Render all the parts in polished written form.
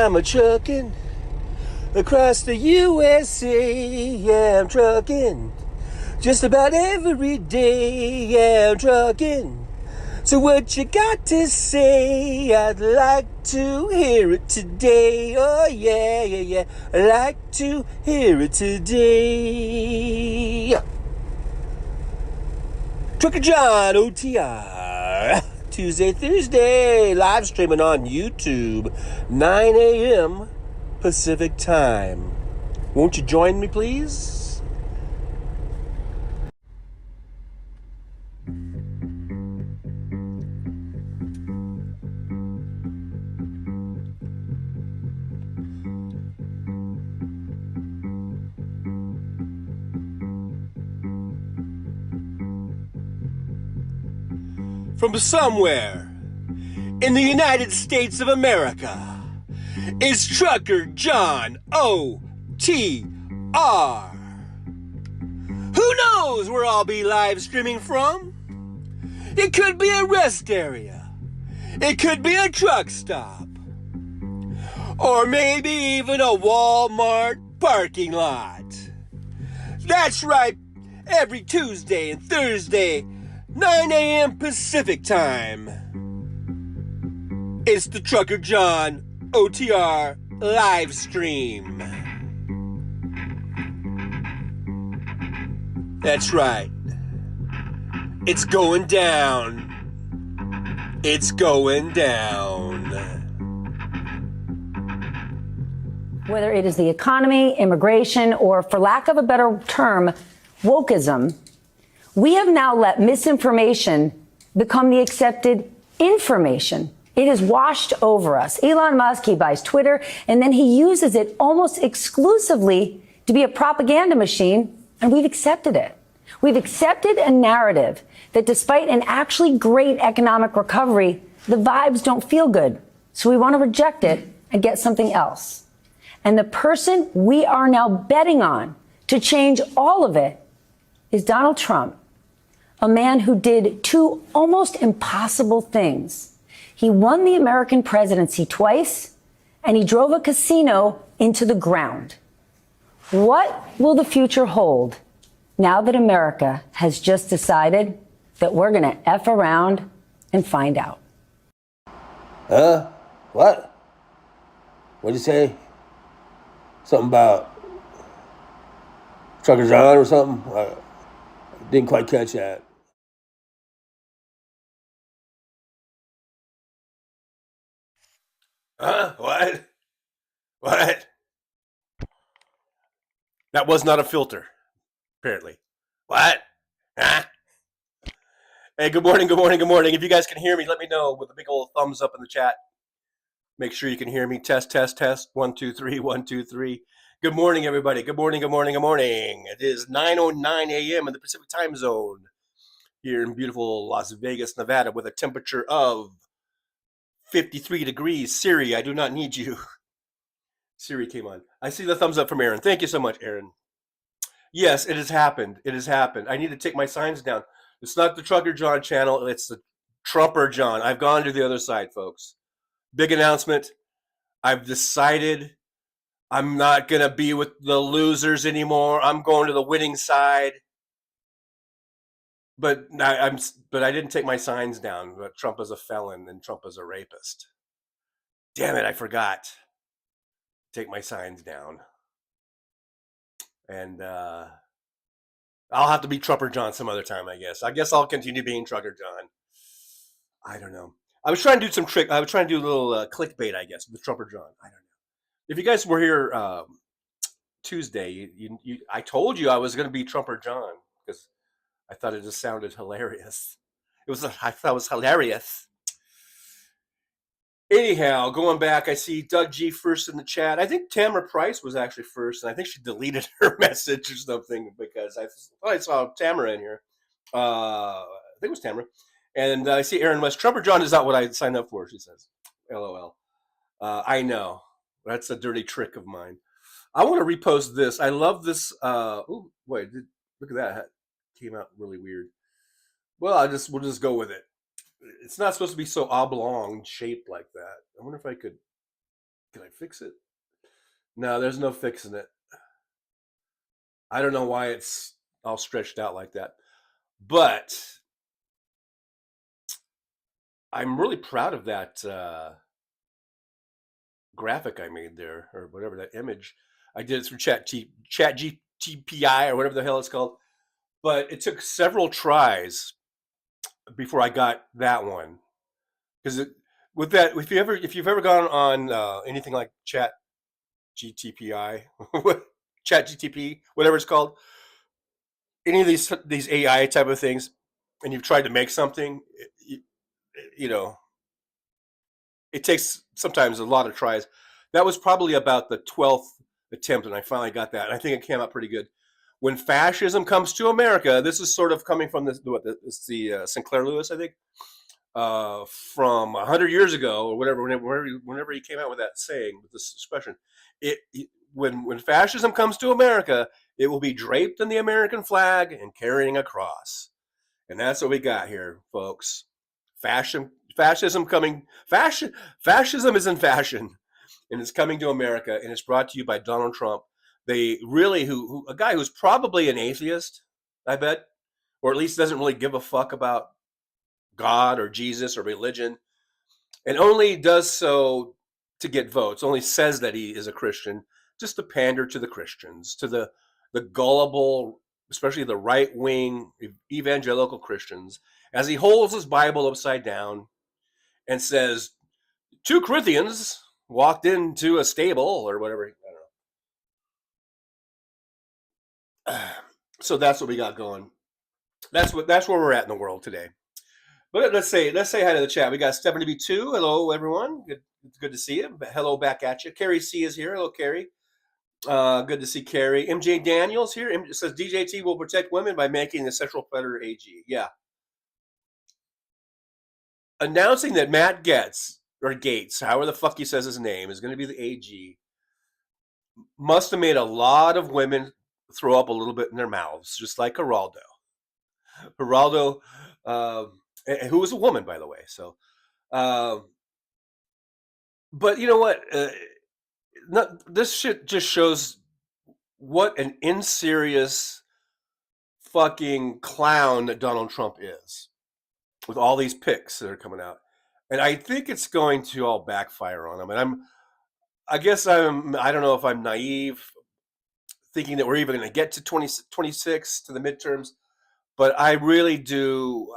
I'm a trucking across the USA. Yeah, I'm trucking just about every day. Yeah, I'm trucking. So what you got to say? I'd like to hear it today. Oh yeah, yeah, yeah. I'd like to hear it today. Trucker John, OTR. Tuesday, Thursday, live streaming on YouTube, 9 a.m. Pacific time. Won't you join me, please? From somewhere in the United States of America is Trucker John OTR. Who knows where I'll be live streaming from? It could be a rest area. It could be a truck stop. Or maybe even a Walmart parking lot. That's right, every Tuesday and Thursday, 9 a.m. Pacific time. It's the Trucker John OTR live stream. That's right. It's going down. It's going down. Whether it is the economy, immigration, or for lack of a better term, wokeism, we have now let misinformation become the accepted information. It has washed over us. Elon Musk, he buys Twitter, and then he uses it almost exclusively to be a propaganda machine, and we've accepted it. We've accepted a narrative that despite an actually great economic recovery, the vibes don't feel good. So we want to reject it and get something else. And the person we are now betting on to change all of it is Donald Trump, a man who did two almost impossible things. He won the American presidency twice, and he drove a casino into the ground. What will the future hold now that America has just decided that we're going to F around and find out? What? What'd you say? Something about Trucker John or something? I didn't quite catch that. What? What? That was not a filter, apparently. What? Huh? Hey, good morning, good morning, good morning. If you guys can hear me, let me know with a big old thumbs up in the chat. Make sure you can hear me. Test, test, test. 1, 2, 3, 1, 2, 3. Good morning, everybody. Good morning, good morning, good morning. It is 9:09 a.m. in the Pacific time zone here in beautiful Las Vegas, Nevada, with a temperature of 53 degrees. Siri, I do not need you. Siri came on. I see the thumbs up from Aaron. Thank you so much, Aaron. Yes, it has happened. It has happened. I need to take my signs down. It's not the Trucker John channel. It's the Trumper John. I've gone to the other side, folks. Big announcement. I've decided I'm not going to be with the losers anymore. I'm going to the winning side. But I didn't take my signs down. But Trump is a felon and Trump is a rapist. Damn it, I forgot. Take my signs down. And I'll have to be Trumper John some other time, I guess. I guess I'll continue being Trucker John. I don't know. I was trying to do some trick. I was trying to do a little clickbait, I guess, with Trumper John. I don't know. If you guys were here Tuesday, I told you I was going to be Trumper John because I thought it just sounded hilarious. I thought it was hilarious. Anyhow, going back, I see Doug G first in the chat. I think Tamara Price was actually first, and I think she deleted her message or something because I thought I saw Tamara in here. I think it was Tamara. And I see Aaron West. Trumper John is not what I signed up for, she says. LOL. I know. That's a dirty trick of mine. I want to repost this. I love this. Oh, wait. Look at that. It came out really weird. Well, we'll just go with it. It's not supposed to be so oblong shaped like that. I wonder if I could Can I fix it? No, there's no fixing it. I don't know why it's all stretched out like that. But I'm really proud of that graphic I made there, or whatever, that image. I did it through Chat GTPI or whatever the hell it's called. But it took several tries before I got that one. Because with that, if you've ever gone on anything like Chat GTPI, Chat GTP, whatever it's called, any of these AI type of things, and you've tried to make something, you know, it takes sometimes a lot of tries. That was probably about the 12th attempt, and I finally got that. And I think it came out pretty good. When fascism comes to America, this is sort of coming from this. It's the Sinclair Lewis, I think, from 100 years ago or whatever. Whenever he came out with that saying, with this expression, when fascism comes to America, it will be draped in the American flag and carrying a cross. And that's what we got here, folks. Fascism coming. Fascism is in fashion, and it's coming to America, and it's brought to you by Donald Trump. They really, a guy who's probably an atheist, I bet, or at least doesn't really give a fuck about God or Jesus or religion, and only does so to get votes. Only says that he is a Christian just to pander to the Christians, to the gullible, especially the right wing evangelical Christians, as he holds his Bible upside down and says, two Corinthians walked into a stable or whatever. I don't know. So that's what we got going. That's where we're at in the world today. But let's say hi to the chat. We got Stephanie B2. Hello, everyone. Good to see you. Hello back at you. Carrie C is here. Hello, Carrie. Good to see Carrie. MJ Daniels here. It says DJT will protect women by making the sexual predator AG. Yeah. Announcing that Matt Gaetz, or Gates, however the fuck he says his name, is going to be the AG, must have made a lot of women throw up a little bit in their mouths, just like Geraldo. Geraldo, who was a woman, by the way. So, but you know what? This shit just shows what an inserious fucking clown that Donald Trump is, with all these picks that are coming out. And I think it's going to all backfire on him. And I don't know if I'm naive thinking that we're even going to get to 2026 to the midterms, but I really do.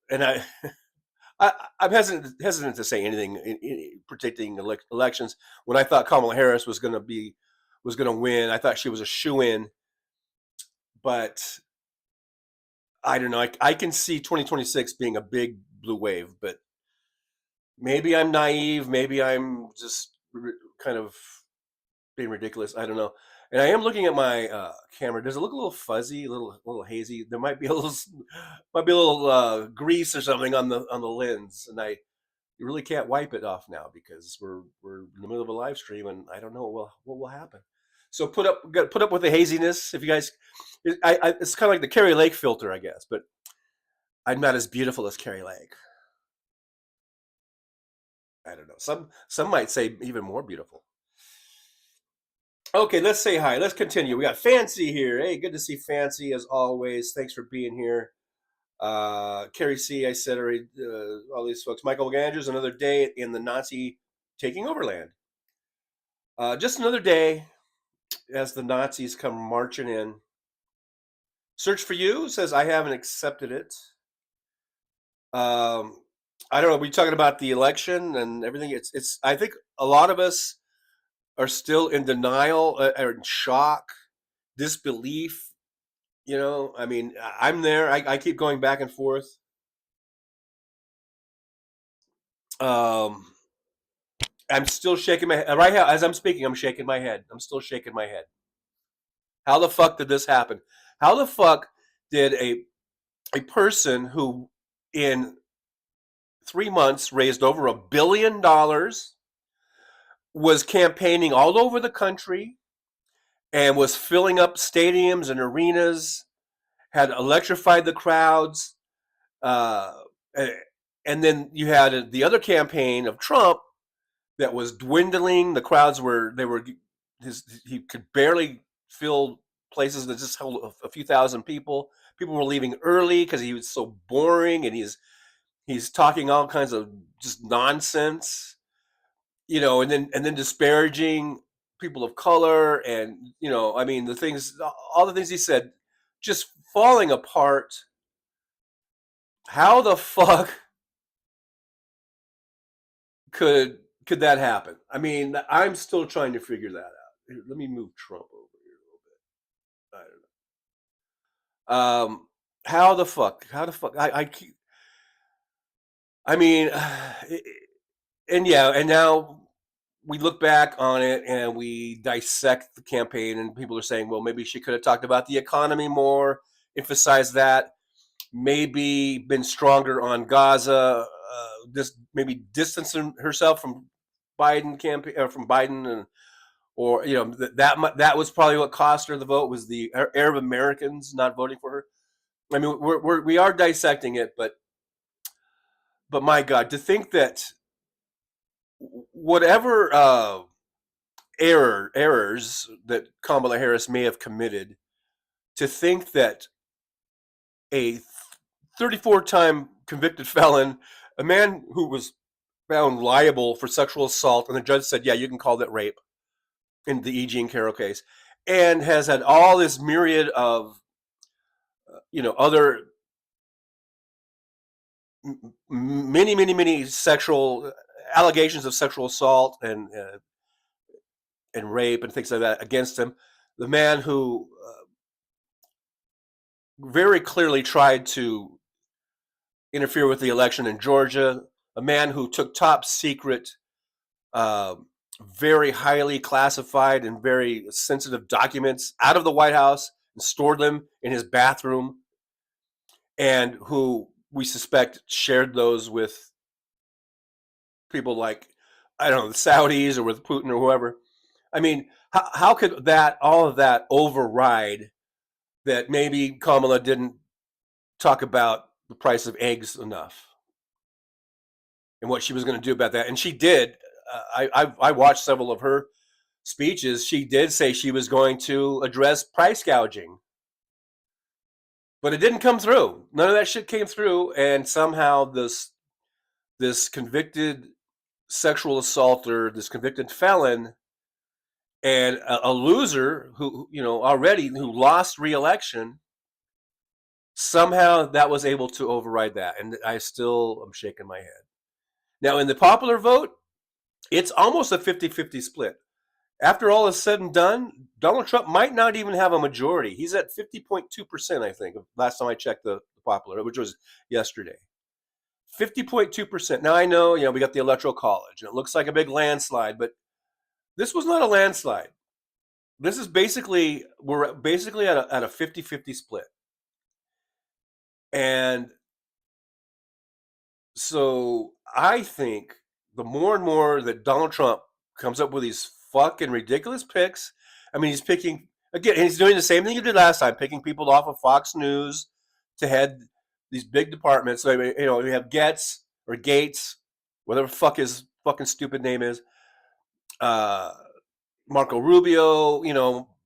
And I'm hesitant to say anything in predicting elections. When I thought Kamala Harris was going to win, I thought she was a shoo-in. But I don't know. I can see 2026 being a big blue wave, but maybe I'm naive. Maybe I'm just kind of being ridiculous. I don't know. And I am looking at my camera. Does it look a little fuzzy, a little hazy? There might be a little grease or something on the lens, and you really can't wipe it off now because we're in the middle of a live stream, and I don't know what will happen. So put up with the haziness if you guys. It's kind of like the Carrie Lake filter, I guess, but I'm not as beautiful as Carrie Lake. I don't know. Some might say even more beautiful. Okay, let's say hi. Let's continue. We got Fancy here. Hey, good to see Fancy as always. Thanks for being here. Carrie C, I said already, all these folks. Michael Andrews, another day in the Nazi taking over land. Just another day as the Nazis come marching in. Search for You says, I haven't accepted it. I don't know. We're talking about the election and everything. It's. I think a lot of us are still in denial, or in shock, disbelief. You know, I mean, I'm there. I keep going back and forth. I'm still shaking my head. Right now, as I'm speaking, I'm shaking my head. I'm still shaking my head. How the fuck did this happen? How the fuck did a person who in 3 months raised over $1 billion, was campaigning all over the country, and was filling up stadiums and arenas, had electrified the crowds, and then you had the other campaign of Trump that was dwindling. The crowds were he could barely fill places that just held a few thousand people. People were leaving early because he was so boring, and he's talking all kinds of just nonsense, and then disparaging people of color, and I mean all the things he said, just falling apart. How the fuck could could that happen? I mean, I'm still trying to figure that out. Here, let me move Trump over here a little bit. I don't know. How the fuck? How the fuck? I keep. I mean, and yeah, and now we look back on it and we dissect the campaign, and people are saying, well, maybe she could have talked about the economy more, emphasized that, maybe been stronger on Gaza, just maybe distancing herself from Biden campaign, from Biden, and or that was probably what cost her the vote, was the Arab Americans not voting for her. I mean, we are dissecting it, but my God, to think that whatever errors that Kamala Harris may have committed, to think that a 34-time convicted felon, a man who was found liable for sexual assault, and the judge said, yeah, you can call that rape in the E.G. and Carroll case, and has had all this myriad of, other many sexual allegations of sexual assault and rape and things like that against him. The man who very clearly tried to interfere with the election in Georgia, a man who took top secret, uh, very highly classified and very sensitive documents out of the White House and stored them in his bathroom, and who we suspect shared those with people like, I don't know, the Saudis, or with Putin or whoever. I mean, how could all of that override that maybe Kamala didn't talk about the price of eggs enough and what she was going to do about that? And she did. I watched several of her speeches. She did say she was going to address price gouging, but it didn't come through. None of that shit came through, and somehow this convicted sexual assaulter, this convicted felon, and a loser who already who lost re-election, somehow that was able to override that. And I still am shaking my head. Now, in the popular vote, it's almost a 50-50 split. After all is said and done, Donald Trump might not even have a majority. He's at 50.2%, I think, last time I checked the popular, which was yesterday. 50.2%. Now, I know, we got the Electoral College, and it looks like a big landslide, but this was not a landslide. This is we're basically at a 50-50 split. And so I think the more and more that Donald Trump comes up with these fucking ridiculous picks, I mean, he's picking, again, and he's doing the same thing he did last time, picking people off of Fox News to head these big departments. So, we have Gates, whatever the fuck his fucking stupid name is, Marco Rubio.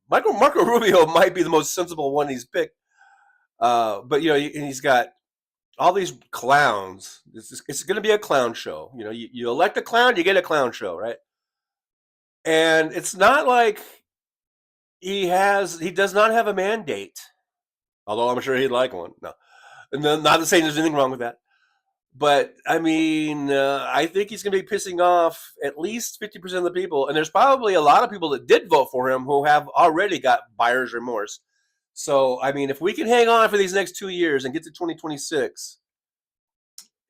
Marco Rubio might be the most sensible one he's picked. But he's got all these clowns. It's going to be a clown show. You elect a clown, you get a clown show, right? And it's not like he does not have a mandate, although I'm sure he'd like one. No, not to say there's anything wrong with that. But I mean, I think he's going to be pissing off at least 50% of the people. And there's probably a lot of people that did vote for him who have already got buyer's remorse. So, I mean, if we can hang on for these next 2 years and get to 2026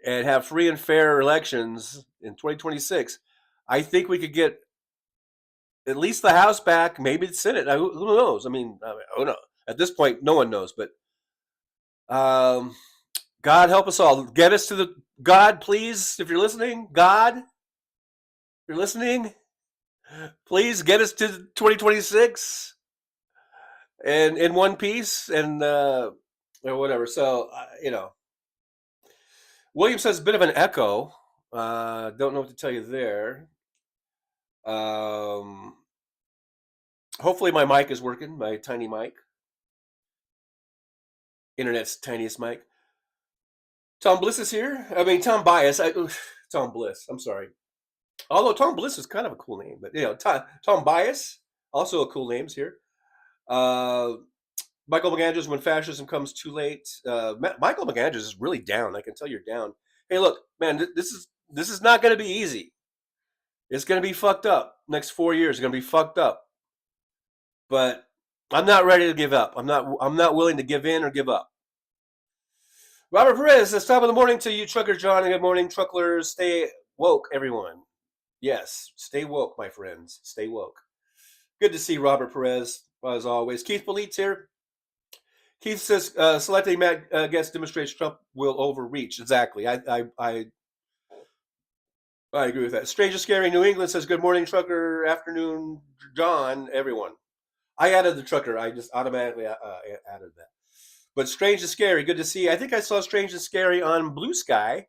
and have free and fair elections in 2026, I think we could get at least the House back, maybe the Senate. Who knows? I mean, who knows? At this point, no one knows. But God help us all. Get us to the God, please, if you're listening. God, if you're listening, please get us to 2026 and in one piece, and or whatever. So William says a bit of an echo. Don't know what to tell you there. Hopefully my mic is working, my tiny mic. Internet's tiniest mic. Tom Bliss is here. I mean, Tom Bias. Tom Bliss. I'm sorry. Although Tom Bliss is kind of a cool name, but Tom Bias, also a cool name, is here. Michael McAndrews, when fascism comes too late. Michael McAndrews is really down. I can tell you're down. Hey, look, man, this is not going to be easy. It's going to be fucked up. Next 4 years are going to be fucked up. But I'm not ready to give up. I'm not willing to give in or give up. Robert Perez says, top of the morning to you, Trucker John, and good morning, trucklers. Stay woke, everyone. Yes, stay woke, my friends. Stay woke. Good to see Robert Perez, as always. Keith Polite's here. Keith says, selecting Matt Gaetz demonstrates Trump will overreach. Exactly. I agree with that. Stranger Scary New England says, good morning, trucker. Afternoon, John, everyone. I added the trucker. I just automatically added that. But Strange and Scary, good to see. I think I saw Strange and Scary on Blue Sky.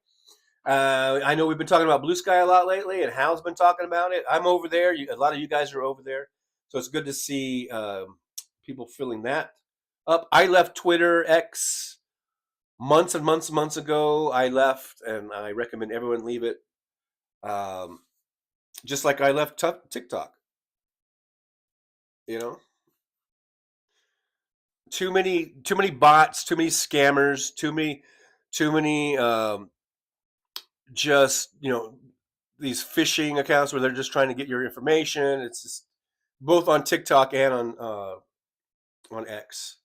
I know we've been talking about Blue Sky a lot lately, and Hal's been talking about it. I'm over there. A lot of you guys are over there. So it's good to see people filling that up. I left Twitter X months and months ago. I left, and I recommend everyone leave it. Just like I left TikTok. You know? Too many bots, too many scammers, too many just, these phishing accounts where they're just trying to get your information. It's just both on TikTok and on X.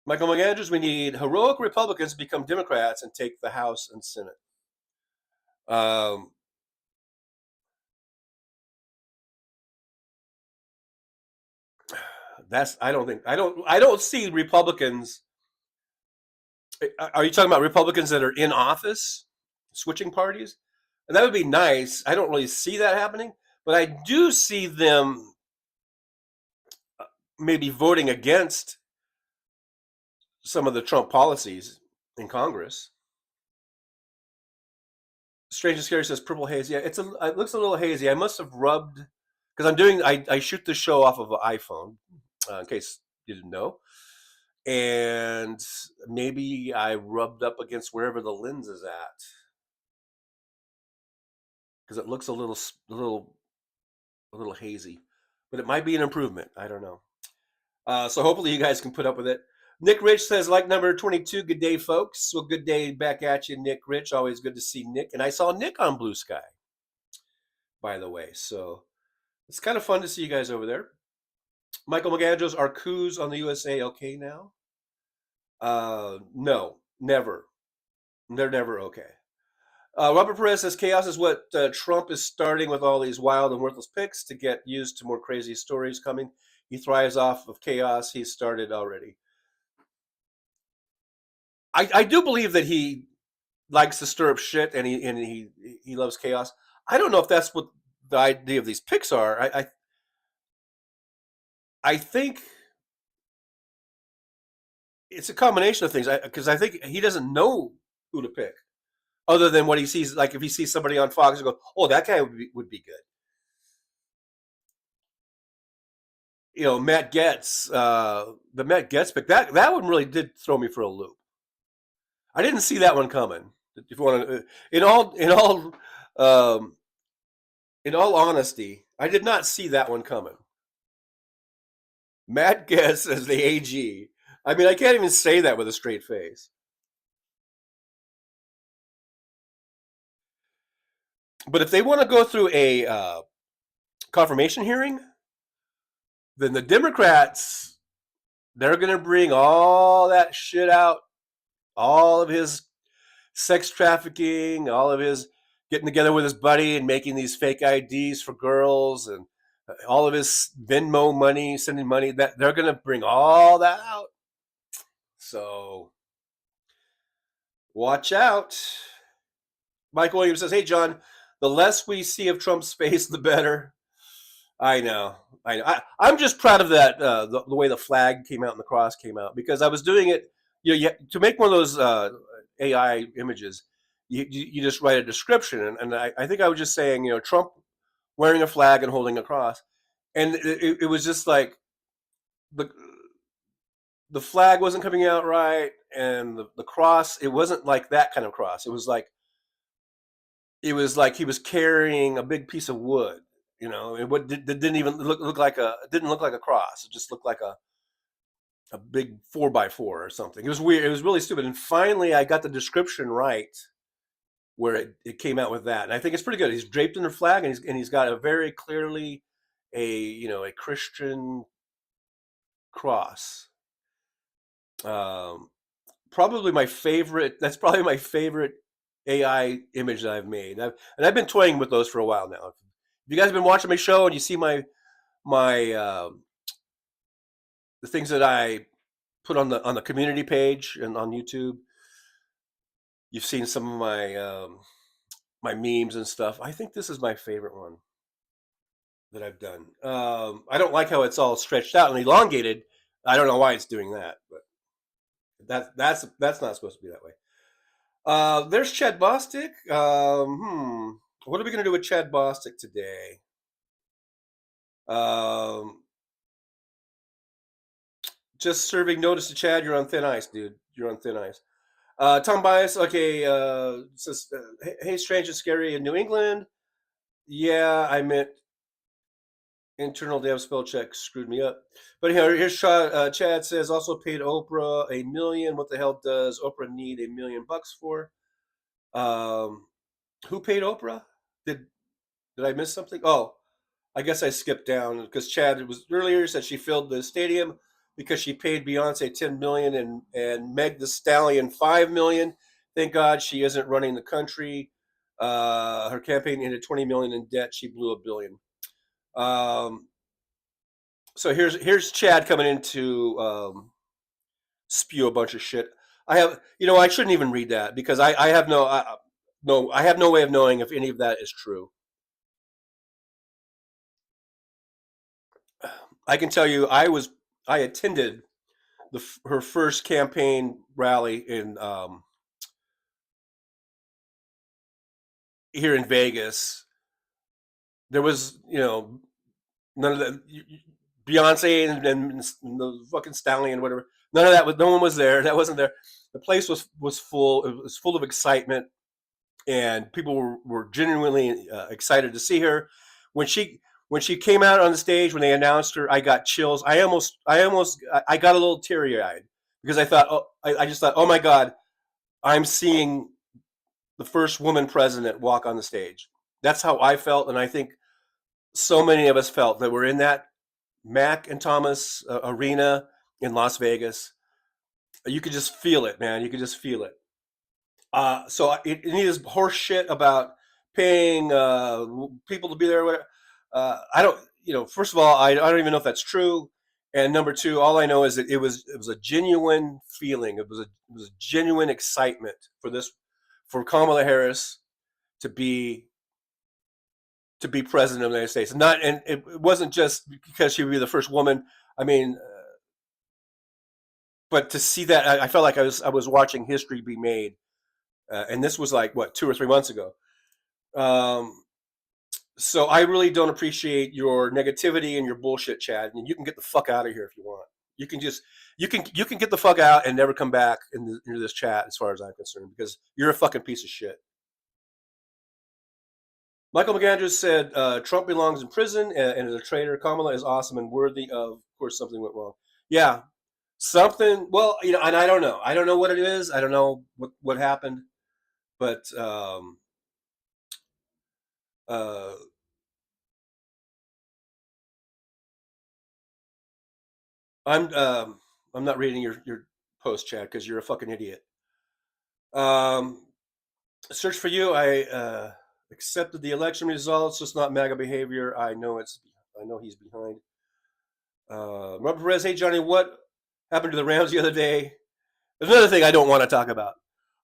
Michael McAndrews, we need heroic Republicans to become Democrats and take the House and Senate. I don't see Republicans. Are you talking about Republicans that are in office, switching parties? And that would be nice. I don't really see that happening, but I do see them maybe voting against some of the Trump policies in Congress. Strange and Scary says purple haze. Yeah, it looks a little hazy. I must have rubbed, because I shoot the show off of an iPhone, in case you didn't know. And maybe I rubbed up against wherever the lens is at, because it looks a little hazy, but it might be an improvement. I don't know. So hopefully you guys can put up with it. Nick Rich says, like number 22, good day, folks. Well, good day back at you, Nick Rich. Always good to see Nick. And I saw Nick on Blue Sky, by the way. So it's kind of fun to see you guys over there. Michael McAndrews, are coups on the USA okay now? No, never. They're never okay. Robert Perez says, chaos is what Trump is starting with all these wild and worthless picks to get used to more crazy stories coming. He thrives off of chaos he's started already. I do believe that he likes to stir up shit, and he loves chaos. I don't know if that's what the idea of these picks are. I think it's a combination of things, because I think he doesn't know who to pick, other than what he sees. Like if he sees somebody on Fox and goes, "Oh, that guy would be good." Matt Gaetz, the Matt Gaetz pick, that one really did throw me for a loop. I didn't see that one coming. If you want to, in all honesty, I did not see that one coming. Matt Gaetz as the AG. I mean, I can't even say that with a straight face. But if they want to go through a confirmation hearing, then the Democrats, they're going to bring all that shit out, all of his sex trafficking, all of his getting together with his buddy and making these fake IDs for girls, and all of his Venmo money, sending money, that they're going to bring all that out. So watch out. Mike Williams says, hey, John, the less we see of Trump's face, the better. I know. I'm just proud of that, the way the flag came out and the cross came out, because I was doing it, to make one of those AI images, You just write a description, and I think I was just saying, Trump wearing a flag and holding a cross, and it was just like the the flag wasn't coming out right, and the cross, it wasn't like that kind of cross. It was like he was carrying a big piece of wood. It didn't even look like it didn't look like a cross. It just looked like a big 4x4 or something. It was weird. It was really stupid. And finally, I got the description right where it came out with that. And I think it's pretty good. He's draped in a flag, and he's got a very clearly a Christian cross. Probably my favorite. That's probably my favorite AI image that I've made. I've been toying with those for a while now. If you guys have been watching my show and you see my the things that I put on the community page and on YouTube, you've seen some of my memes and stuff. I think this is my favorite one that I've done. I don't like how it's all stretched out and elongated. I don't know why it's doing that, but that's not supposed to be that way. There's Chad Bostic. What are we gonna do with Chad Bostic today? Just serving notice to Chad. You're on thin ice, dude. You're on thin ice. Tom Bias. Okay. Says, hey, strange and scary in New England. Yeah, I meant internal damn spell check screwed me up. But here's Chad says also paid Oprah $1 million. What the hell does Oprah need $1 million for? Who paid Oprah? Did I miss something? Oh, I guess I skipped down because Chad was earlier said she filled the stadium because she paid Beyonce $10 million and Meg the Stallion $5 million. Thank God she isn't running the country. Her campaign ended $20 million in debt. She blew $1 billion. So here's Chad coming in to spew a bunch of shit. I shouldn't even read that because I have no way of knowing if any of that is true. I can tell you, I attended her first campaign rally in here in Vegas. There was, none of that. Beyonce and the fucking Stallion, whatever. None of that was. No one was there. That wasn't there. The place was full. It was full of excitement, and people were genuinely excited to see her. When she came out on the stage, when they announced her, I got chills. I got a little teary eyed because I thought, I just thought, oh my God, I'm seeing the first woman president walk on the stage. That's how I felt, and I think so many of us felt that we're in that Mac and Thomas arena in Las Vegas. You could just feel it, man. You could just feel it. So it needs horse shit about paying people to be there. Whatever. I don't, first of all, I don't even know if that's true. And number two, all I know is that it was a genuine feeling. It was a genuine excitement for Kamala Harris to be president of the United States. And it wasn't just because she would be the first woman. I mean, but to see that, I felt like I was watching history be made. And this was like, what, 2 or 3 months ago. So I really don't appreciate your negativity and your bullshit, Chad. And you can get the fuck out of here if you want. You can get the fuck out and never come back into this chat, as far as I'm concerned, because you're a fucking piece of shit. Michael McAndrews said Trump belongs in prison and is a traitor. Kamala is awesome and worthy of course, something went wrong. Yeah, something. Well, and I don't know. I don't know what it is. I don't know what happened, but I'm not reading your post, Chad, because you're a fucking idiot. Search for you. I accepted the election results. Just not MAGA behavior. I know he's behind. Robert Perez. Hey Johnny, what happened to the Rams the other day? There's another thing I don't want to talk about.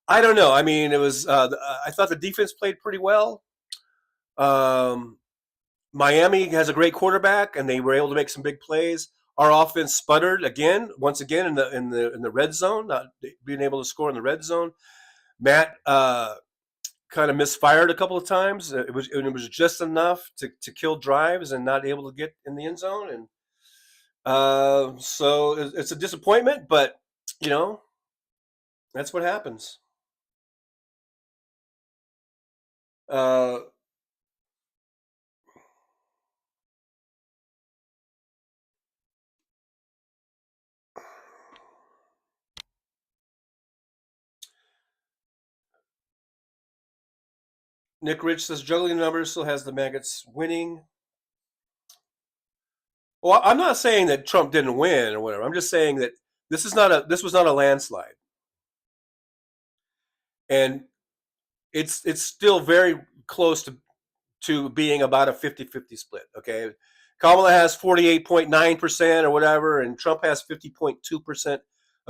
I don't know. I mean, it was. I thought the defense played pretty well. Miami has a great quarterback, and they were able to make some big plays. Our offense sputtered once again in the red zone, not being able to score in the red zone. Matt kind of misfired a couple of times. It was just enough to kill drives and not able to get in the end zone, and so it's a disappointment. But you know that's what happens. Uh, Nick Rich says juggling numbers still has the maggots winning. Well, I'm not saying that Trump didn't win or whatever. I'm just saying that this was not a landslide, and it's still very close to being about a 50-50 split. Okay, Kamala has 48.9% or whatever, and Trump has 50.2%.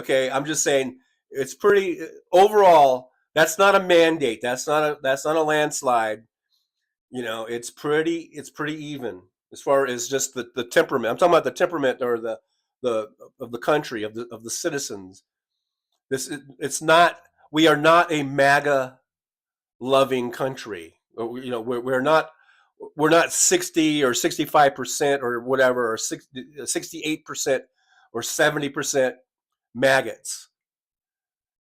Okay, I'm just saying it's pretty overall. That's not a mandate. That's not a landslide. It's pretty even as far as just the temperament. I'm talking about the temperament or the of the country of the citizens. It's not. We are not a MAGA loving country. We're not 60 or 65% or whatever, or 68% or 70% maggots.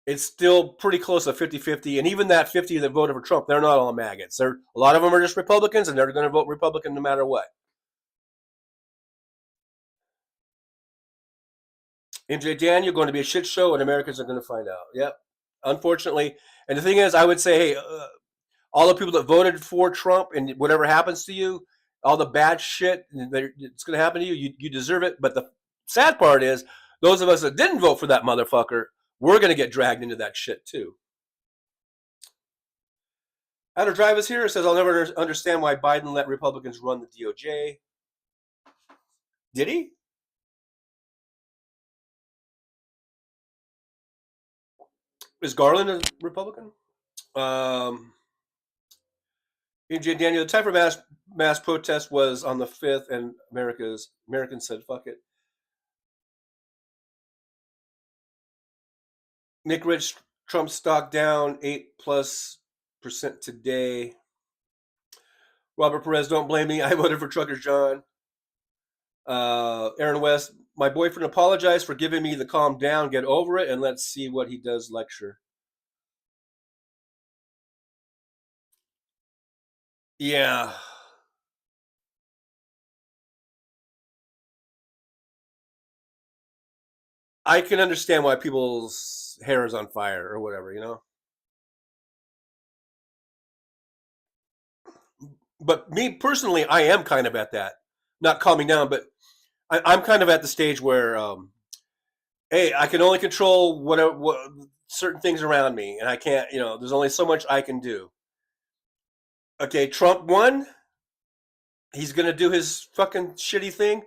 It's still pretty close to 50-50. And even that 50 that voted for Trump, they're not all maggots. A lot of them are just Republicans, and they're going to vote Republican no matter what. MJ Daniel, going to be a shit show, and Americans are going to find out. Yep, unfortunately. And the thing is, I would say, hey, all the people that voted for Trump, and whatever happens to you, all the bad shit it's going to happen to you, you deserve it. But the sad part is, those of us that didn't vote for that motherfucker, we're going to get dragged into that shit too. Outer Drive is here. Says, I'll never understand why Biden let Republicans run the DOJ. Did he? Is Garland a Republican? AJ Daniel, the time for mass protest was on the 5th, and Americans said, fuck it. Nick Rich, Trump stock down 8+% today. Robert Perez, don't blame me. I voted for Truckers John. Aaron West, my boyfriend apologized for giving me the calm down, get over it, and let's see what he does lecture. Yeah. I can understand why people's hair is on fire or whatever. But me personally, I am kind of at that. Not calming down, but I'm kind of at the stage where, hey, I can only control what certain things around me, and I can't. There's only so much I can do. Okay, Trump won. He's gonna do his fucking shitty thing.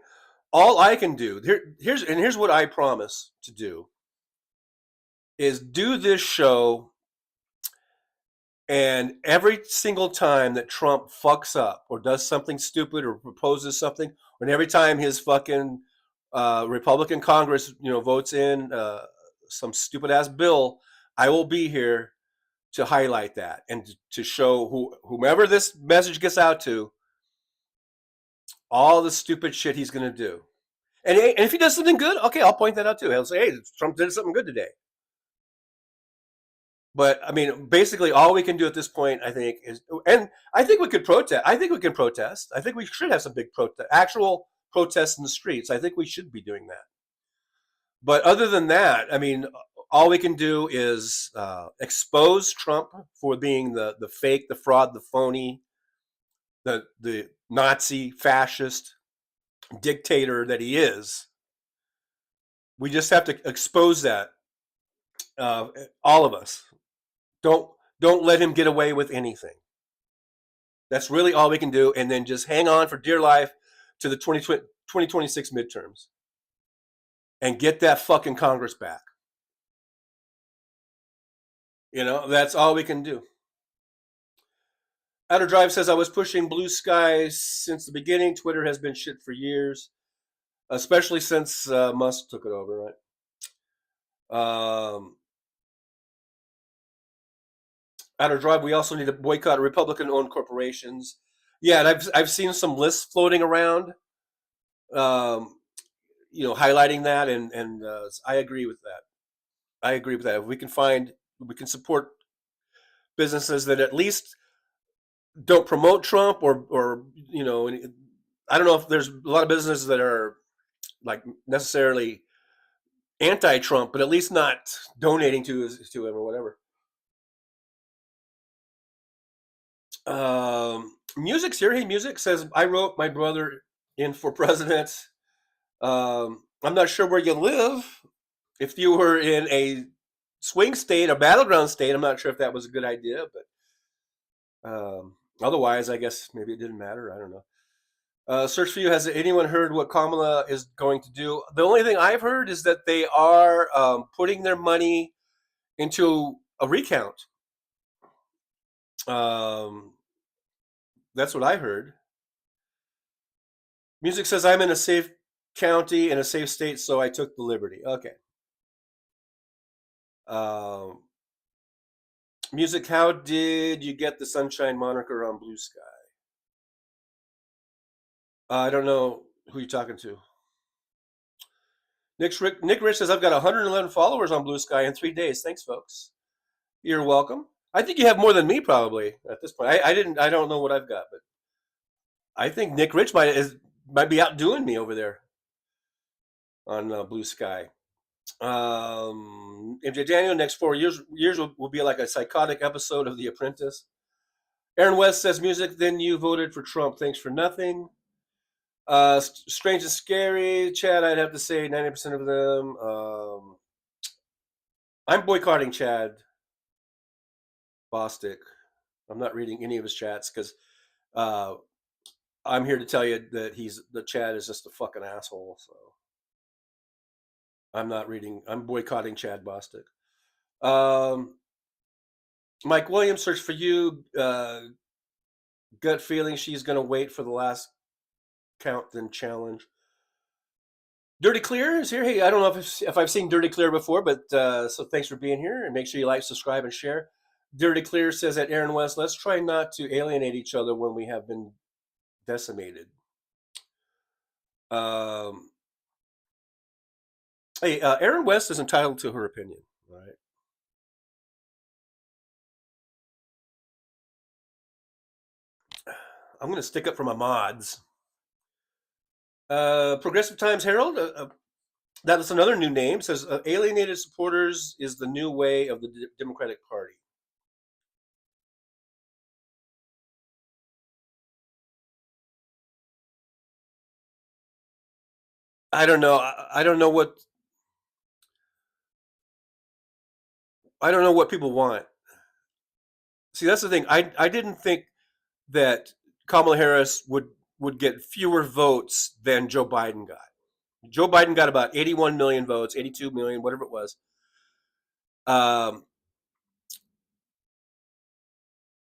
All I can do here's what I promise to do is do this show, and every single time that Trump fucks up or does something stupid or proposes something, and every time his fucking Republican Congress votes in some stupid ass bill, I will be here to highlight that and to show whomever this message gets out to all the stupid shit he's going to do. And if he does something good, okay, I'll point that out too. He'll say, hey, Trump did something good today. But I mean, basically, all we can do at this point, I think, and I think we could protest. I think we can protest. I think we should have some big actual protests in the streets. I think we should be doing that. But other than that, I mean, all we can do is expose Trump for being the fake, the fraud, the phony, the Nazi, fascist dictator that he is. We just have to expose that, all of us. Don't let him get away with anything. That's really all we can do, and then just hang on for dear life to the 2026 midterms and get that fucking Congress back. That's all we can do. Outer Drive says, I was pushing blue skies since the beginning. Twitter has been shit for years, especially since Musk took it over, right? Outer Drive. We also need to boycott Republican-owned corporations. Yeah, and I've seen some lists floating around, um, highlighting that, and I agree with that. I agree with that. If we can support businesses that at least don't promote Trump, or I don't know if there's a lot of businesses that are like necessarily anti-Trump, but at least not donating to him or whatever. Music's here. Hey, Music says I wrote my brother in for president. I'm not sure where you live. If you were in a swing state, a battleground state, I'm not sure if that was a good idea, but otherwise, I guess maybe it didn't matter. I don't know. Search for you. Has anyone heard what Kamala is going to do? The only thing I've heard is that they are putting their money into a recount. Um, that's what I heard. Music says I'm in a safe county in a safe state, so I took the liberty. Okay. Um, Music, how did you get the sunshine moniker on Blue Sky? I don't know who you're talking to. Nick Rich says I've got 111 followers on Blue Sky in 3 days. Thanks, folks. You're welcome. I think you have more than me probably at this point. I don't know what I've got, but I think Nick Rich might be outdoing me over there on Blue Sky. MJ Daniel, next 4 years will be like a psychotic episode of The Apprentice. Aaron West says music. Then you voted for Trump. Thanks for nothing. Strange and scary. Chad, I'd have to say 90% of them. I'm boycotting Chad Bostic. I'm not reading any of his chats because I'm here to tell you that the Chad is just a fucking asshole. So I'm not reading. I'm boycotting Chad Bostic. Mike Williams, search for you. Gut feeling she's going to wait for the last count, then challenge. Dirty Clear is here. Hey, I don't know if I've seen Dirty Clear before, but so thanks for being here, and make sure you like, subscribe, and share. Dirty Clear says at Aaron West, let's try not to alienate each other when we have been decimated. Hey, Aaron West is entitled to her opinion, all right? I'm going to stick up for my mods. Progressive Times Herald, that is another new name, says alienated supporters is the new way of the Democratic Party. I don't know. I don't know what people want. See, that's the thing. I didn't think that Kamala Harris would get fewer votes than Joe Biden got. Joe Biden got about 81 million votes, 82 million, whatever it was.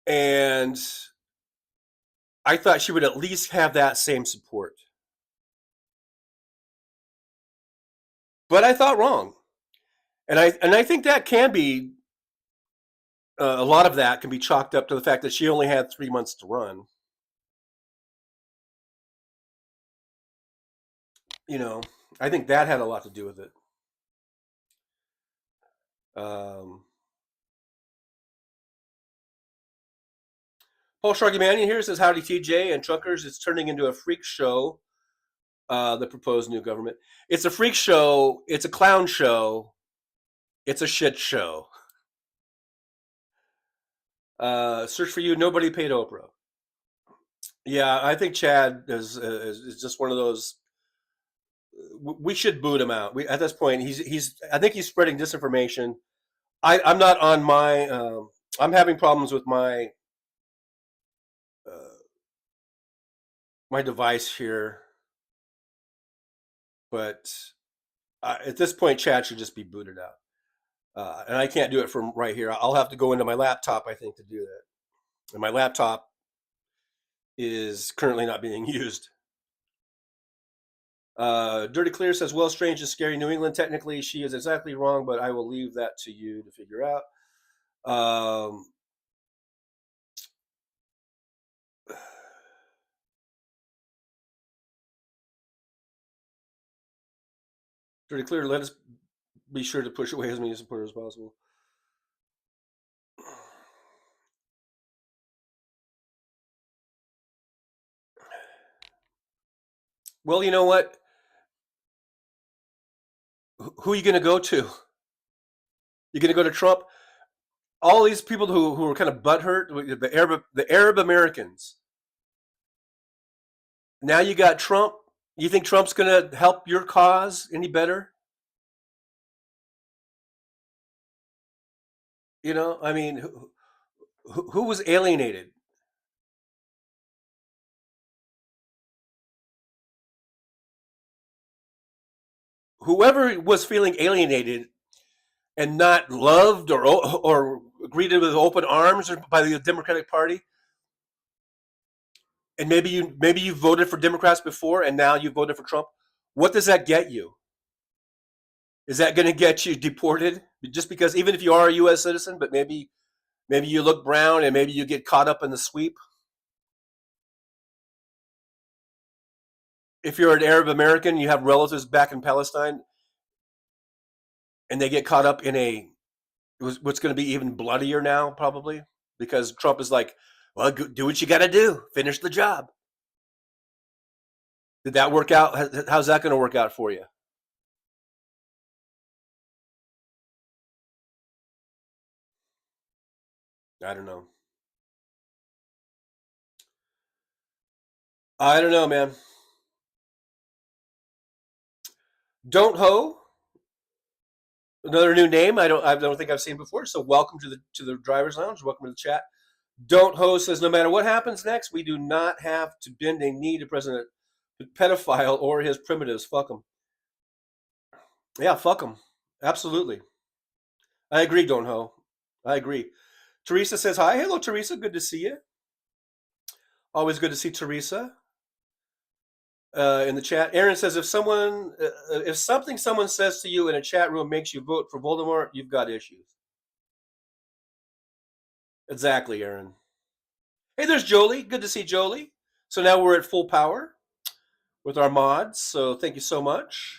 And I thought she would at least have that same support. But I thought wrong. And I think that can be a lot of that can be chalked up to the fact that she only had 3 months to run. I think that had a lot to do with it. Paul Shargimanian here says, howdy TJ and truckers. It's turning into a freak show, the proposed new government. It's a freak show. It's a clown show. It's a shit show. Search for you. Nobody paid Oprah. Yeah, I think Chad is just one of those. We should boot him out. At this point, he's. I think he's spreading disinformation. I'm not on my. I'm having problems with my my device here, but at this point, Chad should just be booted out. And I can't do it from right here. I'll have to go into my laptop, I think, to do that. And my laptop is currently not being used. Dirty Clear says, well, strange and scary New England. Technically, she is exactly wrong, but I will leave that to you to figure out. Pretty clear. Let us be sure to push away as many supporters as possible. Well, you know what? Who are you going to go to? You're going to go to Trump? All these people who are kind of butthurt, the Arab Americans. Now you got Trump. You think Trump's going to help your cause any better? You know, I mean, who was alienated? Whoever was feeling alienated and not loved or greeted with open arms by the Democratic Party, and maybe you voted for Democrats before and now you voted for Trump. What does that get you? Is that going to get you deported? Just because, even if you are a U.S. citizen, but maybe you look brown and maybe you get caught up in the sweep. If you're an Arab American, you have relatives back in Palestine, and they get caught up in what's going to be even bloodier now, probably because Trump is like, well, do what you got to do, finish the job. Did that work out? How's that going to work out for you? I don't know. I don't know, man. Don't Ho, another new name. I don't think I've seen before. So welcome to the driver's lounge. Welcome to the chat. Don't Ho says, no matter what happens next, we do not have to bend a knee to President pedophile or his primitives. Fuck them. Yeah, fuck them. Absolutely. I agree, Don't Ho. I agree. Teresa says hi. Hello, Teresa. Good to see you. Always good to see Teresa in the chat. Aaron says, if something someone says to you in a chat room makes you vote for Voldemort, you've got issues. Exactly, Aaron. Hey, there's Jolie. Good to see Jolie. So now we're at full power with our mods. So thank you so much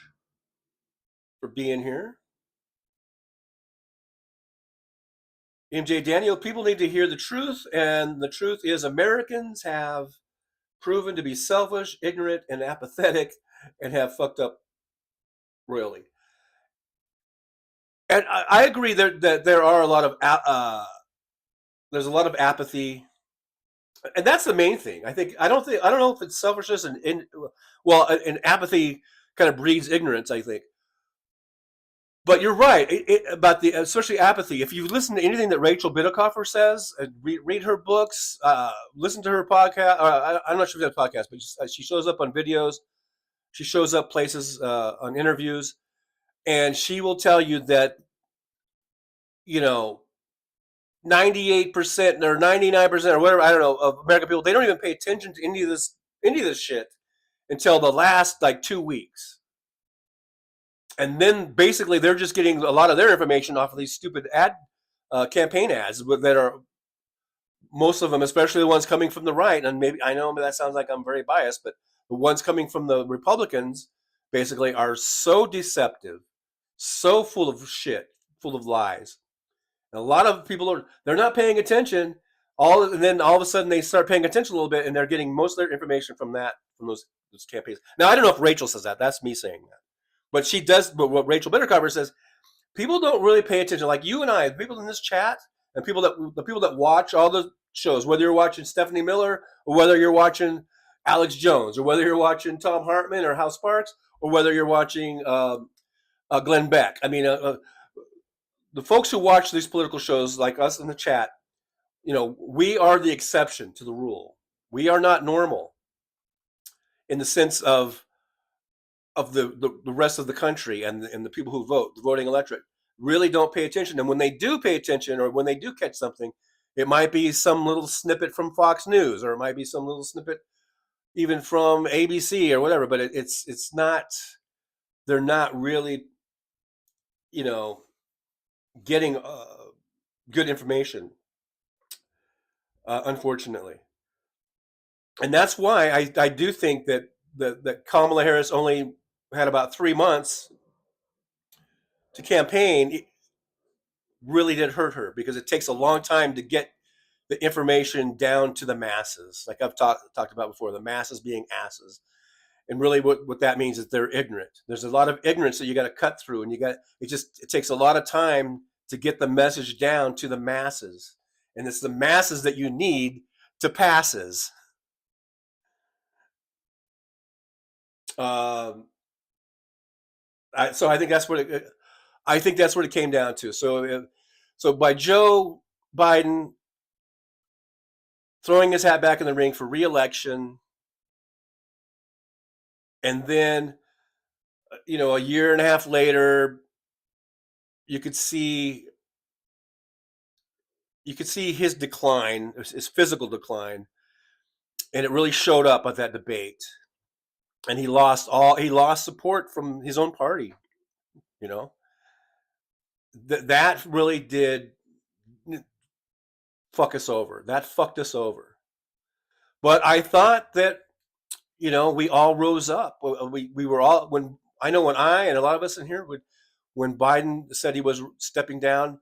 for being here. MJ Daniel, people need to hear the truth, and the truth is Americans have proven to be selfish, ignorant, and apathetic, and have fucked up royally. And I agree that there are a lot of there's a lot of apathy, and that's the main thing. I don't know if it's selfishness and apathy kind of breeds ignorance. I think. But you're right about especially apathy. If you listen to anything that Rachel Bitecofer says, read her books, listen to her podcast. I'm not sure if that's a podcast, but she shows up on videos. She shows up places on interviews, and she will tell you that 98% or 99% or whatever, I don't know, of American people, they don't even pay attention to any of this shit until the last 2 weeks. And then basically they're just getting a lot of their information off of these stupid campaign ads that are, most of them, especially the ones coming from the right. And maybe I know that sounds like I'm very biased, but the ones coming from the Republicans basically are so deceptive, so full of shit, full of lies. And a lot of people they're not paying attention. And then all of a sudden they start paying attention a little bit, and they're getting most of their information from those campaigns. Now I don't know if Rachel says that. That's me saying that. But she does. But what Rachel Bittercover says, people don't really pay attention. Like you and I, people in this chat, and the people that watch all the shows, whether you're watching Stephanie Miller or whether you're watching Alex Jones or whether you're watching Tom Hartman or Hal Sparks or whether you're watching Glenn Beck. I mean, the folks who watch these political shows, like us in the chat, we are the exception to the rule. We are not normal in the sense of the rest of the country and the people who vote, the voting electorate, really don't pay attention. And when they do pay attention, or when they do catch something, it might be some little snippet from Fox News, or it might be some little snippet even from ABC or whatever. But it's not. They're not really, getting good information, unfortunately. And that's why I do think that Kamala Harris only had about 3 months to campaign, it really did hurt her because it takes a long time to get the information down to the masses. Like I've talked about before, the masses being asses. And really what that means is they're ignorant. There's a lot of ignorance that you got to cut through, and it takes a lot of time to get the message down to the masses. And it's the masses that you need to passes. Um, so I think that's what it came down to. So by Joe Biden throwing his hat back in the ring for re-election, and then a year and a half later, you could see his decline, his physical decline, and it really showed up at that debate. And he lost support from his own party. You know that really did fuck us over. That fucked us over. But I thought that we all rose up. We were all when I and a lot of us in here when Biden said he was stepping down.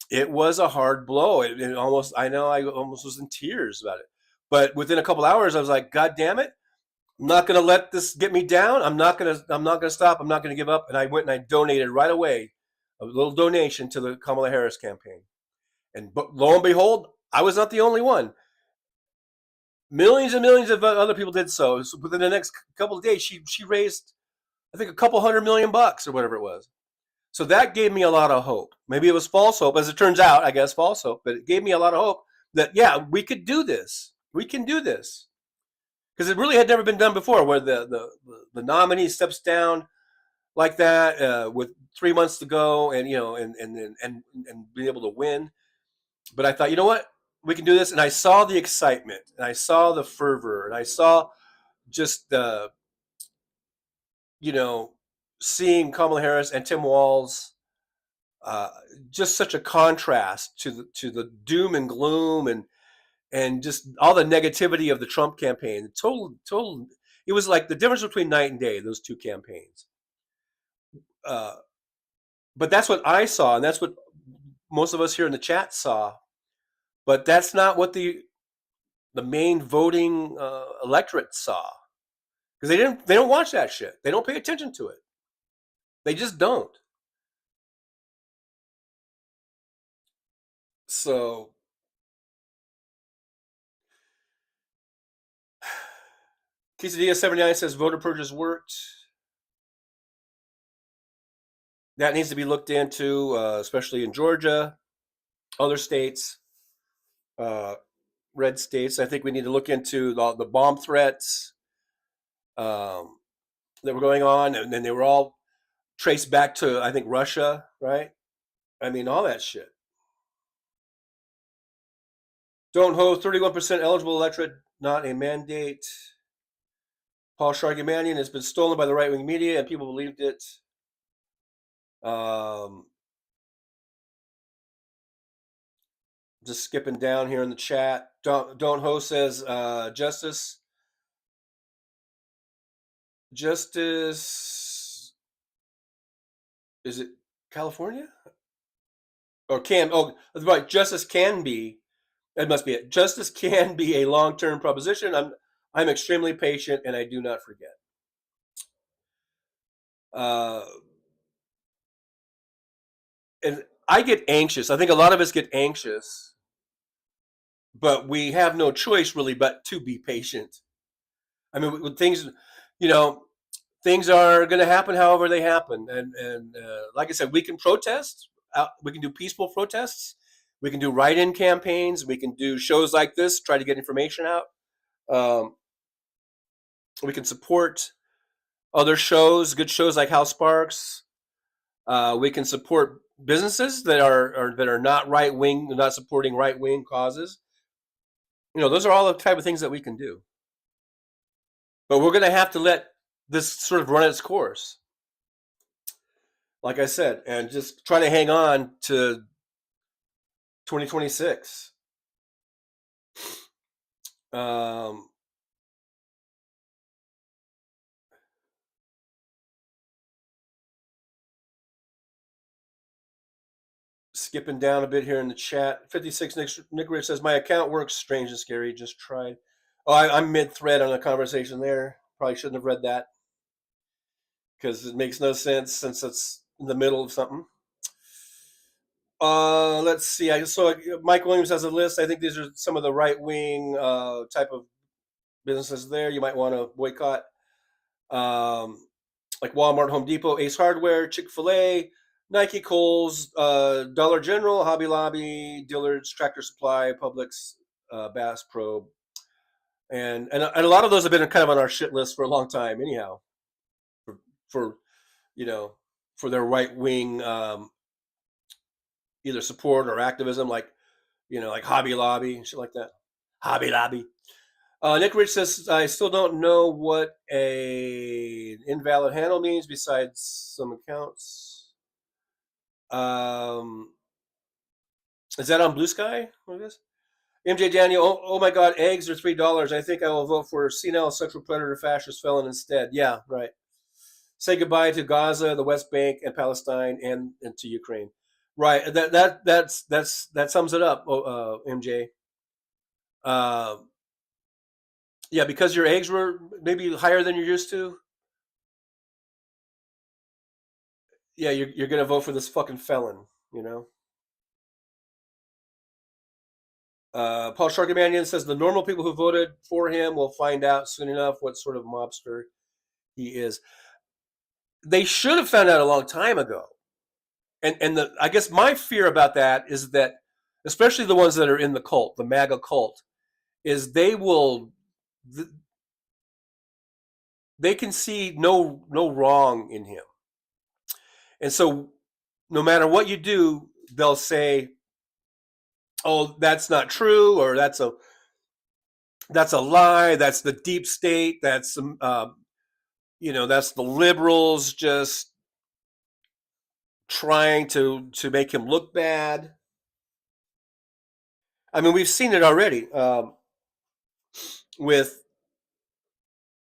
It was a hard blow. It almost, I know, I almost was in tears about it. But within a couple hours, I was like, God damn it! I'm not going to let this get me down. I'm not going to stop. I'm not going to give up. And I went and I donated right away a little donation to the Kamala Harris campaign. And lo and behold, I was not the only one. Millions and millions of other people did so. So within the next couple of days, she raised, I think, a couple $100 million or whatever it was. So that gave me a lot of hope. Maybe it was false hope, as it turns out, I guess, false hope, but it gave me a lot of hope that, yeah, we could do this. We can do this. Because it really had never been done before, where the nominee steps down like that with 3 months to go, and be able to win. But I thought, you know what, we can do this, and I saw the excitement, and I saw the fervor, and I saw just seeing Kamala Harris and Tim Walz. Uh, just such a contrast to the doom and gloom and just all the negativity of the Trump campaign. Total. It was like the difference between night and day. Those two campaigns. Uh, but that's what I saw, and that's what most of us here in the chat saw. But that's not what the main voting electorate saw, because they don't watch that shit. They don't pay attention to it. They just don't. So Quesadilla 79 says voter purges worked. That needs to be looked into, especially in Georgia, other states, red states. I think we need to look into the bomb threats that were going on, and then they were all traced back to, I think, Russia, right? I mean, all that shit. Don't host 31% eligible electorate, not a mandate. Paul Shargimanian has been stolen by the right-wing media, and people believed it. Just skipping down here in the chat. Don't host says Justice is it California or can right? Justice can be. That must be it. Justice can be a long-term proposition. I'm extremely patient, and I do not forget. And I get anxious. I think a lot of us get anxious, but we have no choice really but to be patient. I mean, with things, things are going to happen however they happen, and like I said, we can protest. We can do peaceful protests. We can do write-in campaigns. We can do shows like this, try to get information out. We can support other shows, good shows like House Sparks. We can support businesses that are not right wing, not supporting right wing causes. Those are all the type of things that we can do. But we're going to have to let this sort of run its course, like I said, and just try to hang on to 2026. skipping down a bit here in the chat. 56 Nick Rich says, my account works strange and scary. Just tried. Oh, I'm mid-thread on a conversation there. Probably shouldn't have read that because it makes no sense since it's in the middle of something. Let's see. I saw Mike Williams has a list. I think these are some of the right-wing type of businesses there you might want to boycott. Like Walmart, Home Depot, Ace Hardware, Chick-fil-A, Nike, Kohl's, Dollar General, Hobby Lobby, Dillard's, Tractor Supply, Publix, Bass Pro, and a lot of those have been kind of on our shit list for a long time. Anyhow, for you know, for their right wing either support or activism, like like Hobby Lobby and shit like that. Hobby Lobby. Nick Rich says, I still don't know what a invalid handle means besides some accounts. Is that on Blue Sky? What is this? MJ Daniel, oh my God, eggs are $3. I think I will vote for senile sexual predator fascist felon instead. Yeah, right. Say goodbye to Gaza, the West Bank, and Palestine, and to Ukraine. Right. That sums it up, MJ. Yeah, because your eggs were maybe higher than you're used to. Yeah, you're gonna vote for this fucking felon, Paul Sharkamanian says the normal people who voted for him will find out soon enough what sort of mobster he is. They should have found out a long time ago. And I guess my fear about that is that, especially the ones that are in the cult, the MAGA cult, is they can see no wrong in him. And so no matter what you do, they'll say, oh, that's not true, or that's a lie, that's the deep state, that's that's the liberals just trying to make him look bad. I mean, we've seen it already with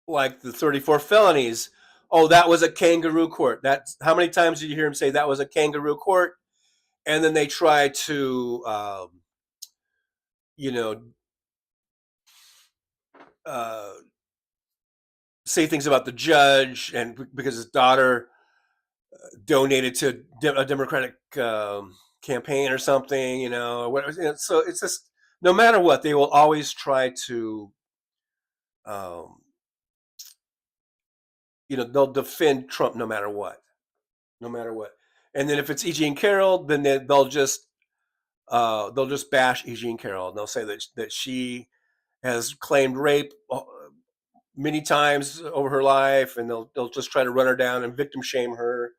like the 34 felonies. Oh, that was a kangaroo court. That's how many times did you hear him say that was a kangaroo court? And then they try to, uh, say things about the judge, and because his daughter donated to a Democratic campaign or something, or whatever. So it's just, no matter what, they will always try to, they'll defend Trump no matter what, And then if it's E. Jean Carroll, then they'll just bash E. Jean Carroll, and they'll say that she has claimed rape many times over her life, and they'll just try to run her down and victim shame her,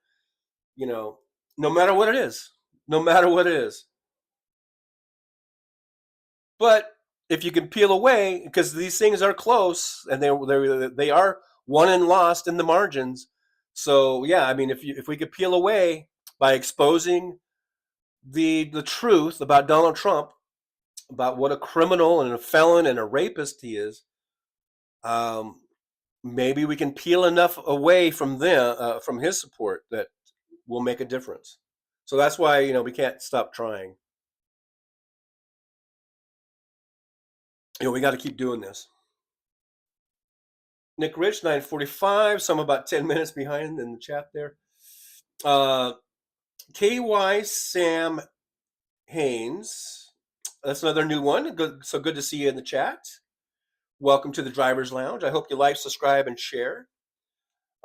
no matter what it is, But if you can peel away, because these things are close, and they are won and lost in the margins. So yeah, I mean, if we could peel away by exposing the truth about Donald Trump, about what a criminal and a felon and a rapist he is, maybe we can peel enough away from from his support that will make a difference. So that's why we can't stop trying. We got to keep doing this. Nick Rich, 9:45. So I'm about 10 minutes behind in the chat there. KY Sam Haynes. That's another new one. So good to see you in the chat. Welcome to the Driver's Lounge. I hope you like, subscribe, and share.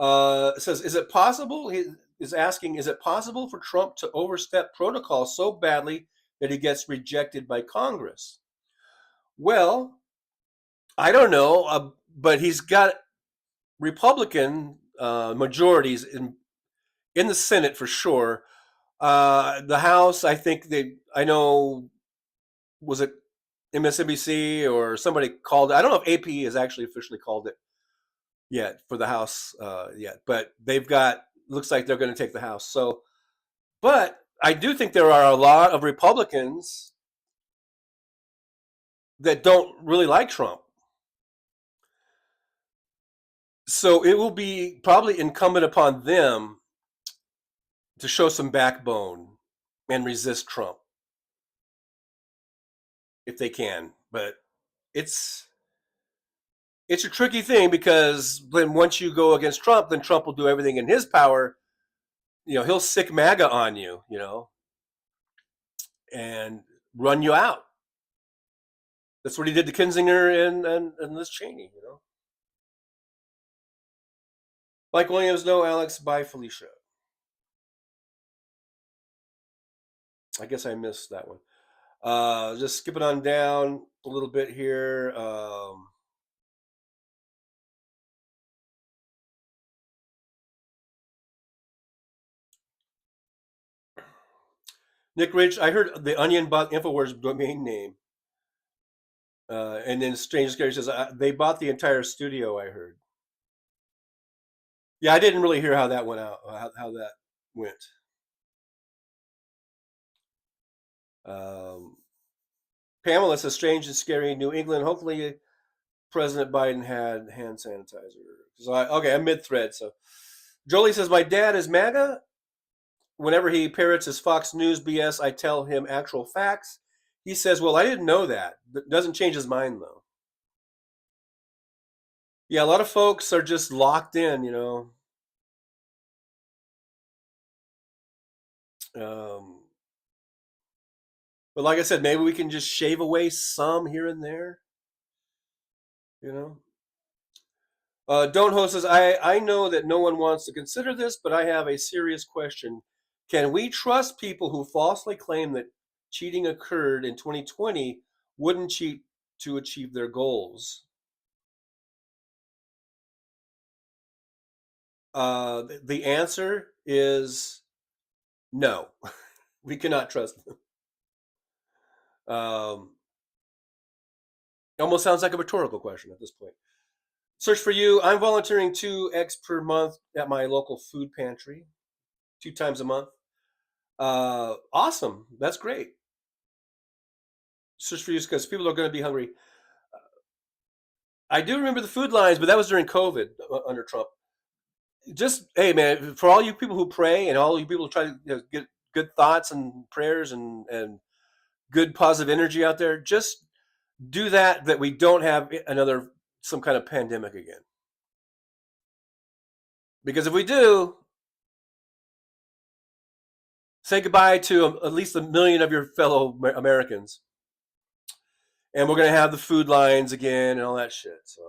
It says, is it possible? He is asking, is it possible for Trump to overstep protocol so badly that he gets rejected by Congress? Well, I don't know, but he's got Republican majorities in the Senate for sure. The House, I think was it MSNBC or somebody called it? I don't know if AP has actually officially called it yet for the House yet, but looks like they're going to take the House. So, but I do think there are a lot of Republicans that don't really like Trump. So it will be probably incumbent upon them to show some backbone and resist Trump if they can. But it's it's a tricky thing because then once you go against Trump, then Trump will do everything in his power. He'll sick MAGA on you, and run you out. That's what he did to Kinzinger and Liz Cheney. Mike Williams, no, Alex, bye, Felicia. I guess I missed that one. Just skipping on down a little bit here. Nick Rich, I heard the Onion bought InfoWars domain name. And then Strange Scary says they bought the entire studio, I heard. Yeah, I didn't really hear how that went out, how that went. Um, Pamela says Strange and Scary New England. Hopefully, President Biden had hand sanitizer. Okay, I'm mid thread. So Jolie says my dad is MAGA. Whenever he parrots his Fox News BS, I tell him actual facts. He says, "Well, I didn't know that." Doesn't change his mind though. Yeah, a lot of folks are just locked in. Um, but like I said, maybe we can just shave away some here and there. You know. Don't host says I know that no one wants to consider this, but I have a serious question. Can we trust people who falsely claim that cheating occurred in 2020 wouldn't cheat to achieve their goals? The answer is no. We cannot trust them. It almost sounds like a rhetorical question at this point. Search for you. I'm volunteering 2x per month at my local food pantry, 2 times a month. Awesome. That's great. Search for you because people are going to be hungry. I do remember the food lines, but that was during COVID under Trump. Just hey, man, for all you people who pray and all you people who try to get good thoughts and prayers and good positive energy out there, just do that we don't have another some kind of pandemic again. Because if we do, say goodbye to at least 1 million of your fellow Americans, and we're gonna have the food lines again and all that shit. So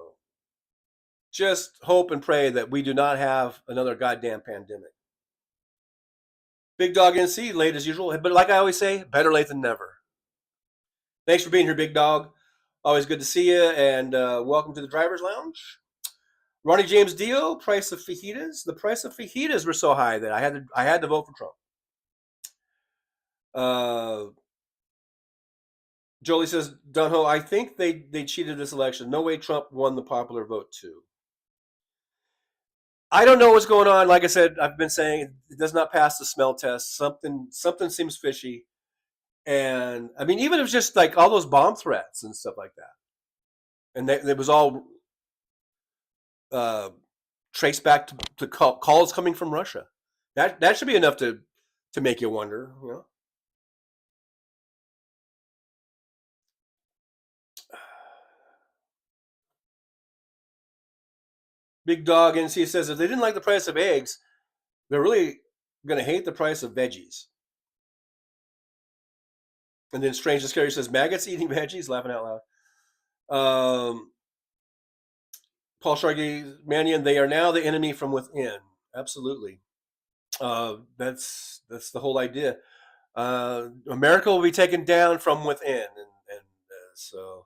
just hope and pray that we do not have another goddamn pandemic. Big Dog NC, late as usual. But like I always say, better late than never. Thanks for being here, Big Dog. Always good to see you, and welcome to the Driver's Lounge. Ronnie James Dio, price of fajitas. The price of fajitas were so high that I had to vote for Trump. Jolie says, Dunho, I think they cheated this election. No way Trump won the popular vote too. I don't know what's going on. Like I said, I've been saying it does not pass the smell test. Something seems fishy. And I mean, even if it's just like all those bomb threats and stuff like that, and it was all traced back to calls coming from Russia. That should be enough to make you wonder. Big Dog NC says if they didn't like the price of eggs, they're really going to hate the price of veggies. And then Strange and Scary says maggots eating veggies, laughing out loud. Paul Sharkey, Mannion, they are now the enemy from within. Absolutely. That's the whole idea. America will be taken down from within, and so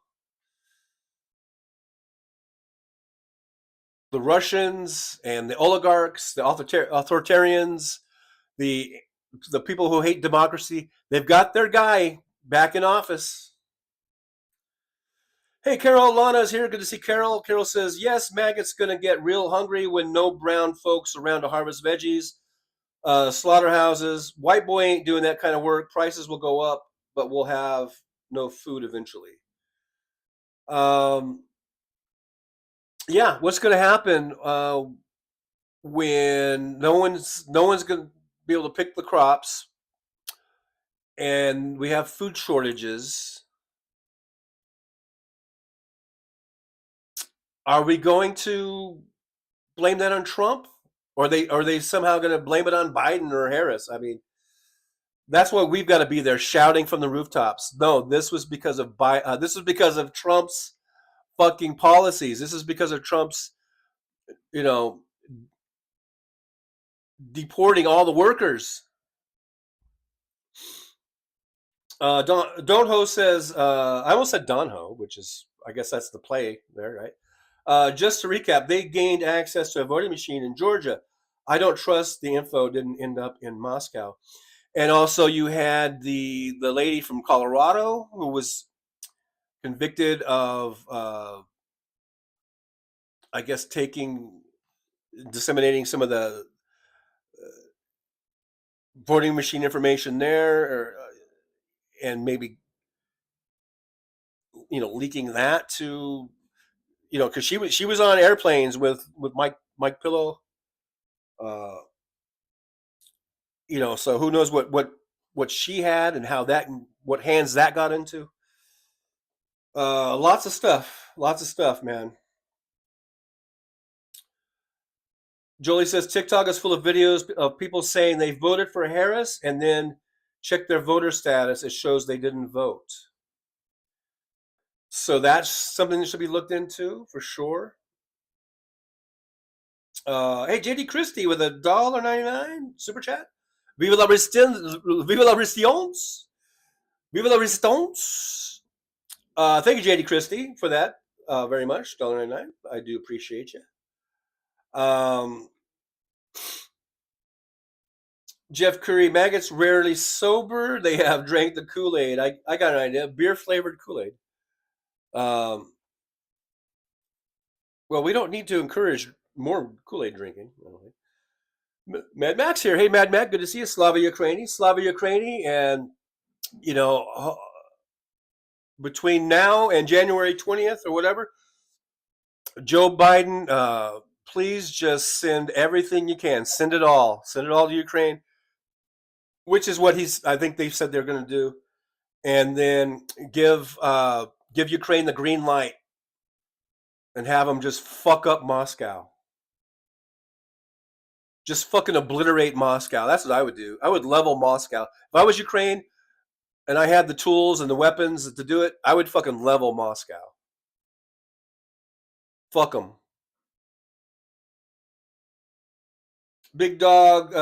the Russians and the oligarchs, the authoritarians, the people who hate democracy, they've got their guy back in office. Hey, Carol, Lana is here. Good to see Carol. Carol says, yes, maggots going to get real hungry when no brown folks around to harvest veggies. Slaughterhouses. White boy ain't doing that kind of work. Prices will go up, but we'll have no food eventually. Yeah, what's going to happen when no one's going to be able to pick the crops, and we have food shortages. Are we going to blame that on Trump? Or are they somehow going to blame it on Biden or Harris? I mean, that's why we've got to be there shouting from the rooftops. No, this was because of this was because of Trump's fucking policies. This is because of Trump's, you know, deporting all the workers. Don Ho says, I almost said Don Ho, which is, I guess that's the play there, right? Just to recap, they gained access to a voting machine in Georgia. I don't trust the info didn't end up in Moscow. And also, you had the lady from Colorado who was convicted of, I guess, disseminating some of the voting machine information there, and maybe leaking that to because she was on airplanes with Mike Pillow, so who knows what she had and how that what hands that got into. Lots of stuff, man. Jolie says TikTok is full of videos of people saying they voted for Harris and then check their voter status. It shows they didn't vote. So that's something that should be looked into for sure. Hey, JD Christie with $1.99 super chat. Viva la resistance! Viva la resistance! Viva la resistance! Thank you, JD Christie, for that very much. $1.99. I do appreciate you. Jeff Curry, maggots rarely sober. They have drank the Kool-Aid. I got an idea. Beer-flavored Kool-Aid. Well, we don't need to encourage more Kool-Aid drinking. Mad Max here. Hey, Mad Max, good to see you. Slava Ukraini. And, between now and January 20th or whatever, Joe Biden, please just send everything you can. Send it all. Send it all to Ukraine, which is what I think they've said they're going to do. And then give Ukraine the green light and have them just fuck up Moscow. Just fucking obliterate Moscow. That's what I would do. I would level Moscow. If I was Ukraine and I had the tools and the weapons to do it, I would fucking level Moscow. Fuck them. Big Dog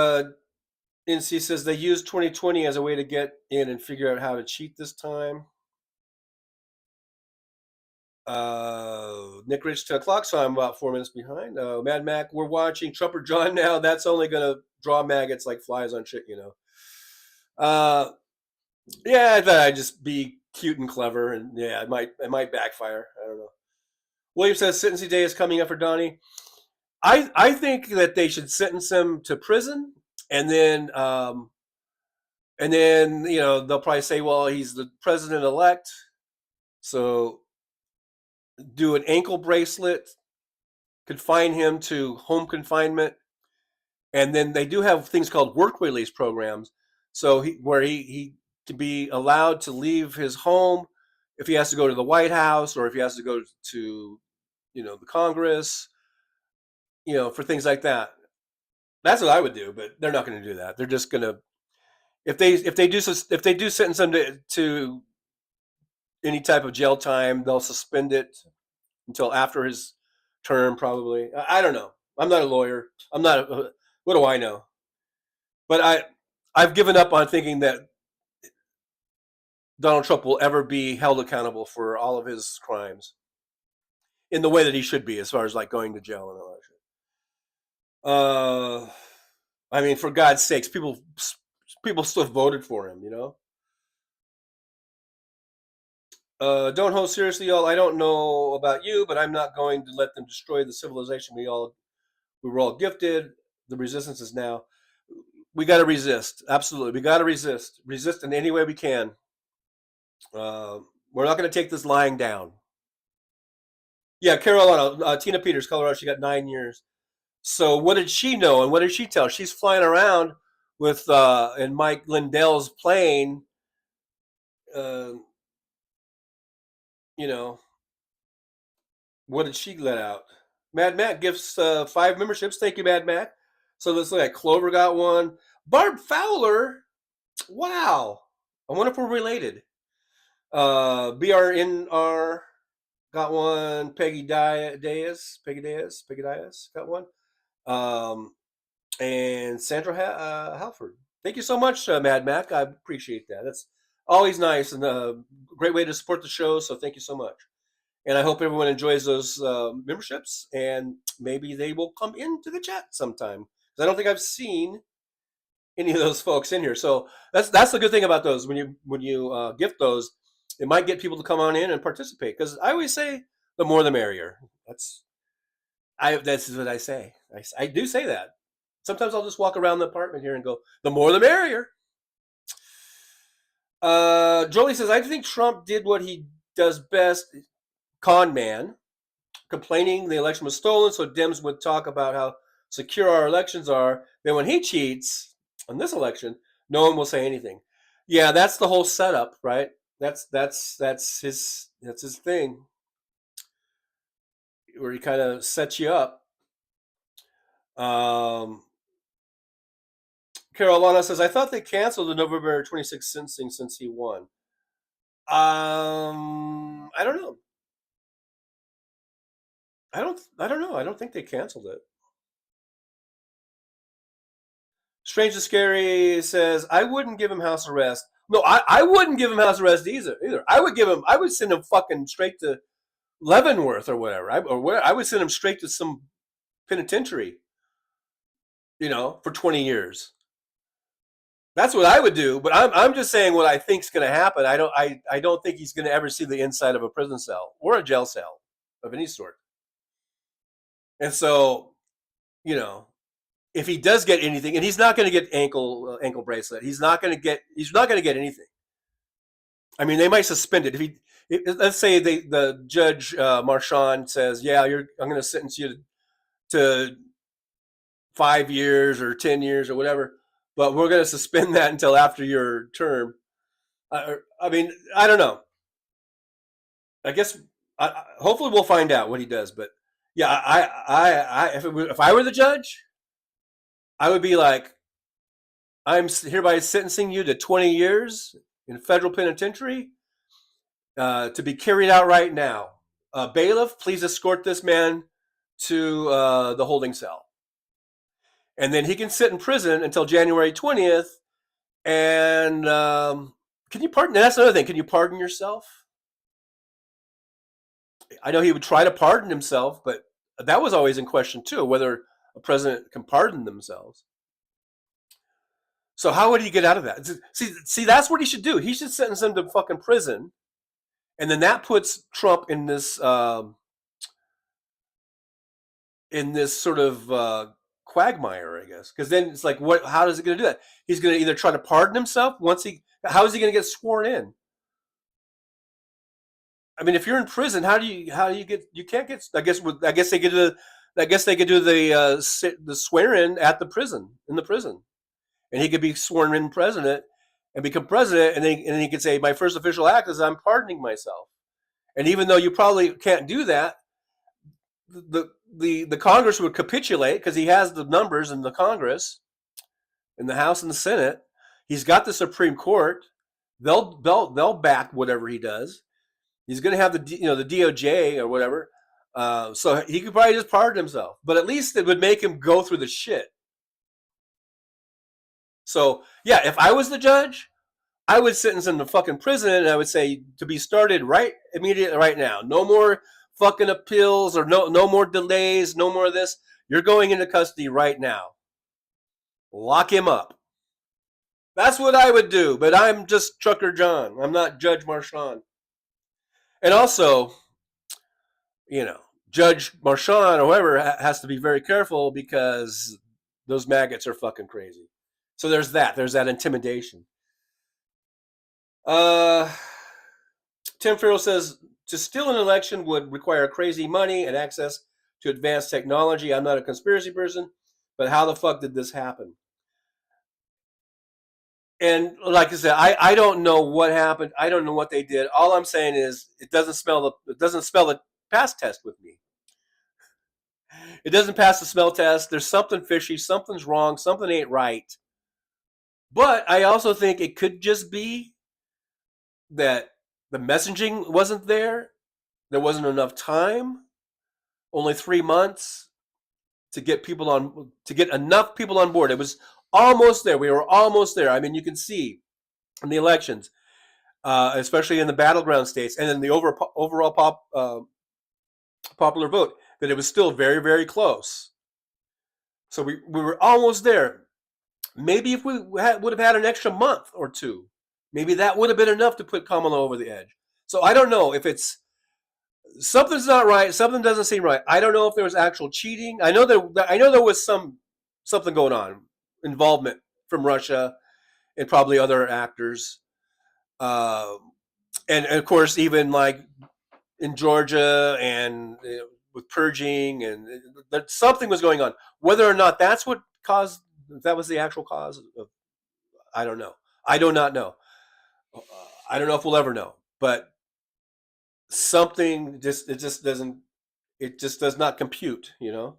NC says they used 2020 as a way to get in and figure out how to cheat this time. Nick Rich 10 o'clock, so I'm about 4 minutes behind. Mad Mac, we're watching Trump or John now. That's only going to draw maggots like flies on shit, Yeah, I thought I'd just be cute and clever, and yeah, it might backfire. I don't know. William says sentencing day is coming up for Donnie. I think that they should sentence him to prison, and then they'll probably say, well, he's the president-elect, so do an ankle bracelet, confine him to home confinement, and then they do have things called work release programs, so where he can be allowed to leave his home if he has to go to the White House or if he has to go to the Congress, for things like that. That's what I would do, but they're not going to do that. They're just going to, if they do sentence him to any type of jail time, they'll suspend it until after his term, probably. I don't know. I'm not a lawyer. What do I know? But I've given up on thinking that Donald Trump will ever be held accountable for all of his crimes in the way that he should be, as far as like going to jail and all that shit. I mean, for God's sakes, people still voted for him, Don't hold seriously, y'all. I don't know about you, but I'm not going to let them destroy the civilization we were all gifted. The resistance is now. We got to resist. Absolutely, we got to resist. Resist in any way we can. We're not going to take this lying down. Yeah, Carolina, Tina Peters, Colorado. She got 9 years. So what did she know, and what did she tell? She's flying around with in Mike Lindell's plane uh, you know, what did she let out? Mad Mac gives 5 memberships. Thank you, Mad Mac. So let's look at Clover got one. Barb Fowler. Wow. I wonder if we're related. BRNR got one. Peggy Diaz got one. And Sandra Halford. Thank you so much, Mad Mac. I appreciate that. That's always nice and a great way to support the show. So thank you so much. And I hope everyone enjoys those memberships, and maybe they will come into the chat sometime. Because I don't think I've seen any of those folks in here. So that's the good thing about those. When you gift those, it might get people to come on in and participate. Because I always say, the more the merrier. That's what I say. I do say that. Sometimes I'll just walk around the apartment here and go, the more the merrier. Jolie says, I think Trump did what he does best, con man, complaining the election was stolen so Dems would talk about how secure our elections are. Then when he cheats on this election, no one will say anything. Yeah, that's the whole setup, right? That's his thing, where he kind of sets you up. Carolina says, I thought they canceled the November 26th sentencing since he won. I don't know. I don't know. I don't think they canceled it. Strange and Scary says, I wouldn't give him house arrest. No, I wouldn't give him house arrest either. I would send him fucking straight to Leavenworth or whatever. I would send him straight to some penitentiary, for 20 years. That's what I would do, but I'm just saying what I think's going to happen. I don't think he's going to ever see the inside of a prison cell or a jail cell of any sort. And so, if he does get anything, and he's not going to get ankle bracelet, he's not going to get anything. I mean, they might suspend it let's say the judge Marchand says, yeah, I'm going to sentence you to 5 years or 10 years or whatever, but we're going to suspend that until after your term. I mean, I don't know. I guess hopefully we'll find out what he does. But yeah, if I were the judge, I would be like, I'm hereby sentencing you to 20 years in federal penitentiary to be carried out right now. Bailiff, please escort this man to the holding cell. And then he can sit in prison until January 20th. And can you pardon? And that's another thing. Can you pardon yourself? I know he would try to pardon himself, but that was always in question too, whether a president can pardon themselves. So how would he get out of that? See, that's what he should do. He should sentence him to fucking prison, and then that puts Trump in this sort of quagmire, I guess. Because then it's like, how is he going to do that? He's going to either try to pardon himself how is he going to get sworn in? I mean, if you're in prison, how do you get? You can't get. I guess they could do. The swear in at the prison, and he could be sworn in president and become president, and then he could say, my first official act is I'm pardoning myself. And even though you probably can't do that, the Congress would capitulate because he has the numbers in the Congress, in the House and the Senate. He's got the Supreme Court. They'll back whatever he does. He's going to have the DOJ or whatever. So he could probably just pardon himself. But at least it would make him go through the shit. So, yeah, if I was the judge, I would sentence him to fucking prison, and I would say to be started immediately right now. No more fucking appeals or no more delays, no more of this. You're going into custody right now. Lock him up. That's what I would do, but I'm just Trucker John. I'm not Judge Marchand. And also, Judge Marchand or whoever has to be very careful because those maggots are fucking crazy. So there's that intimidation. Tim Farrell says, to steal an election would require crazy money and access to advanced technology. I'm not a conspiracy person, but how the fuck did this happen? And like I said, I don't know what happened. I don't know what they did. All I'm saying is it doesn't spell the pass test with me. It doesn't pass the smell test. There's something fishy. Something's wrong. Something ain't right. But I also think it could just be that the messaging wasn't there. There wasn't enough time. Only 3 months to get enough people on board. It was almost there. We were almost there. I mean, you can see in the elections, especially in the battleground states, and in the overall popular vote, that it was still very, very close. So we were almost there. Maybe if would have had an extra month or two, maybe that would have been enough to put Kamala over the edge. So I don't know if it's something's not right. Something doesn't seem right. I don't know if there was actual cheating. I know there was something going on, involvement from Russia and probably other actors, uh, and of course even like in Georgia and with purging and that something was going on. Whether or not that's what caused that was the actual cause of, I don't know. I do not know. I don't know if we'll ever know, but something it just does not compute, you know.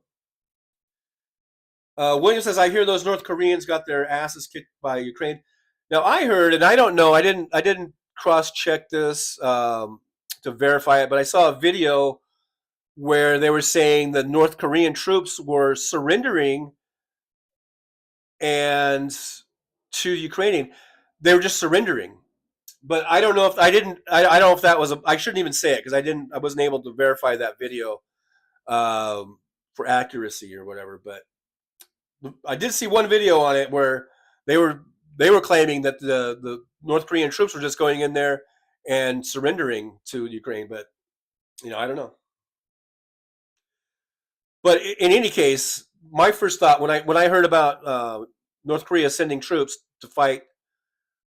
William says, I hear those North Koreans got their asses kicked by Ukraine. Now I heard, and I don't know, I didn't cross check this to verify it, but I saw a video where they were saying the North Korean troops were surrendering and to Ukrainian, they were just surrendering. But I don't know if I don't know if that was I shouldn't even say it because I wasn't able to verify that video for accuracy or whatever. But I did see one video on it where they were they were claiming that the North Korean troops were just going in there and surrendering to Ukraine. But I don't know. But in any case, my first thought when I heard about North Korea sending troops to fight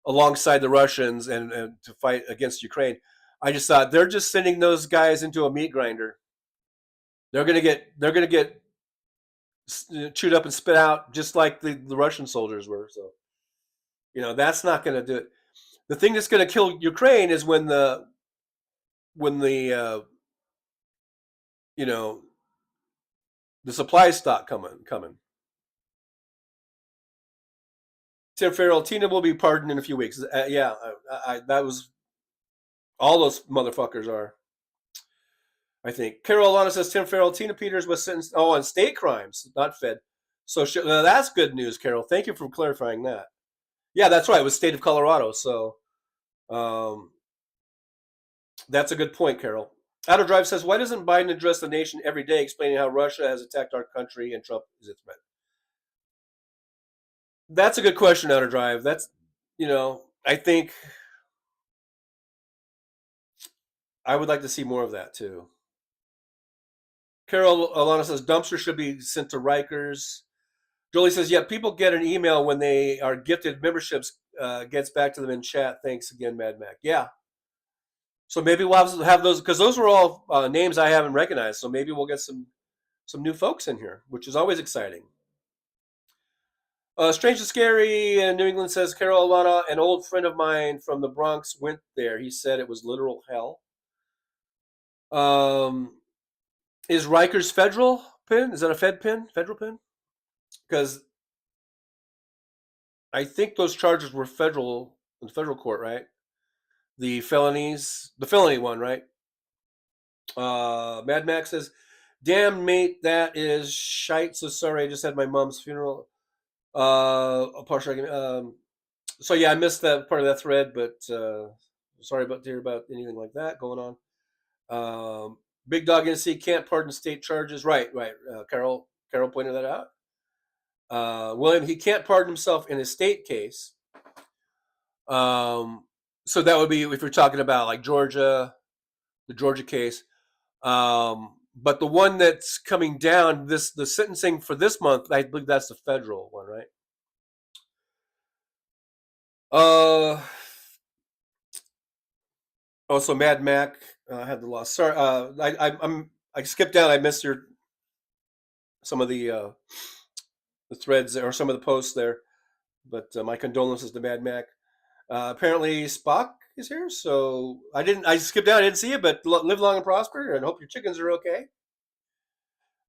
alongside the Russians and to fight against Ukraine, I just thought they're just sending those guys into a meat grinder. They're gonna get chewed up and spit out just like the Russian soldiers were. So that's not gonna do it. The thing that's gonna kill Ukraine is when the you know the supplies stop coming. Tim Farrell, Tina will be pardoned in a few weeks. Yeah, that was all those motherfuckers are. I think Carol Alana says Tim Farrell, Tina Peters was sentenced on state crimes, not Fed. So that's good news, Carol. Thank you for clarifying that. Yeah, that's right. It was state of Colorado. So um, that's a good point, Carol. Outer Drive says, why doesn't Biden address the nation every day explaining how Russia has attacked our country and Trump is its threat? That's a good question, Outer Drive. I think I would like to see more of that too. Carol Alana says, dumpster should be sent to Rikers. Jolie says, yeah, people get an email when they are gifted memberships, gets back to them in chat. Thanks again, Mad Mac. Yeah. So maybe we'll have those, because those were all names I haven't recognized. So maybe we'll get some new folks in here, which is always exciting. Strange and Scary in New England says, Carol Alana, an old friend of mine from the Bronx went there. He said it was literal hell. Is Rikers federal pin? Is that a Fed pin? Federal pin? Because I think those charges were federal in federal court, right? The felony one, right? Mad Max says, damn mate, that is shite. So sorry, I just had my mom's funeral. A partial so yeah, I missed that part of that thread, but sorry to hear about anything like that going on. Big Dog NC can't pardon state charges. Right. Carol pointed that out. William, he can't pardon himself in a state case. So that would be if you're talking about like Georgia, the Georgia case. But the one that's coming down, the sentencing for this month, I believe that's the federal one, right? Also, Mad Mac had the loss. Sorry, I skipped down. I missed some of the threads or some of the posts there. But my condolences to Mad Mac. Apparently Spock is here, so I skipped out. I didn't see it, but live long and prosper, and hope your chickens are okay.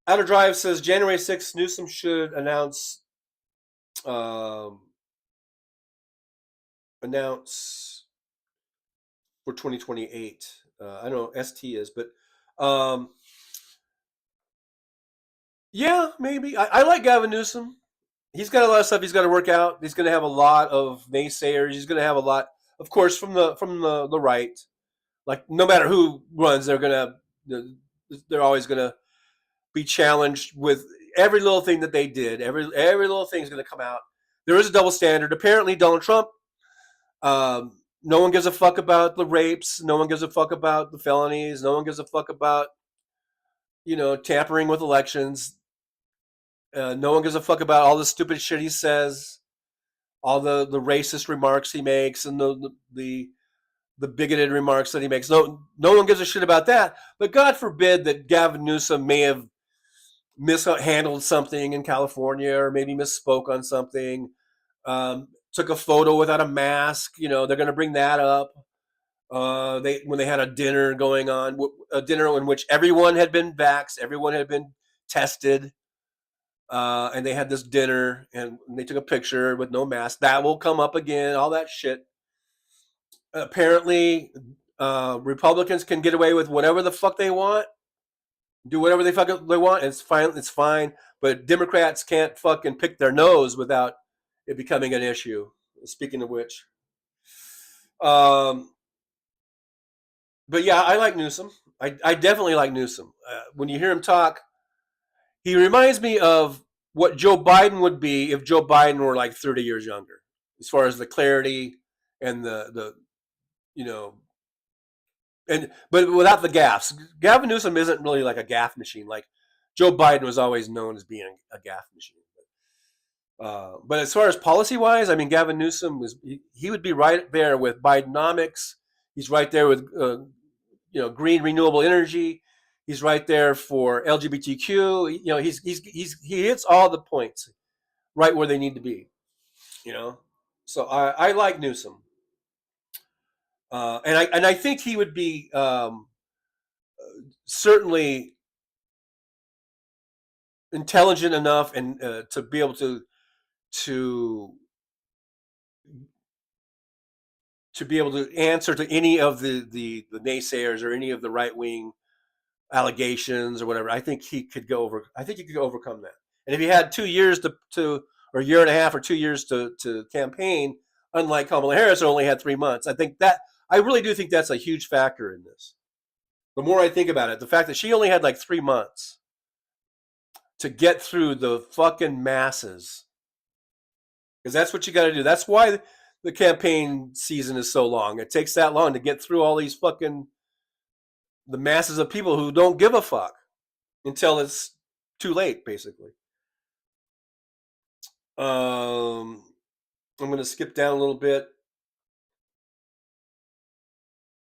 Outer Drive says January 6th, Newsom should um, announce for 2028. I don't know ST is, but um, yeah, maybe. I like Gavin Newsom. He's got a lot of stuff he's got to work out. He's going to have a lot of naysayers. He's going to have a lot, of course, from the right. Like no matter who runs, they're always going to be challenged with every little thing that they did. Every little thing is going to come out. There is a double standard. Apparently, Donald Trump. No one gives a fuck about the rapes. No one gives a fuck about the felonies. No one gives a fuck about tampering with elections. No one gives a fuck about all the stupid shit he says, all the racist remarks he makes, and the bigoted remarks that he makes. No one gives a shit about that. But God forbid that Gavin Newsom may have mishandled something in California, or maybe misspoke on something. Took a photo without a mask. They're going to bring that up. When they had a dinner going on, a dinner in which everyone had been vaxxed, everyone had been tested, and they had this dinner, and they took a picture with no mask. That will come up again. All that shit. Apparently, Republicans can get away with whatever the fuck they want, do whatever they want. And it's fine. It's fine. But Democrats can't fucking pick their nose without it becoming an issue. Speaking of which, um, but yeah, I like Newsom. I definitely like Newsom. When you hear him talk, he reminds me of what Joe Biden would be if Joe Biden were like 30 years younger, as far as the clarity and the you know but without the gaffes. Gavin Newsom isn't really like a gaff machine. Like Joe Biden was always known as being a gaff machine. But as far as policy wise, I mean, Gavin Newsom he would be right there with Bidenomics. He's right there with green renewable energy. He's right there for LGBTQ. He hits all the points right where they need to be. You know, so I like Newsom, and I think he would be certainly intelligent enough and to be able to to be able to answer to any of the naysayers or any of the right wing allegations or whatever. I think he could go over. I think he could overcome that. And if he had 2 years to or a year and a half or 2 years to campaign, unlike Kamala Harris, who only had 3 months, I really do think that's a huge factor in this. The more I think about it, the fact that she only had like 3 months to get through the fucking masses, because that's what you got to do. That's why the campaign season is so long. It takes that long to get through all these fucking the masses of people who don't give a fuck until it's too late, basically. I'm going to skip down a little bit.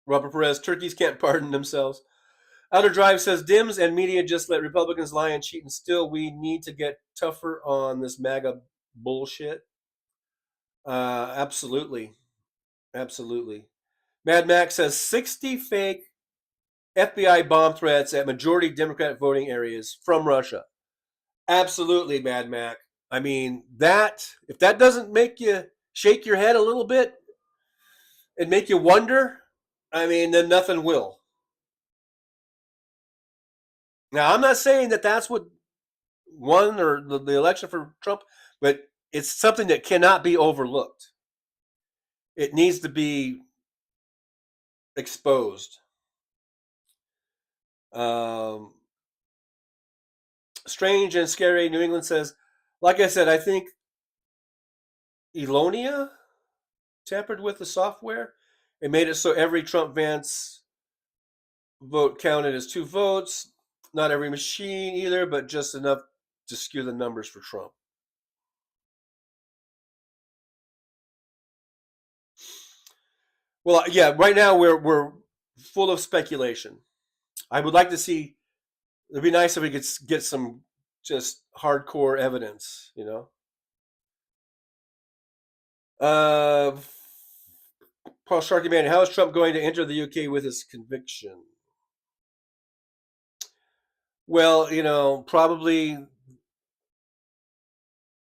Robert Perez, turkeys can't pardon themselves. Outer Drive says Dims and media just let Republicans lie and cheat, and still we need to get tougher on this MAGA bullshit. Absolutely. Absolutely. Mad Max says 60 fake FBI bomb threats at majority Democrat voting areas from Russia. Absolutely, Mad Mac. I mean, if that doesn't make you shake your head a little bit and make you wonder, I mean, then nothing will. Now, I'm not saying that that's what won or the election for Trump, but it's something that cannot be overlooked. It needs to be exposed. Um, Strange and Scary New England says, like I said, I think Elonia tampered with the software. It made it so every Trump Vance vote counted as 2 votes. Not every machine either, but just enough to skew the numbers for Trump. Well, yeah, right now we're full of speculation. I would like to see. It'd be nice if we could get some just hardcore evidence. Uh, Paul Sharkey Man, how is Trump going to enter the UK with his conviction? Well, probably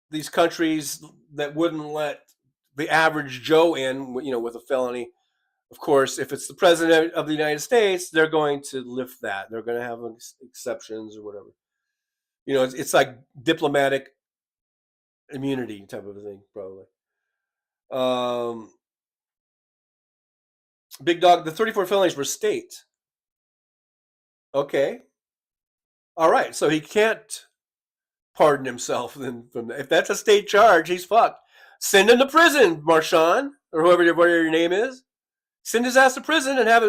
these countries that wouldn't let the average Joe in, with a felony. Of course, if it's the president of the United States, they're going to lift that. They're going to have exceptions or whatever. It's like diplomatic immunity type of a thing, probably. Um, Big Dog, the 34 felonies were state. Okay. All right. So he can't pardon himself then from that. If that's a state charge, he's fucked. Send him to prison, Marshawn, or whatever your name is. Send his ass to prison and have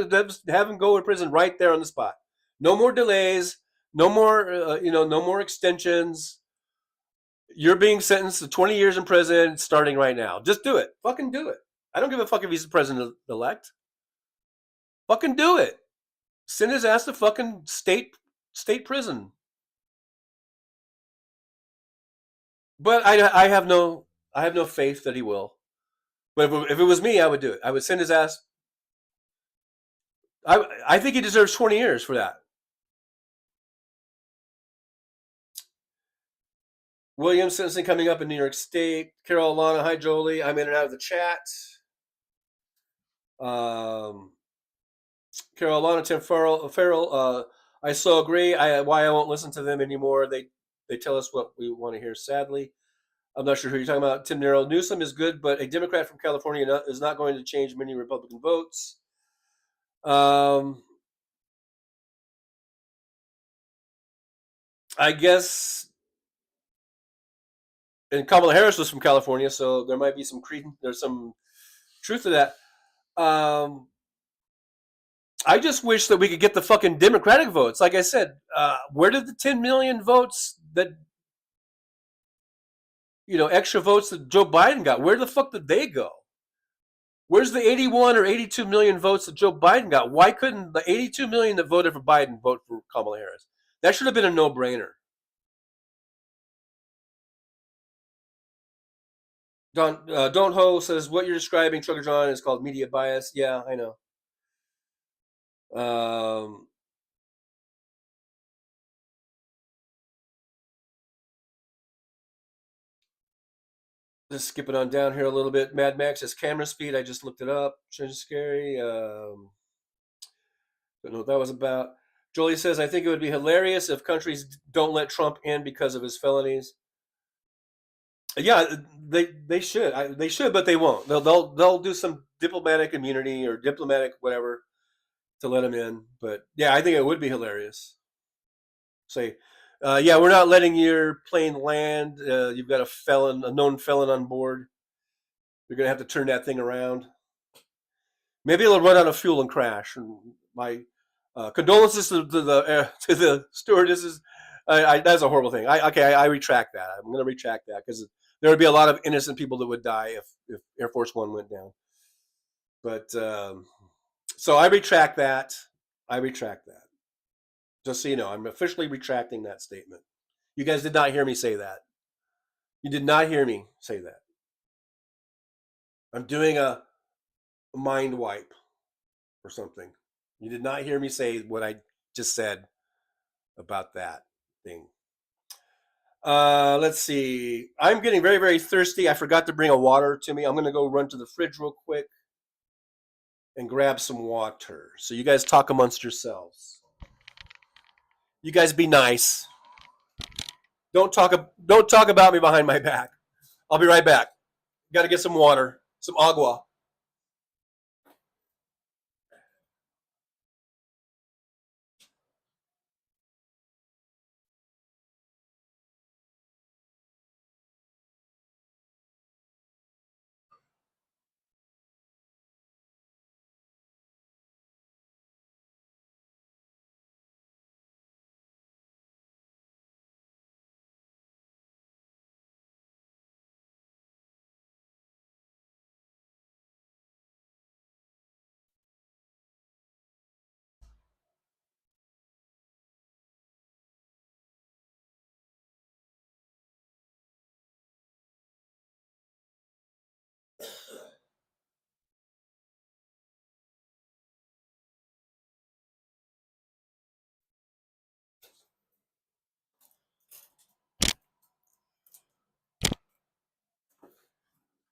him go to prison right there on the spot. No more delays. No more, no more extensions. You're being sentenced to 20 years in prison starting right now. Just do it. Fucking do it. I don't give a fuck if he's the president elect. Fucking do it. Send his ass to fucking state prison. But I have no faith that he will. But if it was me, I would do it. I would send his ass. I think he deserves 20 years for that. Williams sentencing coming up in New York State. Carol Alana, hi Jolie. I'm in and out of the chat. Carol Alana, Tim Farrell. I so agree. Why I won't listen to them anymore. They tell us what we want to hear. Sadly, I'm not sure who you're talking about. Tim Nero. Newsom is good, but a Democrat from California is not going to change many Republican votes. I guess. And Kamala Harris was from California, so there might be some there's some truth to that. I just wish that we could get the fucking Democratic votes. Like I said, where did the 10 million votes that extra votes that Joe Biden got? Where the fuck did they go? Where's the 81 or 82 million votes that Joe Biden got? Why couldn't the 82 million that voted for Biden vote for Kamala Harris? That should have been a no-brainer. Don't Ho says what you're describing, Trucker John, is called media bias. Yeah, I know. Just skipping on down here a little bit. Mad Max says camera speed. I just looked it up. Scary. Don't know what that was about. Jolie says, I think it would be hilarious if countries don't let Trump in because of his felonies. Yeah, they should. They should, but they won't. They'll do some diplomatic immunity or diplomatic whatever to let him in. But yeah, I think it would be hilarious. Say, yeah, we're not letting your plane land. You've got a known felon on board. You're gonna have to turn that thing around. Maybe it'll run out of fuel and crash. And my condolences to the stewardesses. That's a horrible thing. I retract that. I'm going to retract that because there would be a lot of innocent people that would die if Air Force One went down. But so I retract that. Just so you know, I'm officially retracting that statement. You guys did not hear me say that. You did not hear me say that. I'm doing a mind wipe or something. You did not hear me say what I just said about that thing. Let's see. I'm getting very, very thirsty. I forgot to bring a water to me. I'm going to go run to the fridge real quick and grab some water. So you guys talk amongst yourselves. You guys be nice. Don't talk about me behind my back. I'll be right back. Got to get some water, some agua.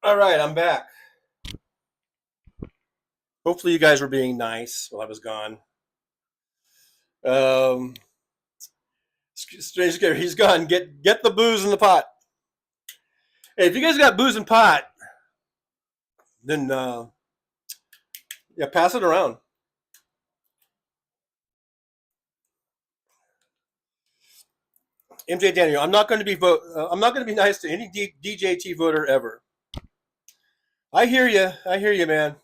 All right, I'm back. Hopefully, you guys were being nice while I was gone. Um, Strange Scary, he's gone. Get the booze in the pot. Hey, if you guys got booze and pot, then yeah, pass it around. MJ Daniel, I'm not going to be nice to any DJT voter ever. I hear you. I hear you, man.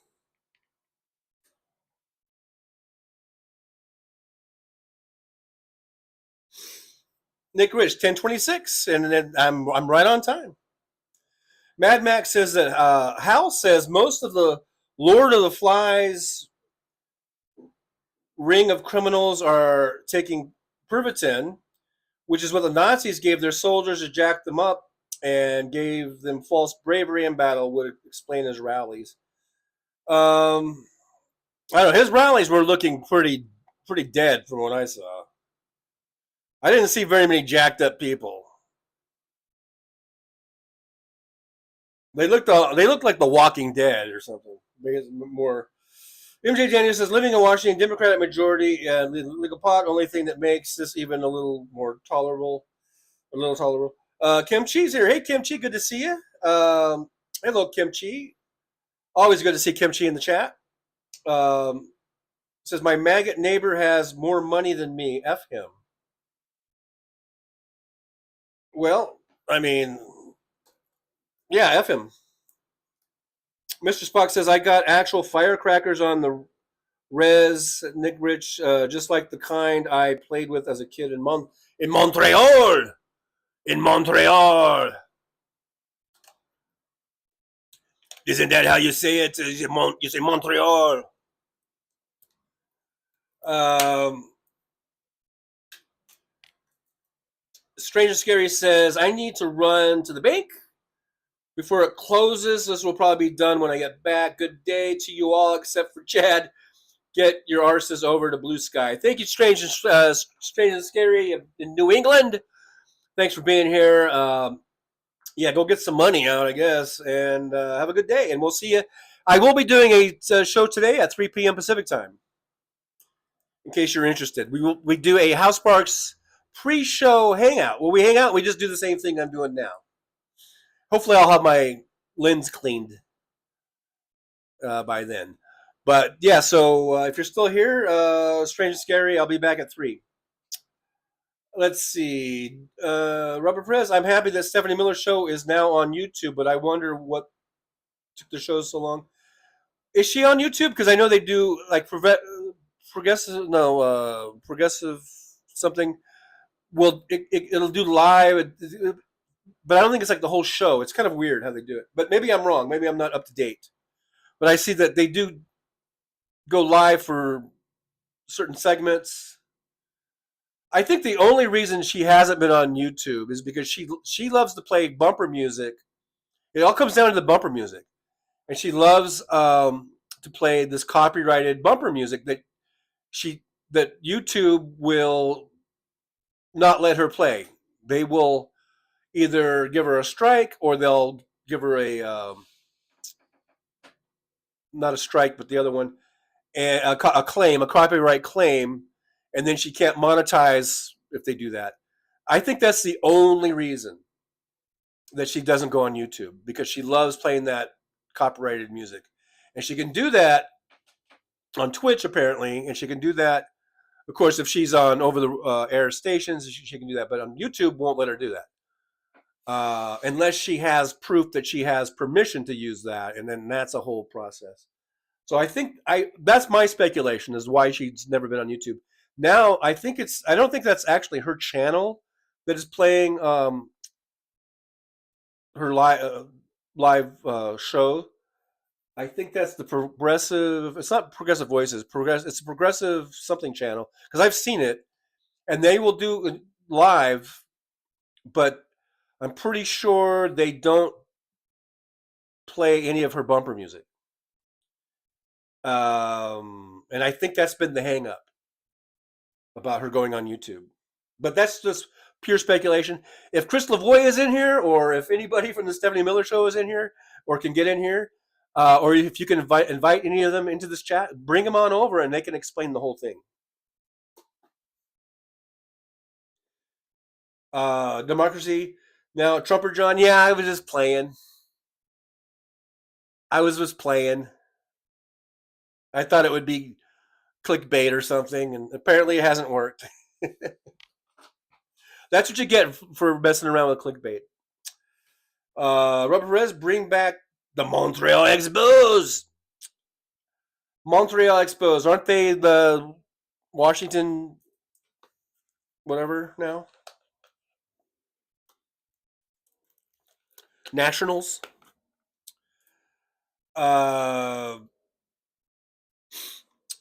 Nick Rich, 1026, and then I'm right on time. Mad Max says that Hal says most of the Lord of the Flies ring of criminals are taking Pervitin, which is what the Nazis gave their soldiers to jack them up and gave them false bravery in battle, would explain his rallies. I don't know. His rallies were looking pretty dead from what I saw. I didn't see very many jacked up people. They looked like The Walking Dead or something. More. MJ Daniels says living in Washington, Democratic majority, legal pot. Only thing that makes this even a little more tolerable. A little tolerable. Kim Chi's here. Hey Kim Chi, good to see you. Hello Kim Chi. Always good to see Kim Chi in the chat. Says my maggot neighbor has more money than me. F him. Well, I mean, yeah, F him. Mr. Spock says I got actual firecrackers on the res, Nick Rich, just like the kind I played with as a kid in Montreal. In Montreal. Isn't that how you say it? You say Montreal. Strange and Scary says I need to run to the bank before it closes. This will probably be done when I get back. Good day to you all, except for Chad. Get your arses over to Blue Sky. Thank you, Strange and Scary in New England. Thanks for being here. Yeah, go get some money out, I guess, and have a good day. And we'll see you. I will be doing a show today at 3 p.m. Pacific time, in case you're interested. We do a House Sparks pre-show hangout. When we hang out, we just do the same thing I'm doing now. Hopefully, I'll have my lens cleaned by then. But yeah, so if you're still here, Strange and Scary, I'll be back at 3. Let's see. Robert Perez, I'm happy that Stephanie Miller's show is now on YouTube, but I wonder what took the show so long. Is she on YouTube? Because I know they do like progressive something. Well, it'll do live, but I don't think it's like the whole show. It's kind of weird how they do it. But maybe I'm wrong. Maybe I'm not up to date. But I see that they do go live for certain segments. I think the only reason she hasn't been on YouTube is because she loves to play bumper music. It all comes down to the bumper music, and she loves to play this copyrighted bumper music that YouTube will not let her play. They will either give her a strike or they'll give her a not a strike, but the other one, a claim, a copyright claim, and then she can't monetize if they do that. I think that's the only reason that she doesn't go on YouTube, because she loves playing that copyrighted music, and she can do that on Twitch apparently, and she can do that, of course, if she's on over the air stations, she can do that, but on YouTube won't let her do that. Unless she has proof that she has permission to use that, and then that's a whole process. So I think that's my speculation is why she's never been on YouTube. Now I don't think that's actually her channel that is playing her live show. I think that's the progressive. It's not Progressive Voices. It's a progressive something channel, because I've seen it, and they will do live, but I'm pretty sure they don't play any of her bumper music. And I think that's been the hang up about her going on YouTube. But that's just pure speculation. If Chris Lavoie is in here, or if anybody from the Stephanie Miller Show is in here, or can get in here, or if you can invite any of them into this chat, bring them on over and they can explain the whole thing. Democracy. Now, Trump or John, yeah, I was just playing. I was just playing. I thought it would be clickbait or something, and apparently it hasn't worked. That's what you get for messing around with clickbait. Robert Perez, bring back the Montreal Expos. Montreal Expos, aren't they the Washington whatever now? Nationals.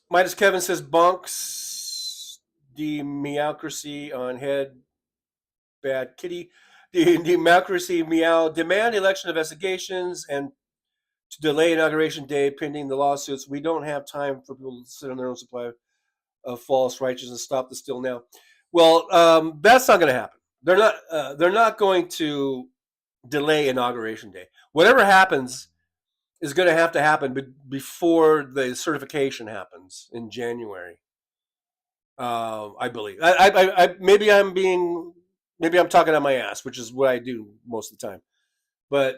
Midas Kevin says bonks democracy on head bad kitty. Democracy meow demand election investigations and to delay inauguration day pending the lawsuits. We don't have time for people to sit on their own supply of false righteousness and stop the steal now. Well, that's not going to happen. They're not. They're not going to delay inauguration day. Whatever happens is going to happen before the certification happens in January. I believe. Maybe I'm talking on my ass, which is what I do most of the time. But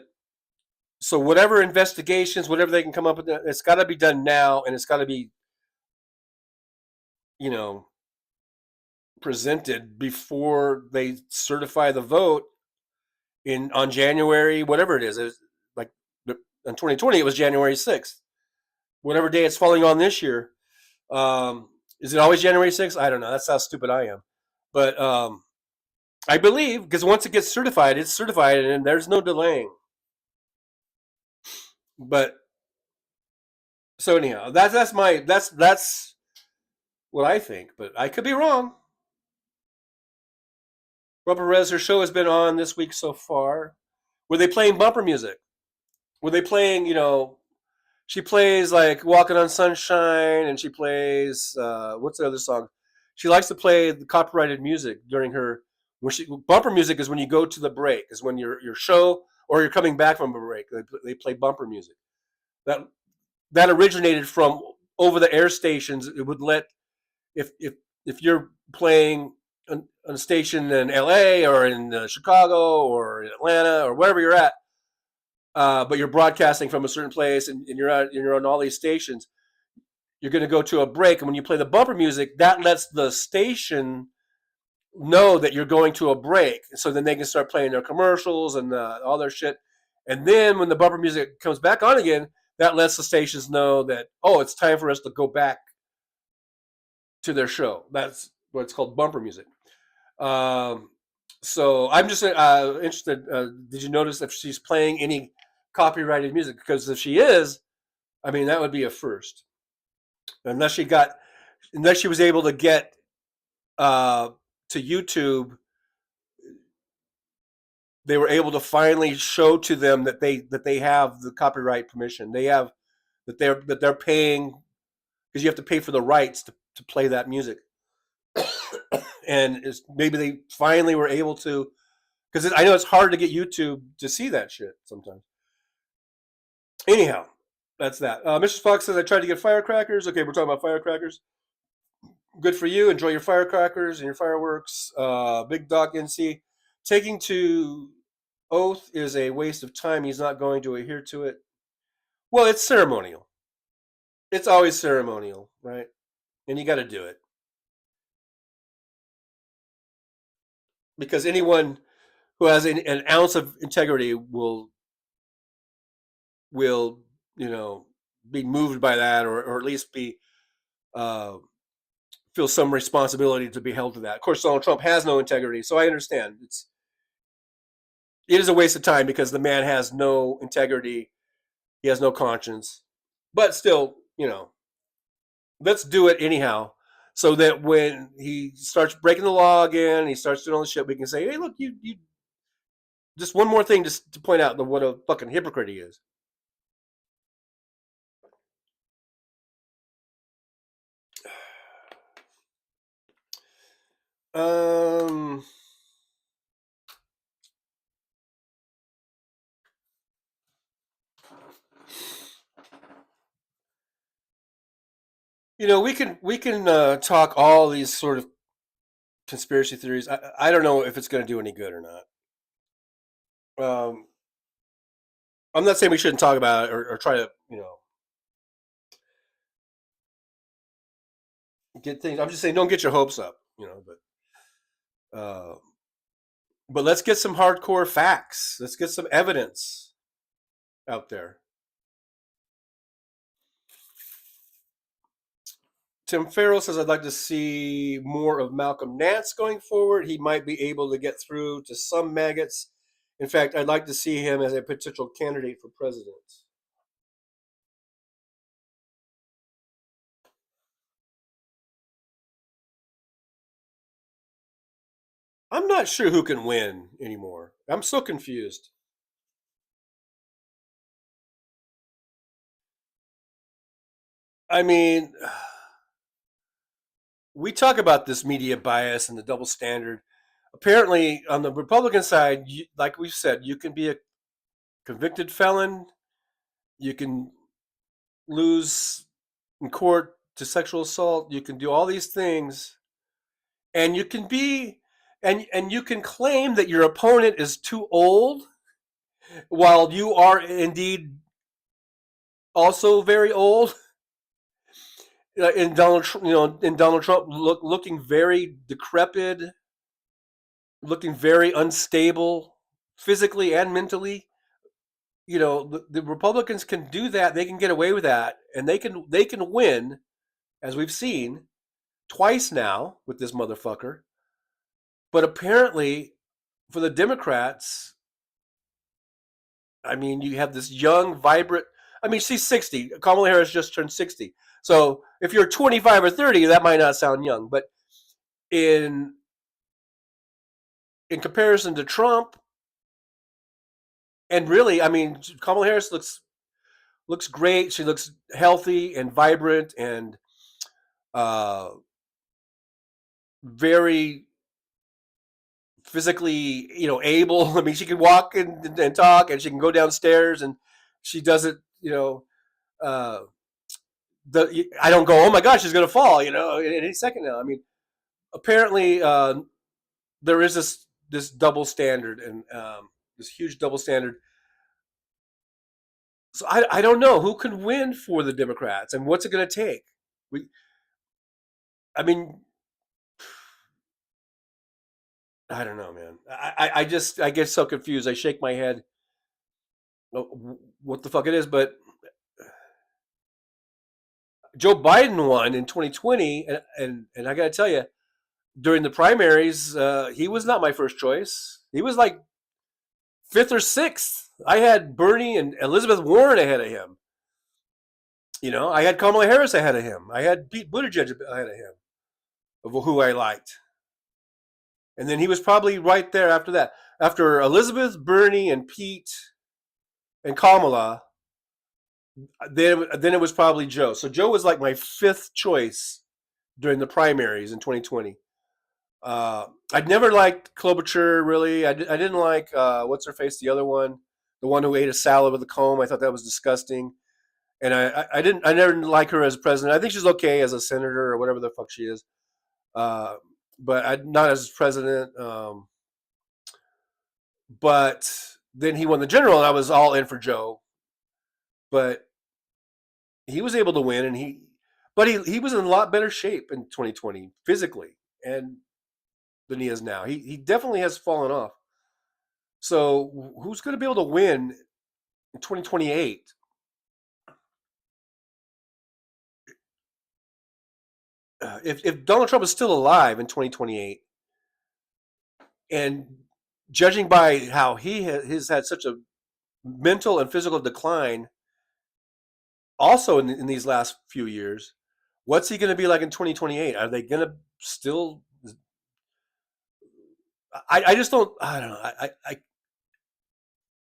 so whatever investigations, whatever they can come up with, it's got to be done now, and it's got to be, presented before they certify the vote on January, whatever it is. It was like in 2020, it was January 6th. Whatever day it's falling on this year. Is it always January 6th? I don't know. That's how stupid I am. But I believe, because once it gets certified, it's certified, and there's no delaying. But so anyhow, that's what I think, but I could be wrong. Robert Perez, her show has been on this week so far. Were they playing bumper music? Were they playing, she plays like Walking on Sunshine, and she plays, what's the other song? She likes to play the copyrighted music during her, bumper music is when you go to the break, is when your show, or you're coming back from a break, they play bumper music. That originated from over the air stations. It would let, if you're playing on a station in LA or in Chicago or in Atlanta or wherever you're at, but you're broadcasting from a certain place, and you're on all these stations, you're going to go to a break, and when you play the bumper music, that lets the station know that you're going to a break, so then they can start playing their commercials and all their shit. And then when the bumper music comes back on again, that lets the stations know that, oh, it's time for us to go back to their show. That's what it's called, bumper music. So I'm just interested. Did you notice if she's playing any copyrighted music? Because if she is, I mean, that would be a first. Unless she was able to get to YouTube, they were able to finally show to them that they have the copyright permission. They have that they're paying, because you have to pay for the rights to play that music. And maybe they finally were able to, because I know it's hard to get YouTube to see that shit sometimes. Anyhow, that's that. Mrs. Fox says, I tried to get firecrackers. Okay, we're talking about firecrackers. Good for you. Enjoy your firecrackers and your fireworks. Big Doc NC. Taking to oath is a waste of time. He's not going to adhere to it. Well, it's ceremonial. It's always ceremonial, right? And you got to do it. Because anyone who has an ounce of integrity will be moved by that, or at least be feel some responsibility to be held to that. Of course, Donald Trump has no integrity, so I understand it is a waste of time, because the man has no integrity, he has no conscience. But still, let's do it anyhow, so that when he starts breaking the law again, he starts doing all this shit, we can say, hey, look, you just one more thing just to point out what a fucking hypocrite he is. We can talk all these sort of conspiracy theories. I don't know if it's going to do any good or not. Um, I'm not saying we shouldn't talk about it or try to get things. I'm just saying don't get your hopes up. Uh, but let's get some hardcore facts. Let's get some evidence out there. Tim Farrell says, I'd like to see more of Malcolm Nance going forward. He might be able to get through to some maggots. In fact, I'd like to see him as a potential candidate for president. I'm not sure who can win anymore. I'm so confused. I mean, we talk about this media bias and the double standard. Apparently, on the Republican side, like we've said, you can be a convicted felon, you can lose in court to sexual assault, you can do all these things, and you can be and you can claim that your opponent is too old while you are indeed also very old. In Donald Trump looking very decrepit, looking very unstable, physically and mentally. The Republicans can do that. They can get away with that, and they can win, as we've seen twice now with this motherfucker. But apparently, for the Democrats, I mean, you have this young, vibrant. I mean, she's 60. Kamala Harris just turned 60. So if you're 25 or 30, that might not sound young, but in in comparison to Trump, and really, I mean, Kamala Harris looks great. She looks healthy and vibrant and uh, very physically, able. I mean, she can walk and talk, and she can go downstairs, and she doesn't, uh, I don't go, oh my gosh, she's gonna fall, any second now. I mean, apparently, there is this double standard and this huge double standard. So I don't know who can win for the Democrats and what's it going to take. We, I mean, I don't know, man. I get so confused. I shake my head. What the fuck it is? But Joe Biden won in 2020, and I got to tell you, during the primaries, he was not my first choice. He was like fifth or sixth. I had Bernie and Elizabeth Warren ahead of him. I had Kamala Harris ahead of him. I had Pete Buttigieg ahead of him, of who I liked. And then he was probably right there after that. After Elizabeth, Bernie, and Pete, and Kamala, then it was probably Joe. So Joe was like my fifth choice during the primaries in 2020. I'd never liked Klobuchar, really. I didn't like, what's her face, the other one? The one who ate a salad with a comb. I thought that was disgusting. And I never like her as president. I think she's okay as a senator or whatever the fuck she is. Uh, but not as president. But then he won the general, and I was all in for Joe. But he was able to win, and he was in a lot better shape in 2020 physically and than he is now. He definitely has fallen off. So who's going to be able to win in 2028? If Donald Trump is still alive in 2028, and judging by how he has had such a mental and physical decline, also in these last few years, what's he going to be like in 2028? Are they going to still? I just don't. I don't know.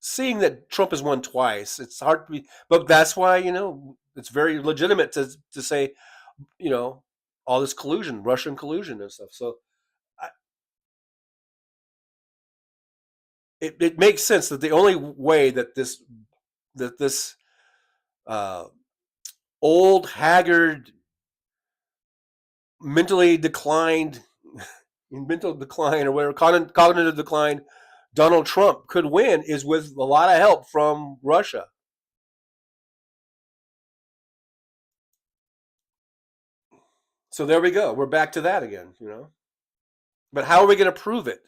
Seeing that Trump has won twice, it's hard to be. But that's why it's very legitimate to say you know all this collusion, Russian collusion and stuff. So I, it makes sense that the only way that this uh, old haggard mentally declined, in mental decline or whatever, cognitive decline, Donald Trump could win is with a lot of help from Russia. So there we go. We're back to that again, you know. But how are we going to prove it?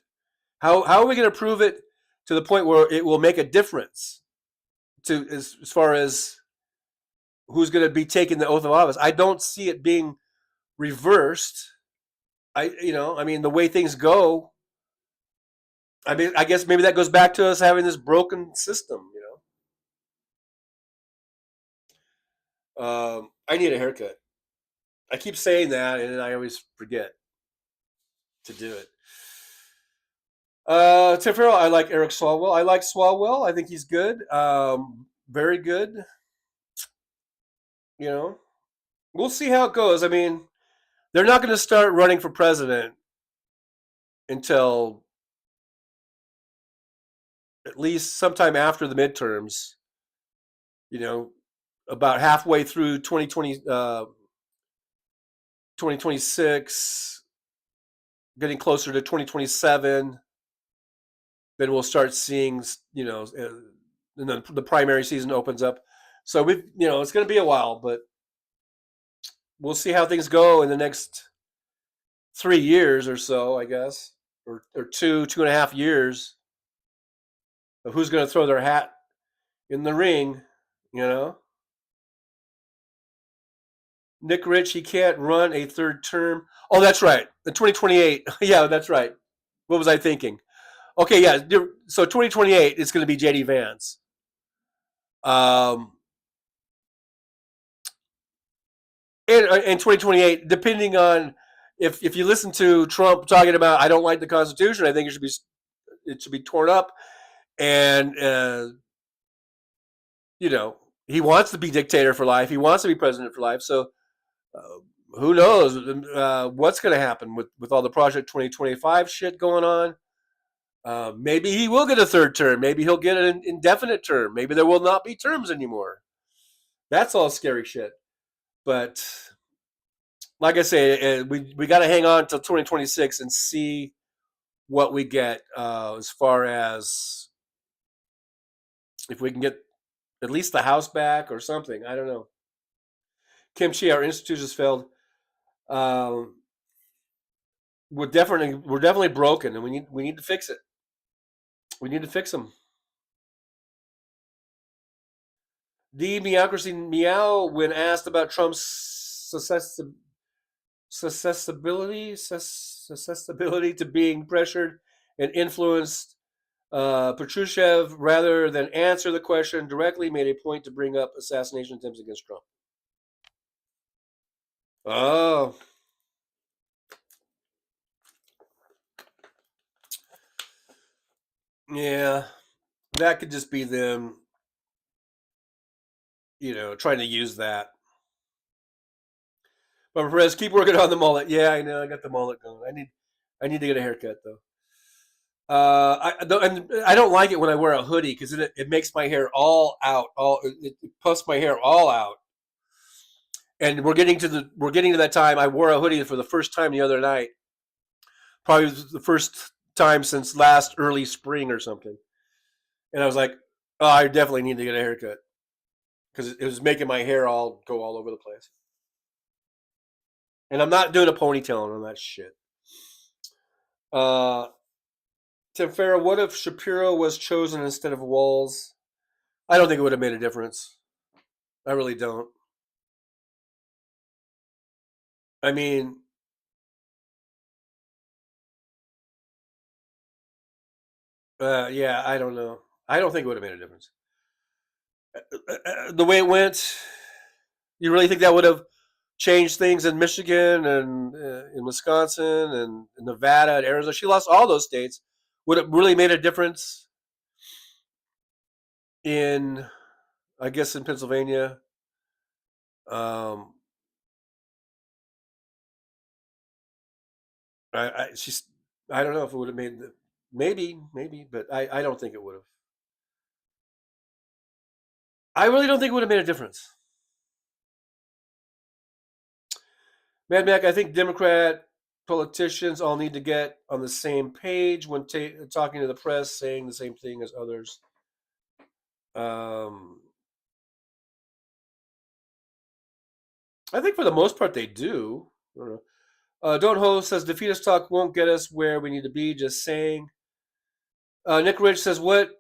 How are we going to prove it to the point where it will make a difference to as far as who's going to be taking the oath of office? I don't see it being reversed. I mean, the way things go, I mean, I guess maybe that goes back to us having this broken system, you know. I need a haircut. I keep saying that, and then I always forget to do it. Tim Farrell, I like Eric Swalwell. I like Swalwell. I think he's good. Very good. You know, we'll see how it goes. I mean, they're not going to start running for president until at least sometime after the midterms. You know, about halfway through 2026, getting closer to 2027, then we'll start seeing, you know, and then the primary season opens up. So it's going to be a while, but we'll see how things go in the next 3 years or so, I guess, or 2.5 years of who's going to throw their hat in the ring, you know. Nick Rich, he can't run a third term. Oh, that's right. The 2028. Yeah, that's right. What was I thinking? Okay, yeah. So 2028 is going to be JD Vance. Um, in 2028, depending on if you listen to Trump talking about, I don't like the Constitution. I think it should be torn up, and you know, he wants to be dictator for life. He wants to be president for life. So who knows what's going to happen with all the Project 2025 shit going on. Maybe he will get a third term. Maybe he'll get an indefinite term. Maybe there will not be terms anymore. That's all scary shit. But like I say, we got to hang on until 2026 and see what we get as far as if we can get at least the House back or something. I don't know. Kim Chi, our institute has failed. Um, we're definitely broken, and we need to fix it. We need to fix them. The Meowcracy Meow, when asked about Trump's susceptibility to being pressured and influenced, Patrushev, rather than answer the question directly, made a point to bring up assassination attempts against Trump. Oh, yeah, that could just be them, trying to use that. But Perez, keep working on the mullet. Yeah, I know. I got the mullet going. I need to get a haircut though. And I don't like it when I wear a hoodie because it makes my hair all out. It puffs my hair all out. And we're getting to that time. I wore a hoodie for the first time the other night. Probably the first time since last early spring or something. And I was like, oh, I definitely need to get a haircut because it was making my hair all go all over the place. And I'm not doing a ponytail on that shit. Uh, Tim Farrah, what if Shapiro was chosen instead of Walls? I don't think it would have made a difference. I really don't. I mean, yeah, I don't know. I don't think it would have made a difference. The way it went, you really think that would have changed things in Michigan and in Wisconsin and in Nevada and Arizona? She lost all those states. Would it really made a difference in, I guess, in Pennsylvania? Um, she's. I don't know if it would have made. Maybe, but I don't think it would have. I really don't think it would have made a difference. Mad Mac, I think Democrat politicians all need to get on the same page when talking to the press, saying the same thing as others. Um, I think for the most part they do. I don't know. Don't Host says defeatist talk won't get us where we need to be. Just saying. Nick Rich says what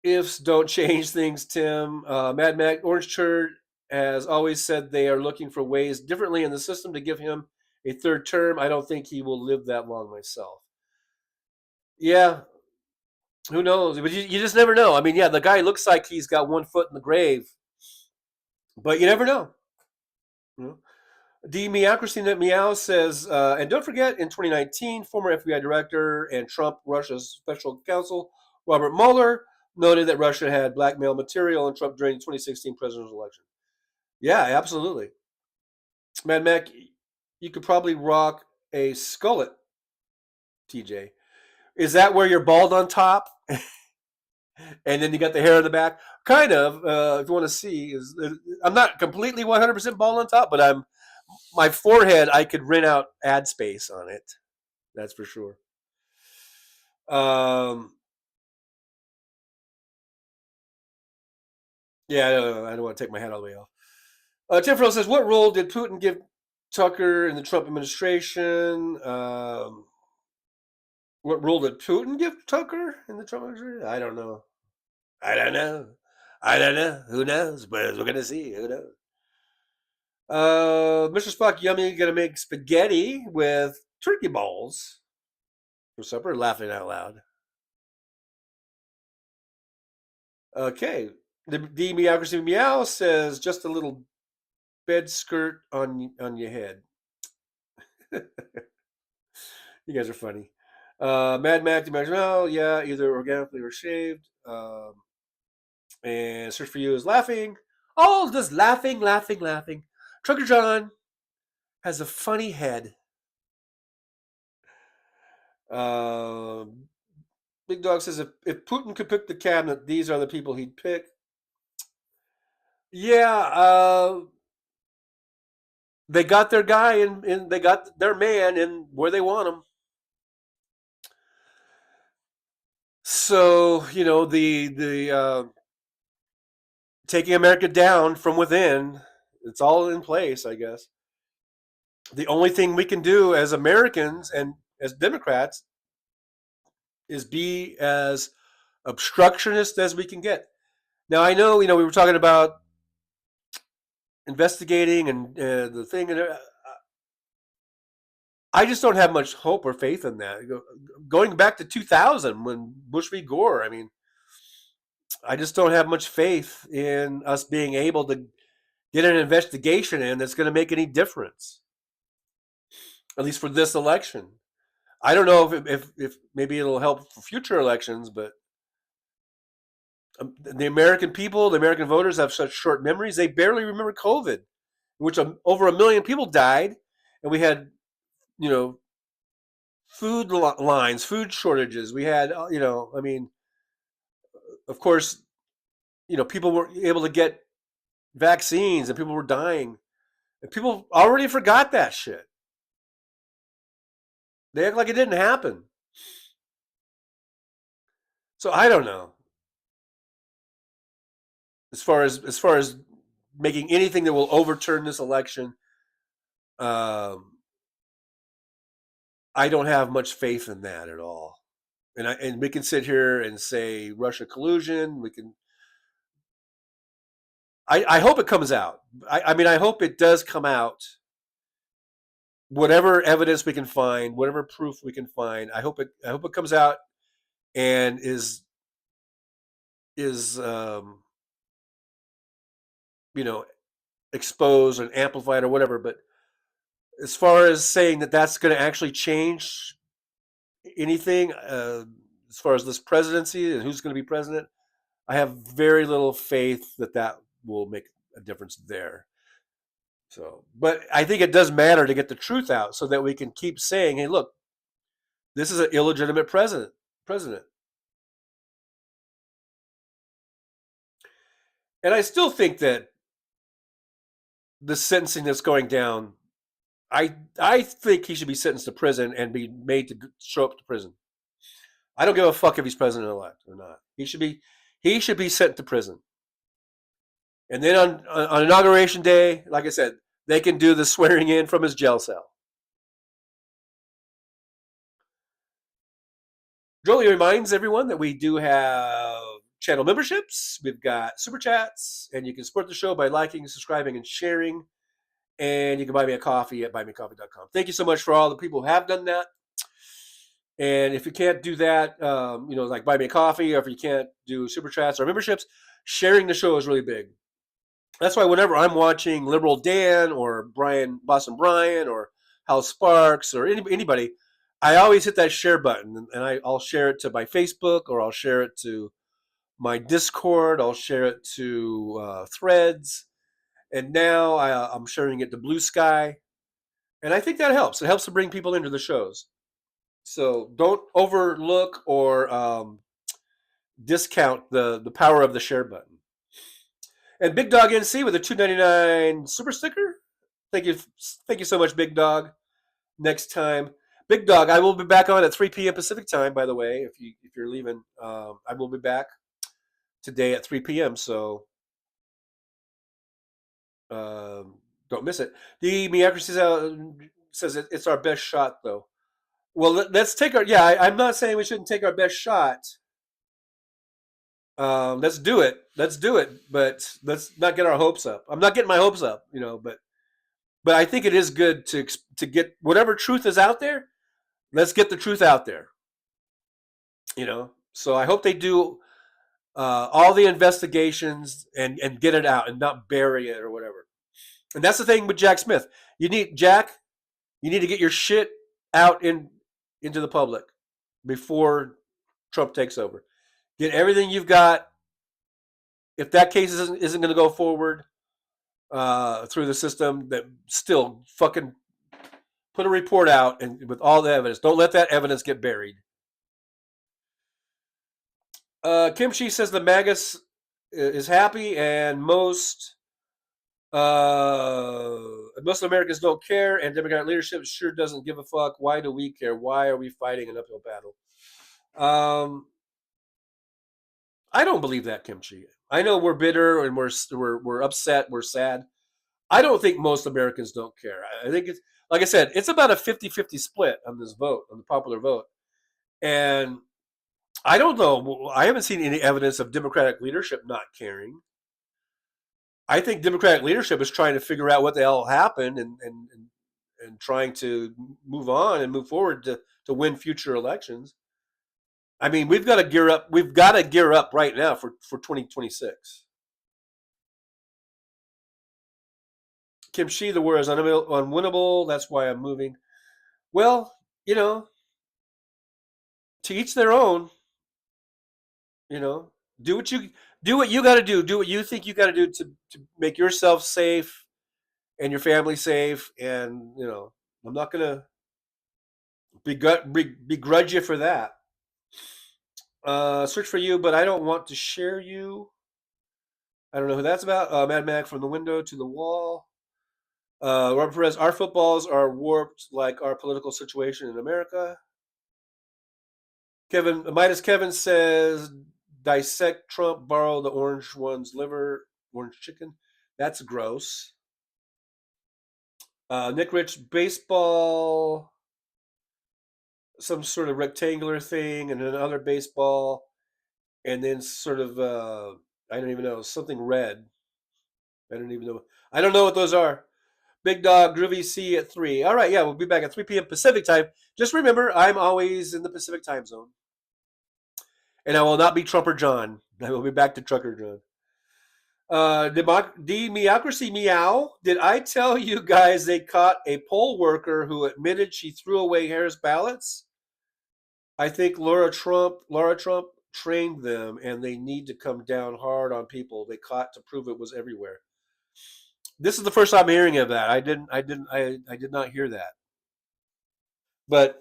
ifs don't change things. Tim Mad Mac Orange Church has always said they are looking for ways differently in the system to give him a third term. I don't think he will live that long myself. Yeah, who knows? But you just never know. I mean, yeah, the guy looks like he's got one foot in the grave, but you never know. You know? D Meowcracy Meow says, and don't forget, in 2019, former FBI director and Trump Russia's special counsel Robert Mueller noted that Russia had blackmail material on Trump during the 2016 presidential election. Yeah, absolutely. Mad Mac, you could probably rock a skullet, TJ. Is that where you're bald on top and then you got the hair in the back? Kind of. If you want to see, I'm not completely 100% bald on top, but my forehead. I could rent out ad space on it. That's for sure. Um, yeah, I don't want to take my hat all the way off. Tim Farrell says, "What role did Putin give Tucker in the Trump administration?" What role did Putin give Tucker in the Trump administration? I don't know. I don't know. I don't know. Who knows? But we're gonna see. Who knows? Mr. Spock, yummy, gonna make spaghetti with turkey balls for supper. Laughing out loud. Okay. The Meowcracy Meow says just a little bed skirt on your head. You guys are funny. Mad Mac, well, yeah, either organically or shaved. And search for you is laughing. Oh, just laughing, laughing, laughing. Trucker John has a funny head. Um, Big Dog says if Putin could pick the cabinet, these are the people he'd pick. Yeah, they got their guy and they got their man in where they want him. So the taking America down from within, it's all in place, I guess. The only thing we can do as Americans and as Democrats is be as obstructionist as we can get. Now I know we were talking about investigating and the thing, and I just don't have much hope or faith in that. Going back to 2000 when Bush v. Gore, I mean, I just don't have much faith in us being able to get an investigation in that's going to make any difference, at least for this election. I don't know if maybe it'll help for future elections, but the American people, the American voters have such short memories. They barely remember COVID, in which over 1 million people died, and we had, you know, food lines, food shortages. We had, I mean, of course, people were able to get vaccines and people were dying. And people already forgot that shit. They act like it didn't happen. So I don't know. As far as making anything that will overturn this election, um, I don't have much faith in that at all. And we can sit here and say Russia collusion. We can. I hope it comes out. I mean, I hope it does come out. Whatever evidence we can find, whatever proof we can find, I hope it comes out and is you know exposed and amplified or whatever. But as far as saying that that's going to actually change anything, as far as this presidency and who's going to be president, I have very little faith that that will make a difference there. So, but I think it does matter to get the truth out so that we can keep saying, "Hey, look, this is an illegitimate president." President, and I still think that the sentencing that's going down I think he should be sentenced to prison and be made to show up to prison. I don't give a fuck if he's president elect or not. He should be sent to prison. And then on inauguration day, like I said, they can do the swearing in from his jail cell. Jolie reminds everyone that we do have channel memberships. We've got super chats, and you can support the show by liking, subscribing, and sharing. And you can buy me a coffee at buymeacoffee.com. Thank you so much for all the people who have done that. And if you can't do that, like buy me a coffee, or if you can't do super chats or memberships, sharing the show is really big. That's why whenever I'm watching Liberal Dan or Boston Brian or Hal Sparks or anybody, I always hit that share button, and I'll share it to my Facebook, or I'll share it to my Discord, I'll share it to Threads, and now I'm sharing it to Blue Sky, and I think that helps. It helps to bring people into the shows. So don't overlook or discount the power of the share button. And Big Dog NC with a $2.99 super sticker. Thank you so much, Big Dog. Next time, Big Dog, I will be back on at 3 p.m. Pacific time. By the way, if you're leaving, I will be back today at 3 p.m. So don't miss it. The Miacracy says it's our best shot, though. Well, let's take our. Yeah, I'm not saying we shouldn't take our best shot. Let's do it. Let's do it. But let's not get our hopes up. I'm not getting my hopes up, but I think it is good to get whatever truth is out there. Let's get the truth out there. So I hope they do all the investigations and get it out and not bury it or whatever. And that's the thing with Jack Smith. You need to get your shit out into the public before Trump takes over. Get everything you've got. If that case isn't going to go forward through the system, that still fucking put a report out and with all the evidence. Don't let that evidence get buried. Kimchi says the Magus is happy and most Americans don't care, and Democratic leadership sure doesn't give a fuck. Why do we care? Why are we fighting an uphill battle? I don't believe that, Kimchi. I know we're bitter and we're upset, we're sad. I don't think most Americans don't care. I think it's, like I said, it's about a 50-50 split on this vote, on the popular vote. And I don't know. I haven't seen any evidence of Democratic leadership not caring. I think Democratic leadership is trying to figure out what the hell happened and trying to move on and move forward to win future elections. I mean, we've got to gear up. We've got to gear up right now for 2026. Kim Shi, the war is unwinnable. That's why I'm moving. Well, to each their own. Do what you got to do. Do what you think you got to do to make yourself safe and your family safe. And I'm not gonna begrudge you for that. Search for you, but I don't want to share you. I don't know who that's about. Mad Mac from the window to the wall. Robert Perez, our footballs are warped like our political situation in America. Kevin says, dissect Trump, borrow the orange one's liver, orange chicken. That's gross. Nick Rich, baseball, some sort of rectangular thing, and another baseball, and then sort of, I don't even know, something red. I don't even know. I don't know what those are. Big Dog, Groovy C at 3. All right, yeah, we'll be back at 3 p.m. Pacific time. Just remember, I'm always in the Pacific time zone. And I will not be Trumper John. I will be back to Trucker John. Democracy Meow. Did I tell you guys they caught a poll worker who admitted she threw away Harris ballots? I think Laura Trump trained them, and they need to come down hard on people they caught to prove it was everywhere. This is the first I'm hearing of that. I did not hear that. But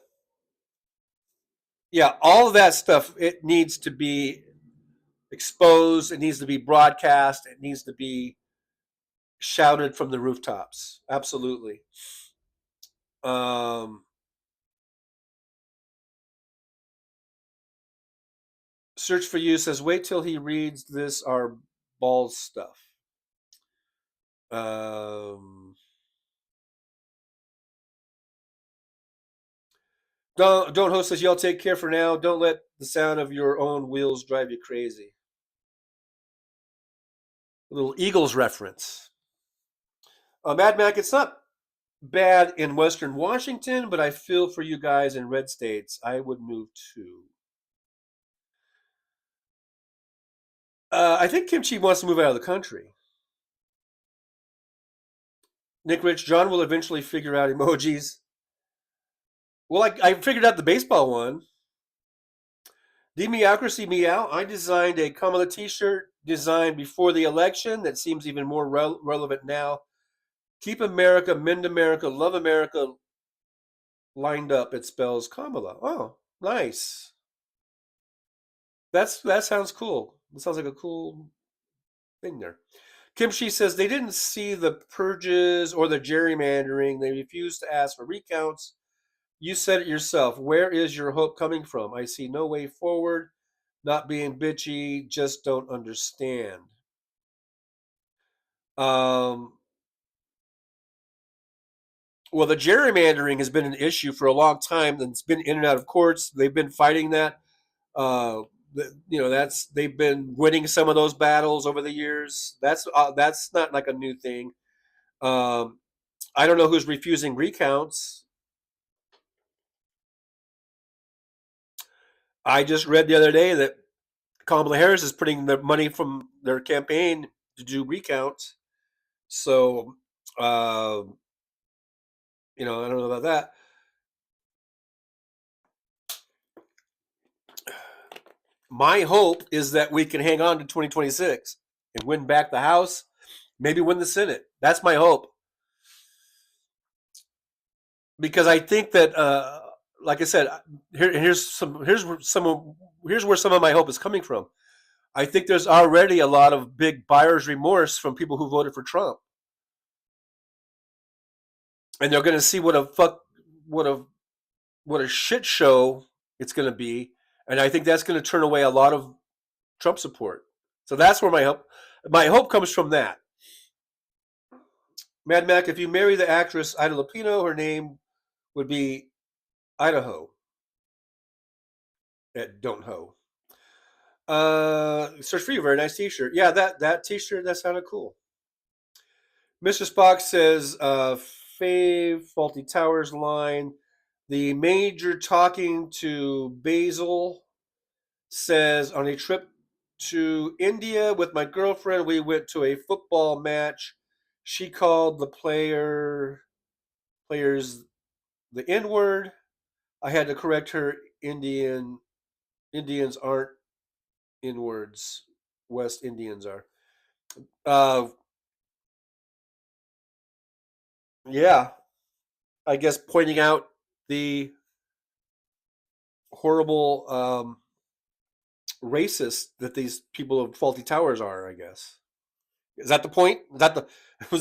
yeah, all of that stuff, it needs to be exposed. It needs to be broadcast. It needs to be shouted from the rooftops. Absolutely. Um, Search for You says, wait till he reads this, our balls stuff. Um, don't host says, y'all take care for now. Don't let the sound of your own wheels drive you crazy. A little Eagles reference. Mad Mac, it's not bad in Western Washington, but I feel for you guys in red states. I would move too. I think Kimchi wants to move out of the country. Nick Rich, John will eventually figure out emojis. Well, I figured out the baseball one. Democracy Meow. I designed a Kamala t-shirt designed before the election that seems even more relevant now. Keep America, mend America, love America lined up. It spells Kamala. Oh, nice. That sounds cool. It sounds like a cool thing there. Kim Shi says they didn't see the purges or the gerrymandering. They refused to ask for recounts. You said it yourself. Where is your hope coming from? I see no way forward. Not being bitchy, just don't understand. Um, well, the gerrymandering has been an issue for a long time, and it's been in and out of courts. They've been fighting that. Uh, that's they've been winning some of those battles over the years. That's not like a new thing. Um, I don't know who's refusing recounts. I just read the other day that Kamala Harris is putting the money from their campaign to do recounts. So, uh, I don't know about that. My hope is that we can hang on to 2026 and win back the House, maybe win the Senate. That's my hope. Because I think that, like I said, here's where some of my hope is coming from. I think there's already a lot of big buyer's remorse from people who voted for Trump, and they're going to see what a shit show it's going to be, and I think that's going to turn away a lot of Trump support. So that's where my hope comes from. That Mad Mac, if you marry the actress Ida Lupino, her name would be Idaho. Don't ho. Search for You, very nice T-shirt. Yeah, that T-shirt that sounded cool. Mr. Spock says, "Fave Faulty Towers line." The major talking to Basil says, on a trip to India with my girlfriend, we went to a football match. She called the players the N word. I had to correct her. Indians aren't N words. West Indians are. Uh, yeah, I guess pointing out the horrible racist that these people of Faulty Towers are. I guess is that the point? Was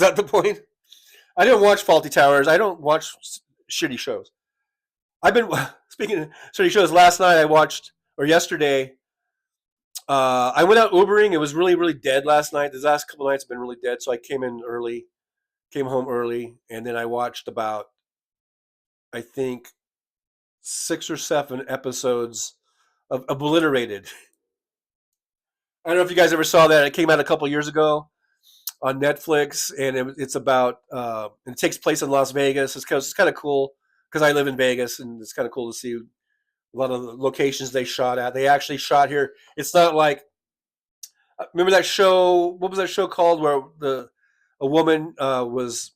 that the point? I didn't watch Faulty Towers. I don't watch shitty shows. I've been speaking of shitty shows. Last night I watched, or yesterday, I went out Ubering. It was really, really dead last night. The last couple nights have been really dead, so I came home early, and then I watched about, I think, 6 or 7 episodes of Obliterated. I don't know if you guys ever saw that. It came out a couple years ago on Netflix, and it's about. And it takes place in Las Vegas. It's kind of cool because I live in Vegas, and it's kind of cool to see a lot of the locations they shot at. They actually shot here. It's not like, remember that show? What was that show called? Where a woman was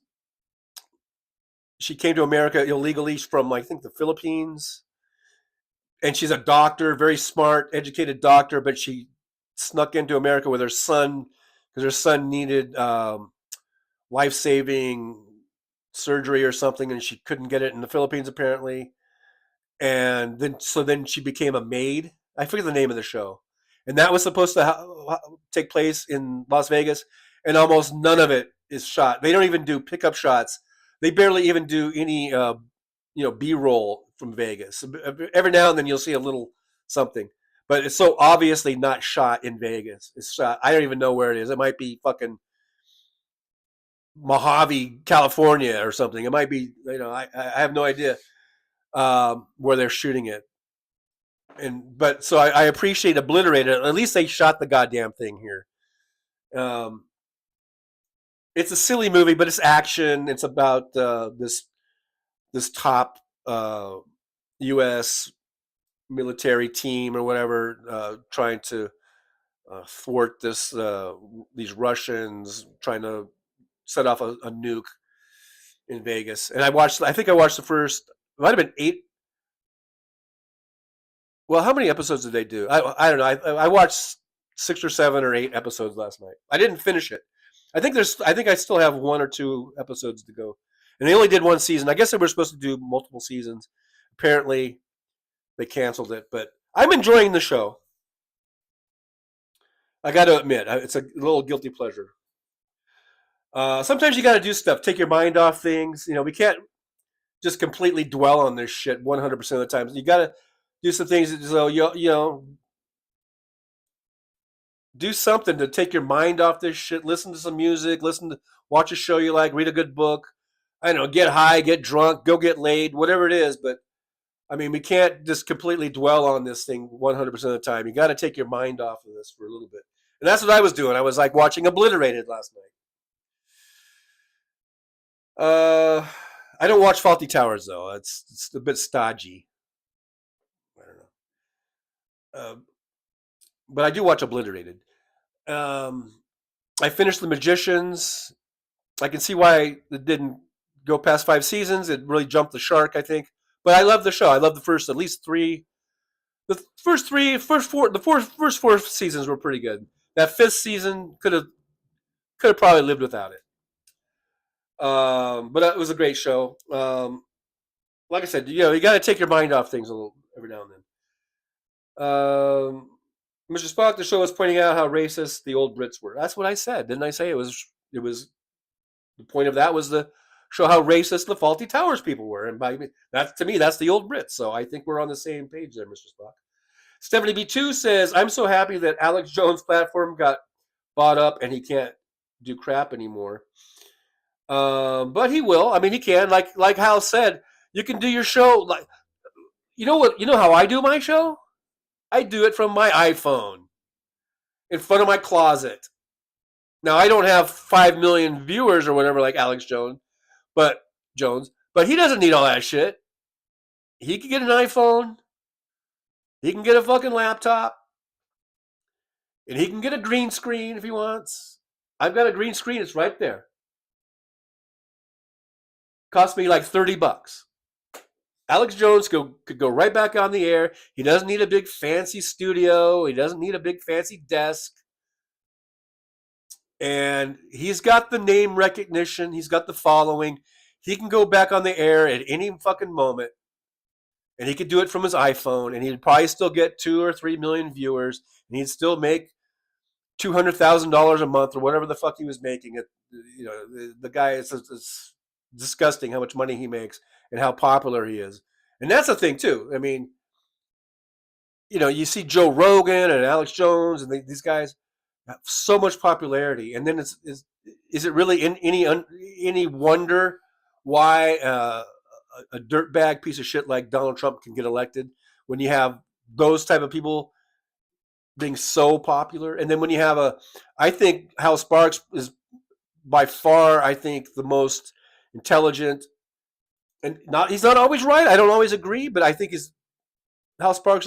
she came to America illegally from, I think, the Philippines, and she's a doctor, very smart, educated doctor, but she snuck into America with her son because her son needed life saving surgery or something, and she couldn't get it in the Philippines apparently. And then she became a maid. I forget the name of the show, and that was supposed to take place in Las Vegas, and almost none of it is shot. They don't even do pickup shots. They barely even do any B-roll from Vegas. Every now and then you'll see a little something, but it's so obviously not shot in Vegas. It's shot. I don't even know where it is. It might be fucking Mojave, California, or something. It might be. I have no idea where they're shooting it. But so I appreciate Obliterated. At least they shot the goddamn thing here. Um, it's a silly movie, but it's action. It's about this top U.S. military team or whatever trying to thwart these Russians trying to set off a nuke in Vegas. And I think I watched the first. It might have been 8. Well, how many episodes did they do? I don't know. I watched 6 or 7 or 8 episodes last night. I didn't finish it. I think I still have 1 or 2 episodes to go, and they only did 1 season. I guess they were supposed to do multiple seasons. Apparently, they canceled it. But I'm enjoying the show. I got to admit, it's a little guilty pleasure. Sometimes you got to do stuff, take your mind off things. We can't just completely dwell on this shit 100% of the time. You got to do some things so do something to take your mind off this shit. Listen to some music. Watch a show you like. Read a good book. I don't know. Get high. Get drunk. Go get laid. Whatever it is. But I mean, we can't just completely dwell on this thing 100% of the time. You got to take your mind off of this for a little bit. And that's what I was doing. I was like watching Obliterated last night. I don't watch Faulty Towers though. It's a bit stodgy. I don't know. But I do watch Obliterated. I finished The Magicians. I can see why it didn't go past 5 seasons. It really jumped the shark, I think. But I love the show. I love the first at least 3. The first 4 seasons were pretty good. That 5th season could have probably lived without it. But it was a great show. Like I said, you got to take your mind off things a little every now and then. Mr. Spock, the show was pointing out how racist the old Brits were. That's what I said, didn't I say? It was the point of that was to show how racist the Faulty Towers people were, and to me, that's the old Brits. So I think we're on the same page there, Mr. Spock. Stephanie B2 says, "I'm so happy that Alex Jones' platform got bought up and he can't do crap anymore. But he will. I mean, he can. Like Hal said, you can do your show like you know what? You know how I do my show? I do it from my iPhone in front of my closet. Now I don't have 5 million viewers or whatever like Alex Jones, but he doesn't need all that shit. He can get an iPhone. He can get a fucking laptop. And he can get a green screen if he wants. I've got a green screen. It's right there. Cost me like $30. Alex Jones could go right back on the air. He doesn't need a big fancy studio. He doesn't need a big fancy desk. And he's got the name recognition. He's got the following. He can go back on the air at any fucking moment. And he could do it from his iPhone. And he'd probably still get 2 or 3 million viewers. And he'd still make $200,000 a month or whatever the fuck he was making. The guy, it's disgusting how much money he makes and how popular he is. And that's the thing too. I mean, you see Joe Rogan and Alex Jones and these guys have so much popularity. And then is it really any wonder why a dirtbag piece of shit like Donald Trump can get elected when you have those type of people being so popular? And then when you have I think Hal Sparks is by far, I think, the most intelligent, and he's not always right. I don't always agree, but I think Hal Sparks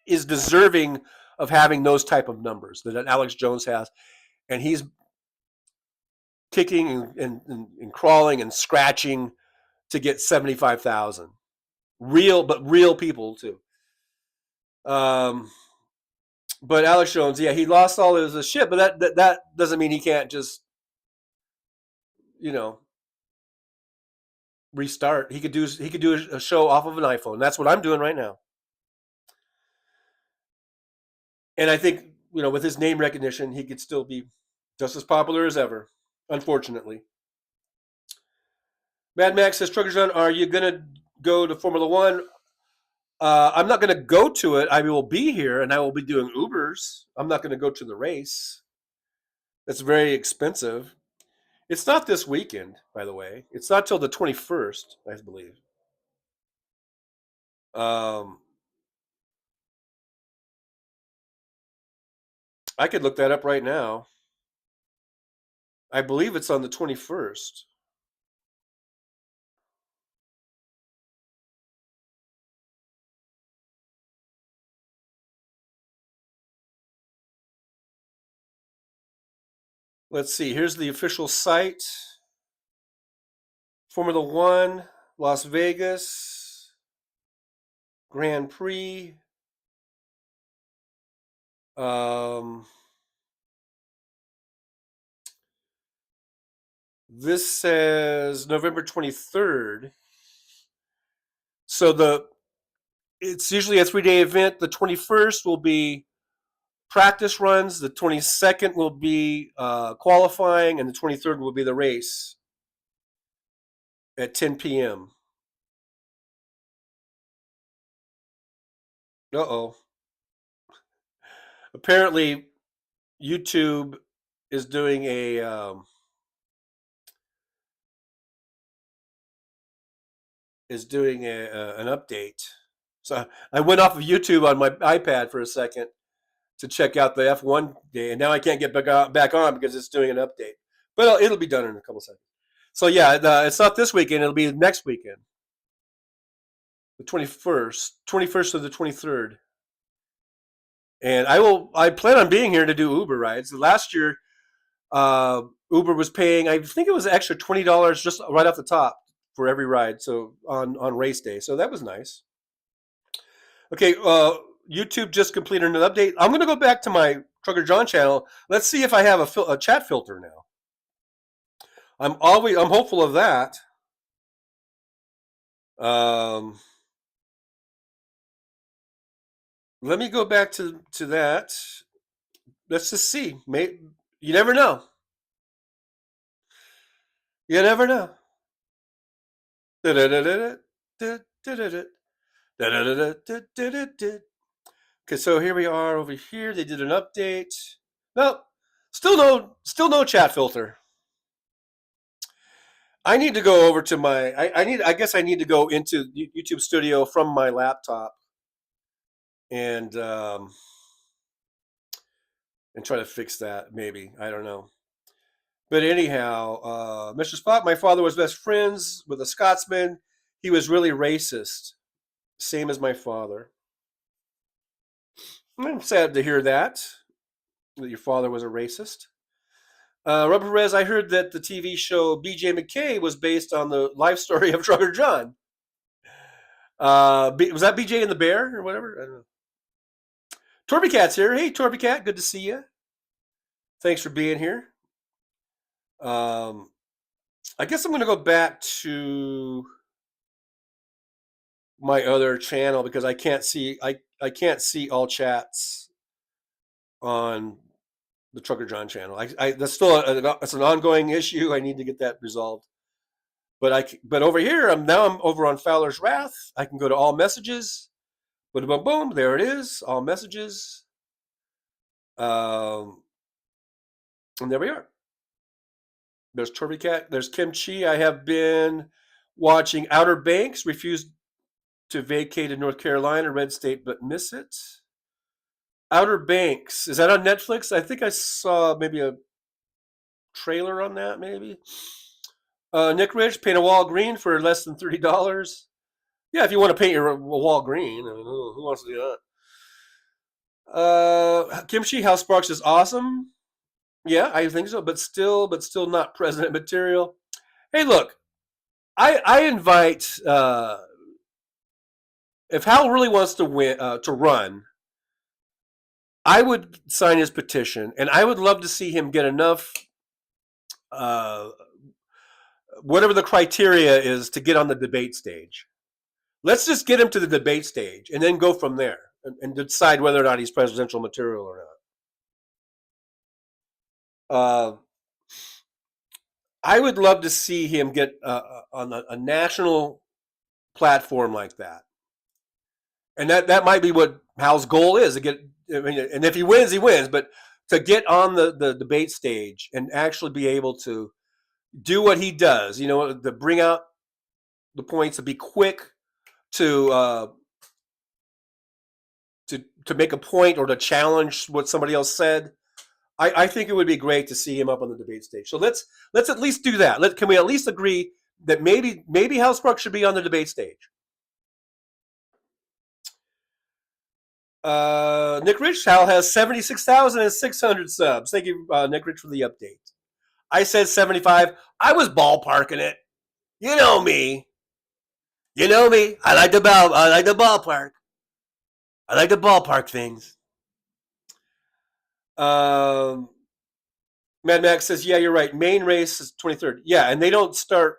is deserving of having those type of numbers that Alex Jones has, and he's kicking and crawling and scratching to get 75,000 real people too. But Alex Jones, yeah, he lost all his shit, but that doesn't mean he can't just restart. He could do a show off of an iPhone. That's what I'm doing right now. And I think, with his name recognition, he could still be just as popular as ever, unfortunately. Mad Max says, Trucker John, are you gonna go to Formula One? I'm not gonna go to it. I will be here, and I will be doing Ubers. I'm not gonna go to the race. It's very expensive. It's not this weekend, by the way. It's not till the 21st, I believe. Um, I could look that up right now. I believe it's on the 21st. Let's see. Here's the official site. Formula One, Las Vegas, Grand Prix. Um, this says November 23rd. So it's usually a 3-day event. The 21st will be practice runs. The 22nd will be qualifying, and the 23rd will be the race at 10 p.m. Uh-oh. Apparently, YouTube is doing an update. So I went off of YouTube on my iPad for a second to check out the F1 day, and now I can't get back on because it's doing an update. But it'll be done in a couple seconds. So yeah, it's not this weekend. It'll be next weekend, the 21st to the 23rd. And I plan on being here to do Uber rides. Last year, Uber was paying, I think it was an extra $20 just right off the top for every ride. So on race day, so that was nice. Okay, YouTube just completed an update. I'm going to go back to my Trucker John channel. Let's see if I have a chat filter now. I'm hopeful of that. Let me go back to that. Let's just see. You never know. You never know. Okay, so here we are over here. They did an update. No, still no chat filter. I need to go over to my. I guess I need to go into YouTube Studio from my laptop and try to fix that. Maybe, I don't know. But anyhow, Mr. Spot, my father was best friends with a Scotsman. He was really racist, same as my father. I'm sad to hear that your father was a racist. Robert Perez, I heard that the TV show B.J. McKay was based on the life story of Trucker John. Was that B.J. and the Bear or whatever? I don't know. Torby Cat's here. Hey, Torby Cat, good to see you. Thanks for being here. I guess I'm going to go back to my other channel because I can't see all chats on the Trucker John channel. That's still it's an ongoing issue. I need to get that resolved. But over here, I'm over on Fowler's Wrath. I can go to all messages. Boom, boom, boom. There it is. All messages. And there we are. There's Torby Cat. There's Kimchi. I have been watching Outer Banks. Refused to vacate in North Carolina, red state, but miss it. Outer Banks. Is that on Netflix? I think I saw maybe a trailer on that, maybe. Nick Rich, paint a wall green for less than $30. Yeah, if you want to paint your wall green. I mean, who wants to do that? Kimchi House Sparks is awesome. Yeah, I think so, but still not president material. Hey, look, I invite if Hal really wants to run, I would sign his petition, and I would love to see him get enough, whatever the criteria is, to get on the debate stage. Let's just get him to the debate stage, and then go from there, and decide whether or not he's presidential material or not. I would love to see him get on a national platform like that, and that might be what Hal's goal is to get. I mean, and if he wins, he wins. But to get on the debate stage and actually be able to do what he does, to bring out the points, to be quick to to make a point or to challenge what somebody else said. I think it would be great to see him up on the debate stage. So let's at least do that. Can we at least agree that maybe Hal Sparks should be on the debate stage? Nick Rich, Hal has 76,600 subs. Thank you, Nick Rich, for the update. I said 75. I was ballparking it. You know me. You know me. I like the ballpark. I like the ballpark things. Mad Max says, yeah, you're right. Main race is 23rd. Yeah, and they don't start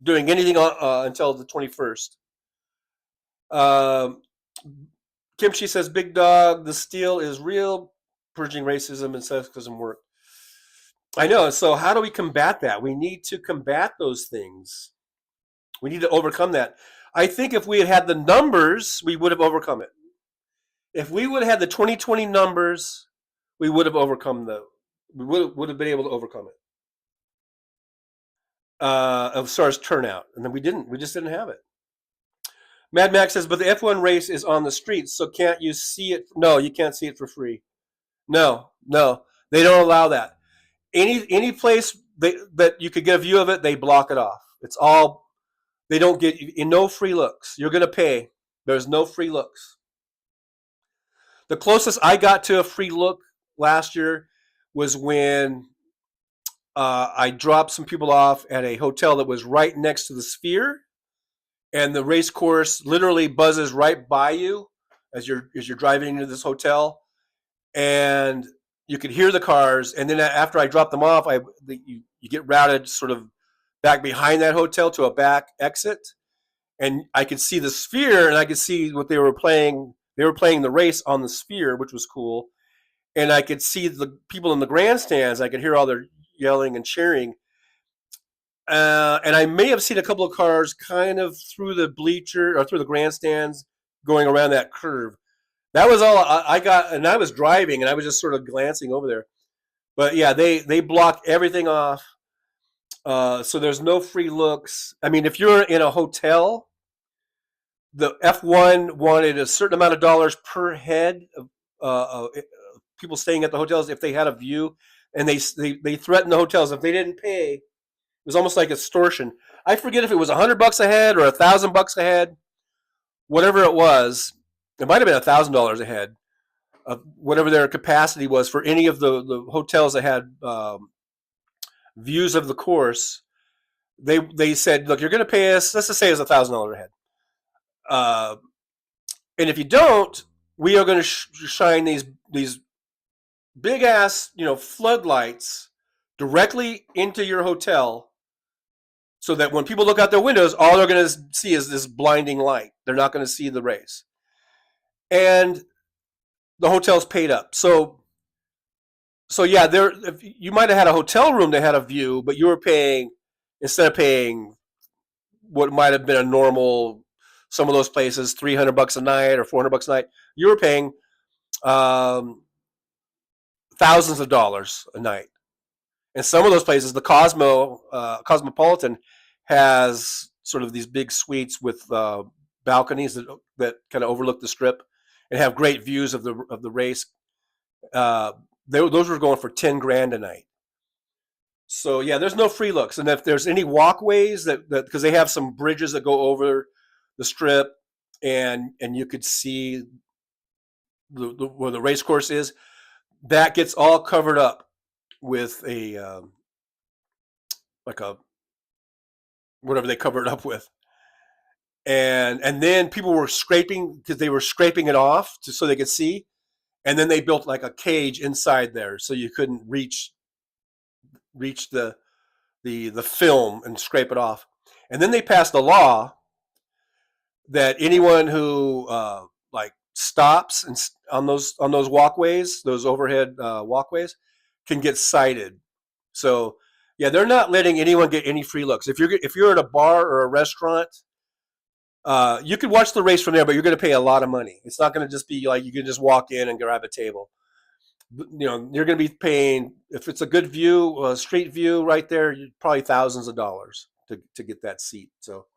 doing anything until the 21st. Kimchi says, Big Dog, the steal is real. Purging racism and sexism work. I know. So how do we combat that? We need to combat those things. We need to overcome that. I think if we had the numbers, we would have overcome it. If we would have had the 2020 numbers, we would have overcome we would have been able to overcome it. As far as turnout, and then we didn't. We just didn't have it. Mad Max says, but the F1 race is on the streets, so can't you see it? No, you can't see it for free. No, they don't allow that. Any place that you could get a view of it, they block it off. It's all, they don't get you no free looks. You're gonna pay. There's no free looks. The closest I got to a free look last year was when I dropped some people off at a hotel that was right next to the Sphere, and the race course literally buzzes right by you as you're driving into this hotel, and you could hear the cars. And then after I dropped them off, you get routed sort of back behind that hotel to a back exit, and I could see the Sphere, and I could see what they were playing. They were playing the race on the Sphere, which was cool, and I could see the people in the grandstands. I could hear all their yelling and cheering. And I may have seen a couple of cars kind of through the bleacher or through the grandstands going around that curve. That was all I got, and I was driving, and I was just sort of glancing over there. But yeah, they block everything off, so there's no free looks. I mean, if you're in a hotel, the F1 wanted a certain amount of dollars per head of people staying at the hotels if they had a view, and they threatened the hotels if they didn't pay. It was almost like extortion. I forget if it was $100 a head or $1,000 a head, whatever it was. It might have been $1,000 a head of whatever their capacity was for any of the hotels that had views of the course. They said, look, you're going to pay us. Let's just say it's $1,000 a head, and if you don't, we are going to shine these big ass floodlights directly into your hotel, so that when people look out their windows, all they're going to see is this blinding light. They're not going to see the race. And the hotel's paid up. So yeah, you might have had a hotel room that had a view, but you were paying, instead of paying what might have been a normal, some of those places, $300 a night or $400 a night, you were paying thousands of dollars a night. And some of those places, the Cosmopolitan has sort of these big suites with balconies that kind of overlook the strip and have great views of the race. Those were going for $10,000 a night. So yeah, there's no free looks, and if there's any walkways that because they have some bridges that go over the strip, and you could see where the race course is, that gets all covered up with a like a whatever they cover it up with, and then people were scraping, because they were scraping it off so they could see, and then they built like a cage inside there so you couldn't reach the film and scrape it off. And then they passed a law that anyone who like stops on those walkways, those overhead walkways, can get cited. So Yeah, they're not letting anyone get any free looks. If you're at a bar or a restaurant, you can watch the race from there, but you're going to pay a lot of money. It's not going to just be like you can just walk in and grab a table. You're going to be paying, if it's a good view, a street view right there, probably thousands of dollars to get that seat. So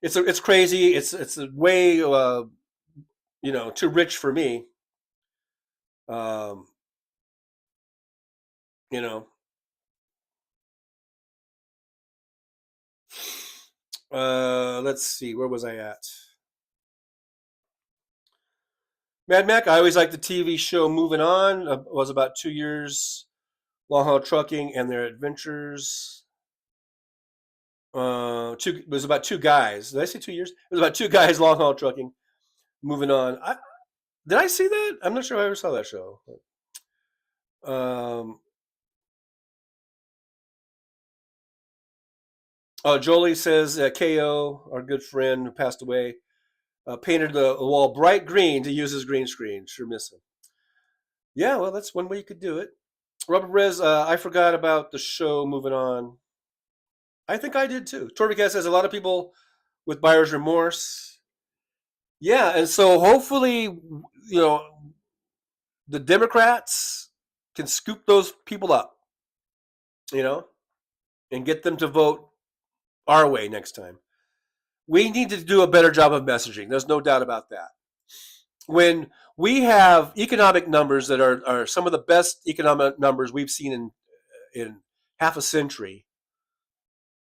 it's crazy. It's a way too rich for me. Um, you know, let's see, where was I at? Mad Mac. I always liked the TV show Moving On. It was about 2 years. Long haul trucking and their adventures. It was about two guys. Did I say 2 years? It was about two guys long haul trucking. Moving on. Did I see that? I'm not sure I ever saw that show. Um, Jolie says KO, our good friend who passed away, painted the wall bright green to use his green screen. Sure miss him. Yeah, well, that's one way you could do it. Robert Perez, I forgot about the show Moving On. I think I did too. Torbicat says a lot of people with buyer's remorse. Yeah, and so hopefully, the Democrats can scoop those people up, you know, and get them to vote our way next time. We need to do a better job of messaging. There's no doubt about that. When we have economic numbers that are some of the best economic numbers we've seen in half a century,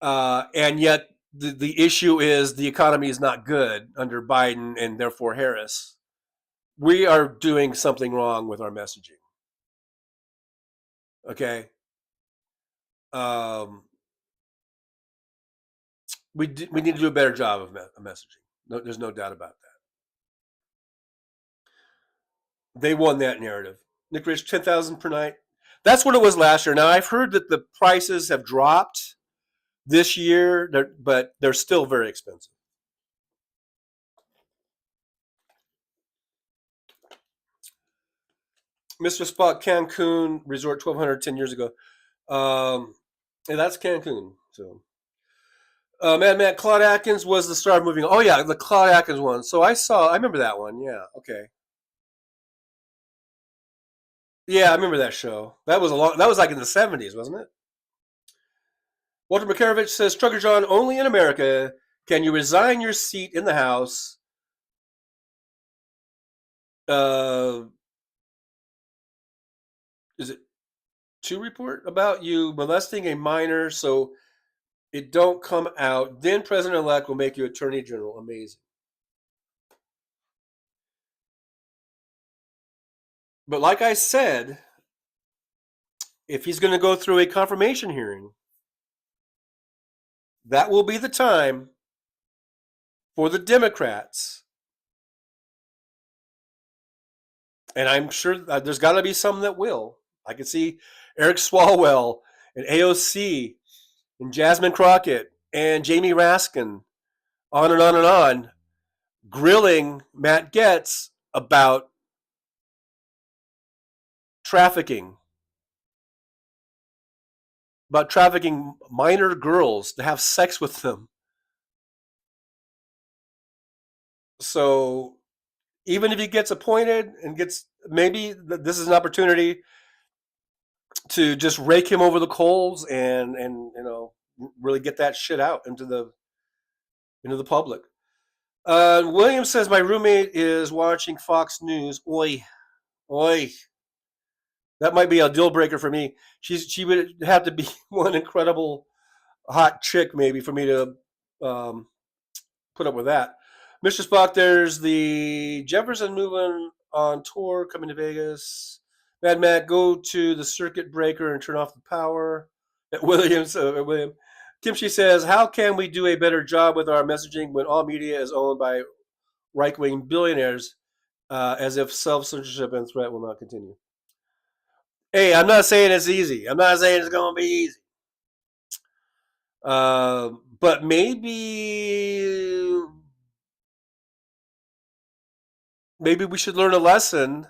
and yet the issue is the economy is not good under Biden and therefore Harris, we are doing something wrong with our messaging. Okay. Um, we need to do a better job of messaging. No, there's no doubt about that. They won that narrative. Nick Rich, 10,000 per night. That's what it was last year. Now I've heard that the prices have dropped this year, but they're still very expensive. Mr. Spock, Cancun Resort, 1,200 10 years ago. And that's Cancun. So, Matt, Claude Atkins was the star of moving. Oh yeah, the Claude Atkins one. So I remember that one. Yeah, okay. Yeah, I remember that show. That was like in the 70s, wasn't it? Walter Makarovich says, Trucker John, only in America can you resign your seat in the House. Uh, is it to report about you molesting a minor so it don't come out? Then President-elect will make you Attorney General. Amazing. But like I said, if he's going to go through a confirmation hearing, that will be the time for the Democrats. And I'm sure there's got to be some that will. I can see Eric Swalwell and AOC and Jasmine Crockett and Jamie Raskin, on and on and on, grilling Matt Gaetz about trafficking, minor girls to have sex with them. So even if he gets appointed and maybe this is an opportunity to just rake him over the coals and really get that shit out into the public. William says my roommate is watching Fox News. Oi, oi, that might be a deal breaker for me. She would have to be one incredible hot chick maybe for me to um, put up with that. Mr. Spock, there's the Jefferson moving on tour coming to Vegas. Mad Matt, go to the circuit breaker and turn off the power. At William. Kimchi says, how can we do a better job with our messaging when all media is owned by right-wing billionaires, as if self-censorship and threat will not continue? Hey, I'm not saying it's easy. I'm not saying it's going to be easy. But maybe we should learn a lesson.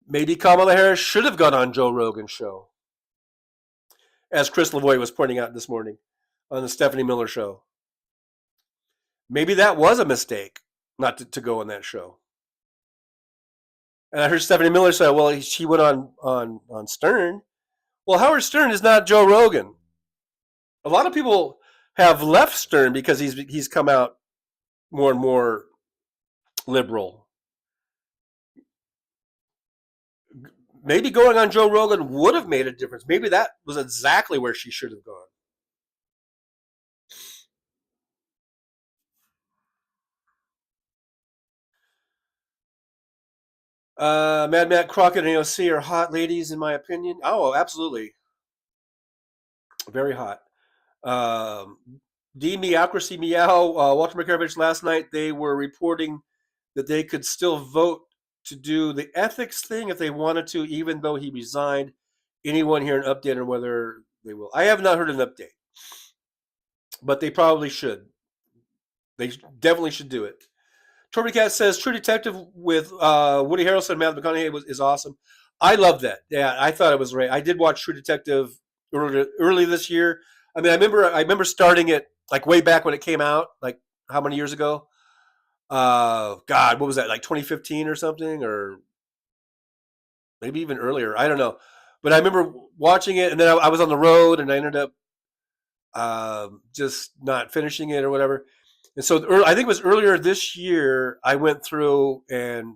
Maybe Kamala Harris should have gone on Joe Rogan's show. as Chris Lavoie was pointing out this morning on the Stephanie Miller show. Maybe that was a mistake not to go on that show. And I heard Stephanie Miller say, well, she went on Stern. Well, Howard Stern is not Joe Rogan. A lot of people have left Stern because he's come out more and more liberal. Maybe going on Joe Rogan would have made a difference. Maybe that was exactly where she should have gone. Mad Matt Crockett and AOC are hot ladies, in my opinion. Oh, absolutely. Very hot. Democracy Meow, Walter Makarovich last night, they were reporting that they could still vote to do the ethics thing if they wanted to, even though he resigned. Anyone hear an update on whether they will? I have not heard an update, but they probably should. They definitely should do it. Torby Cat says True Detective with Woody Harrelson and Matthew McConaughey is awesome. I love that. Yeah, I thought it was great. I did watch True Detective early this year. I mean, I remember starting it like way back when it came out, like how many years ago? God, what was that? Like 2015 or something, or maybe even earlier. I don't know. But I remember watching it, and then I was on the road, and I ended up just not finishing it or whatever. And so I think it was earlier this year I went through and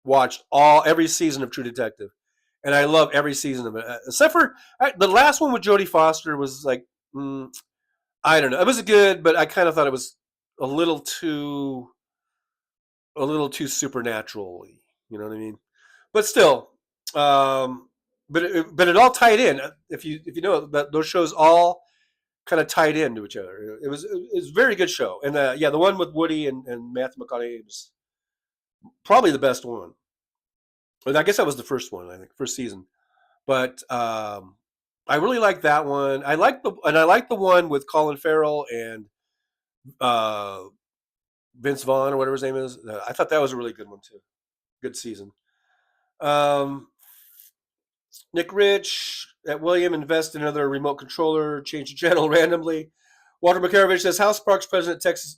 watched every season of True Detective, and I love every season of it, except for the last one with Jodie Foster was like, I don't know, it was good, but I kind of thought it was a little too supernatural. You know what I mean? But still, but it all tied in. If you know that those shows all kind of tied into each other. It was a very good show, and the one with Woody and Matthew McConaughey was probably the best one. And I guess that was the first one, I think, first season. But I really like that one. I like the one with Colin Farrell and uh, Vince Vaughn or whatever his name is. I thought that was a really good one too. Good season. Um, Nick Rich at William invest in another remote controller, change the channel randomly. Walter Makarovich says House Parks President Texas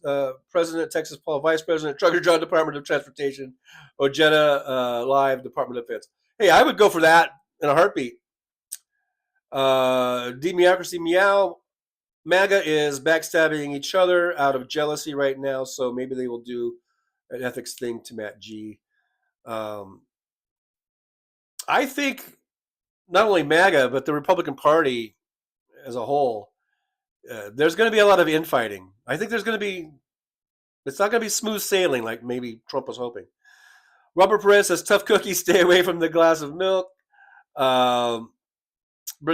Paul Vice President Trucker John Department of Transportation Ojeda Live Department of Defense. Hey, I would go for that in a heartbeat. Democracy Meow MAGA is backstabbing each other out of jealousy right now, so maybe they will do an ethics thing to Matt G. I think not only MAGA, but the Republican Party as a whole, there's going to be a lot of infighting. I think it's not going to be smooth sailing like maybe Trump was hoping. Robert Perez says, tough cookie, stay away from the glass of milk. Brenda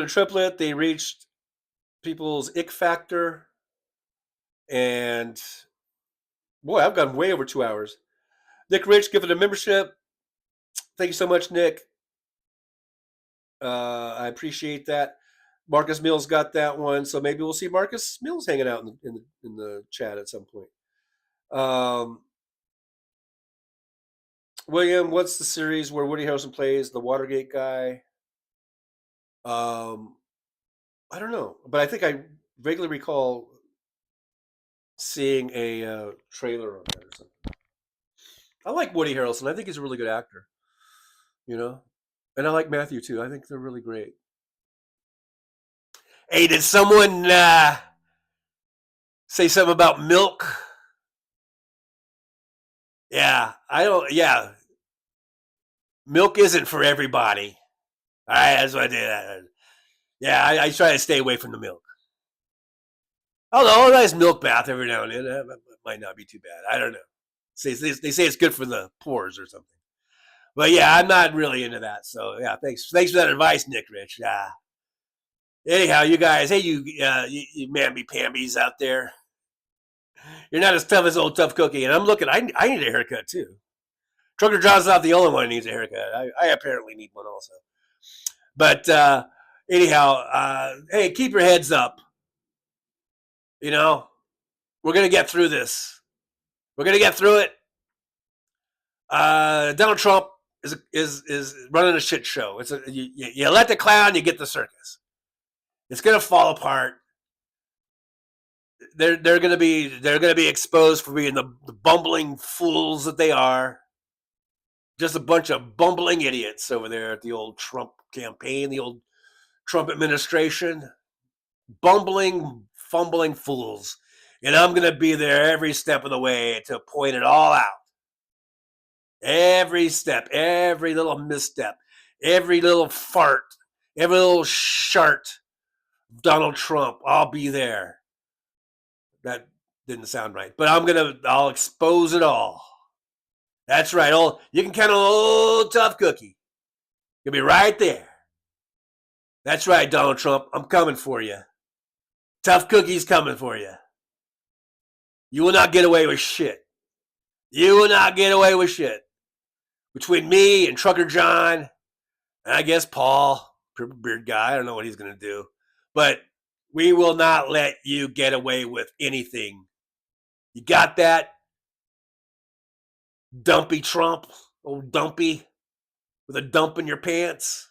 Triplett, they reached people's ick factor. And boy, I've gone way over 2 hours. Nick Rich, give it a membership. Thank you so much, Nick. I appreciate that. Marcus Mills got that one, so maybe we'll see Marcus Mills hanging out in the chat at some point. William, what's the series where Woody Harrelson plays the Watergate guy? I don't know, but I think I vaguely recall seeing a trailer on that or something. I like Woody Harrelson. I think he's a really good actor. You know, and I like Matthew too. I think they're really great. Hey, did someone say something about milk? Yeah, I don't. Yeah, milk isn't for everybody. All right, that's what I did. Yeah, I try to stay away from the milk. Although a nice milk bath every now and then that might not be too bad. I don't know. They say it's good for the pores or something. But yeah, I'm not really into that. So yeah, thanks for that advice, Nick Rich. Anyhow, you guys, hey, you mamby-pambies out there. You're not as tough as old Tough Cookie. And I'm looking, I need a haircut too. Trucker John's not the only one who needs a haircut. I apparently need one also. But anyhow, hey, keep your heads up. You know, we're going to get through this. We're going to get through it. Donald Trump is running a shit show. You let the clown, you get the circus. It's gonna fall apart. They're gonna be exposed for being the bumbling fools that they are. Just a bunch of bumbling idiots over there at the old Trump campaign, the old Trump administration. Bumbling, fumbling fools. And I'm going to be there every step of the way to point it all out. Every step, every little misstep, every little fart, every little shart of Donald Trump, I'll be there. That didn't sound right, but I'll expose it all. That's right. You can count on old tough cookie. You'll be right there. That's right, Donald Trump. I'm coming for you. Tough cookie's coming for you. You will not get away with shit. You will not get away with shit. Between me and Trucker John, and I guess Paul, beard guy, I don't know what he's going to do. But we will not let you get away with anything. You got that? Dumpy Trump, old Dumpy, with a dump in your pants.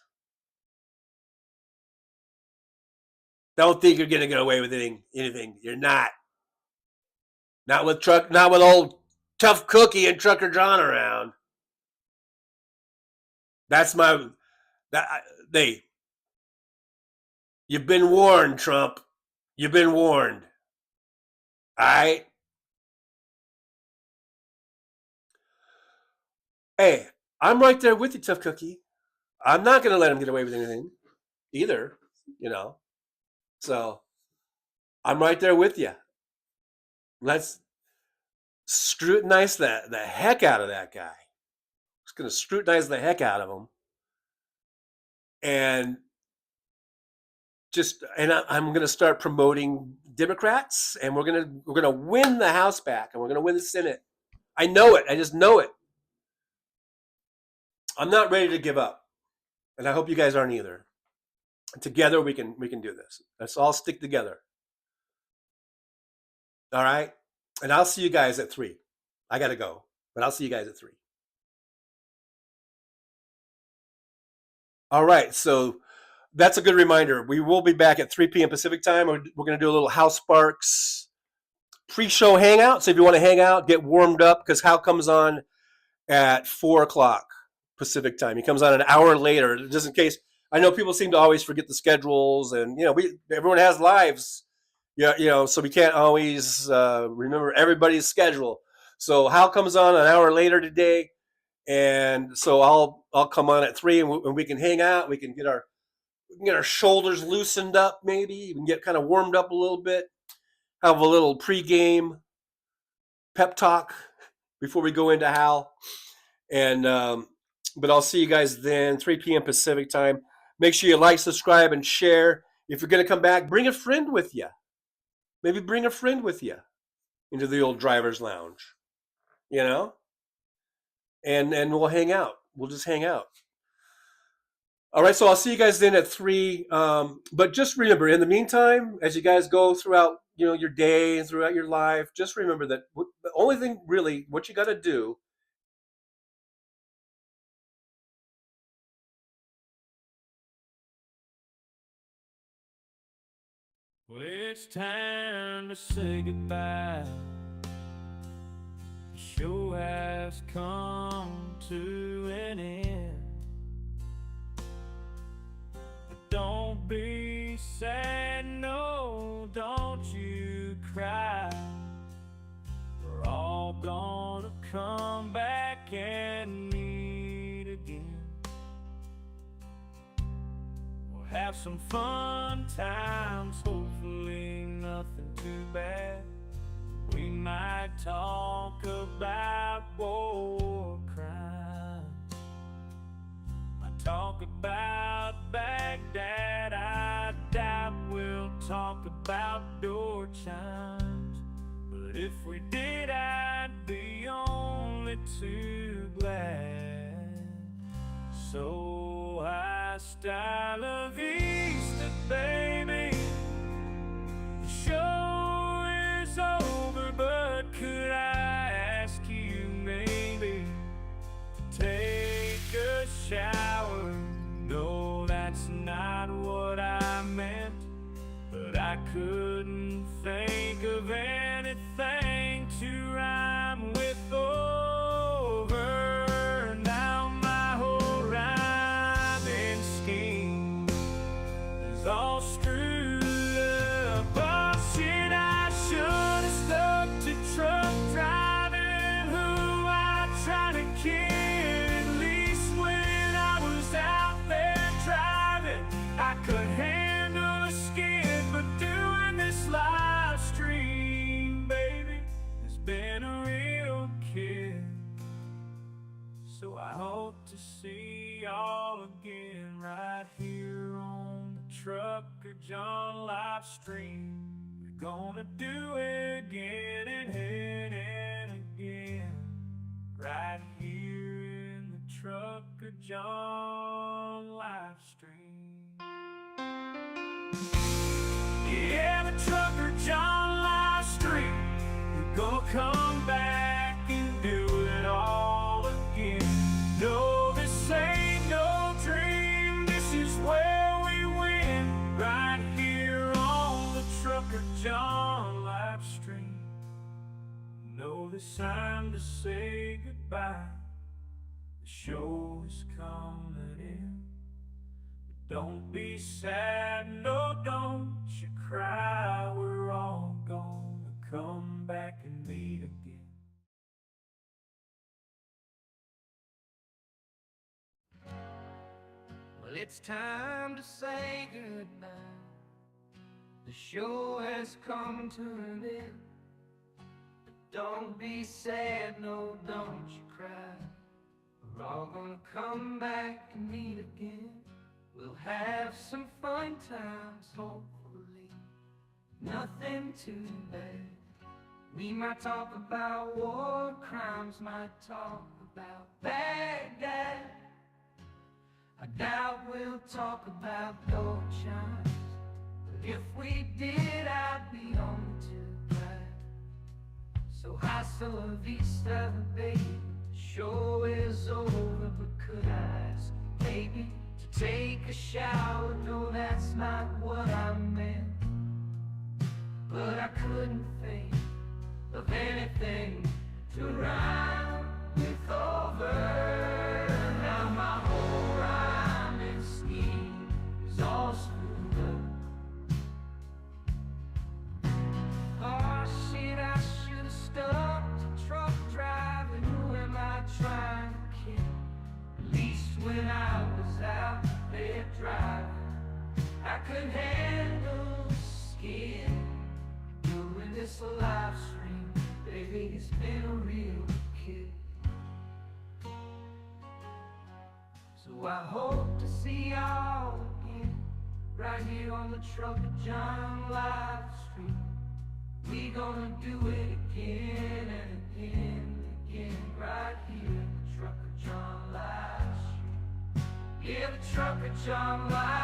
Don't think you're going to get away with anything. You're not. Not with old Tough Cookie and Trucker John around. You've been warned, Trump. You've been warned. All right? Hey, I'm right there with you, Tough Cookie. I'm not going to let him get away with anything either, So I'm right there with you. Let's scrutinize the heck out of that guy. Just going to scrutinize the heck out of him. And I'm going to start promoting Democrats, and we're going to win the House back, and we're going to win the Senate. I know it. I just know it. I'm not ready to give up, and I hope you guys aren't either. Together we can do this. Let's all stick together. All right? And I'll see you guys at 3. I got to go, but I'll see you guys at 3. All right, so that's a good reminder. We will be back at 3 p.m. Pacific time. We're going to do a little House Sparks pre-show hangout. So if you want to hang out, get warmed up, because Hal comes on at 4 o'clock Pacific time. He comes on an hour later, just in case. I know people seem to always forget the schedules, and everyone has lives. So we can't always remember everybody's schedule. So Hal comes on an hour later today, and so I'll come on at 3, and we can hang out. We can get our shoulders loosened up, maybe. We can get kind of warmed up a little bit. Have a little pregame pep talk before we go into Hal. And but I'll see you guys then, 3 p.m. Pacific time. Make sure you like, subscribe, and share. If you're going to come back, bring a friend with you. Maybe bring a friend with you into the old driver's lounge, and we'll hang out. We'll just hang out. All right, so I'll see you guys then at 3. But just remember, in the meantime, as you guys go throughout, your day and throughout your life, just remember that the only thing really, what you got to do. Well, it's time to say goodbye. The show has come to an end. But don't be sad, no, don't you cry. We're all gonna come back and meet again. We'll have some fun times, hopefully nothing too bad. We might talk about war crimes, might talk about Baghdad. I doubt we'll talk about door chimes, but if we did, I'd be only too glad. So hostile la vista, baby. The show is over, but could I ask you maybe to take a shower? No, that's not what I meant. anything to rhyme with over. Now my whole rhyming scheme is all screwed up. Oh shit, I should have stuck to truck driving, who I try to kid. At least when I was out there driving, I could handle a skid, but doing this live stream, baby, has been a real kid. So I hope to see y'all again right here on the Trucker John live stream. We're gonna do it again and again, right here in the Trucker John live stream. Yeah, the Trucker John live stream. We're gonna come back and do it all again. No, this ain't no dream. This is where we win, right here on the Trucker John live stream. No, this time to say goodbye. The show is coming in. Don't be sad, no, don't you cry. We're all gonna come back and meet again. Well, it's time to say goodbye. The show has come to an end. But don't be sad, no, don't you cry. We're all gonna come back and meet again. We'll have some fun times, hopefully. Nothing too bad. We might talk about war crimes, might talk about Baghdad. I doubt we'll talk about gold chimes, but if we did, I'd be on too glad. So hasta la vista, baby. The show is over, but could I ask, baby, take a shower? No, that's not what I meant. But I couldn't think of anything to rhyme with over. Now my whole rhyming scheme is all screwed up. Oh shit, I should have stuck to truck driving. Who am I trying to kid? At least when I was out there driving, I could handle the skid. Doing this live stream, baby, it's been a real kid. So I hope to see y'all again, right here on the Trucker John live stream. We gonna do it again and again and again, right here in the Trucker John live stream. Yeah, the Trucker John live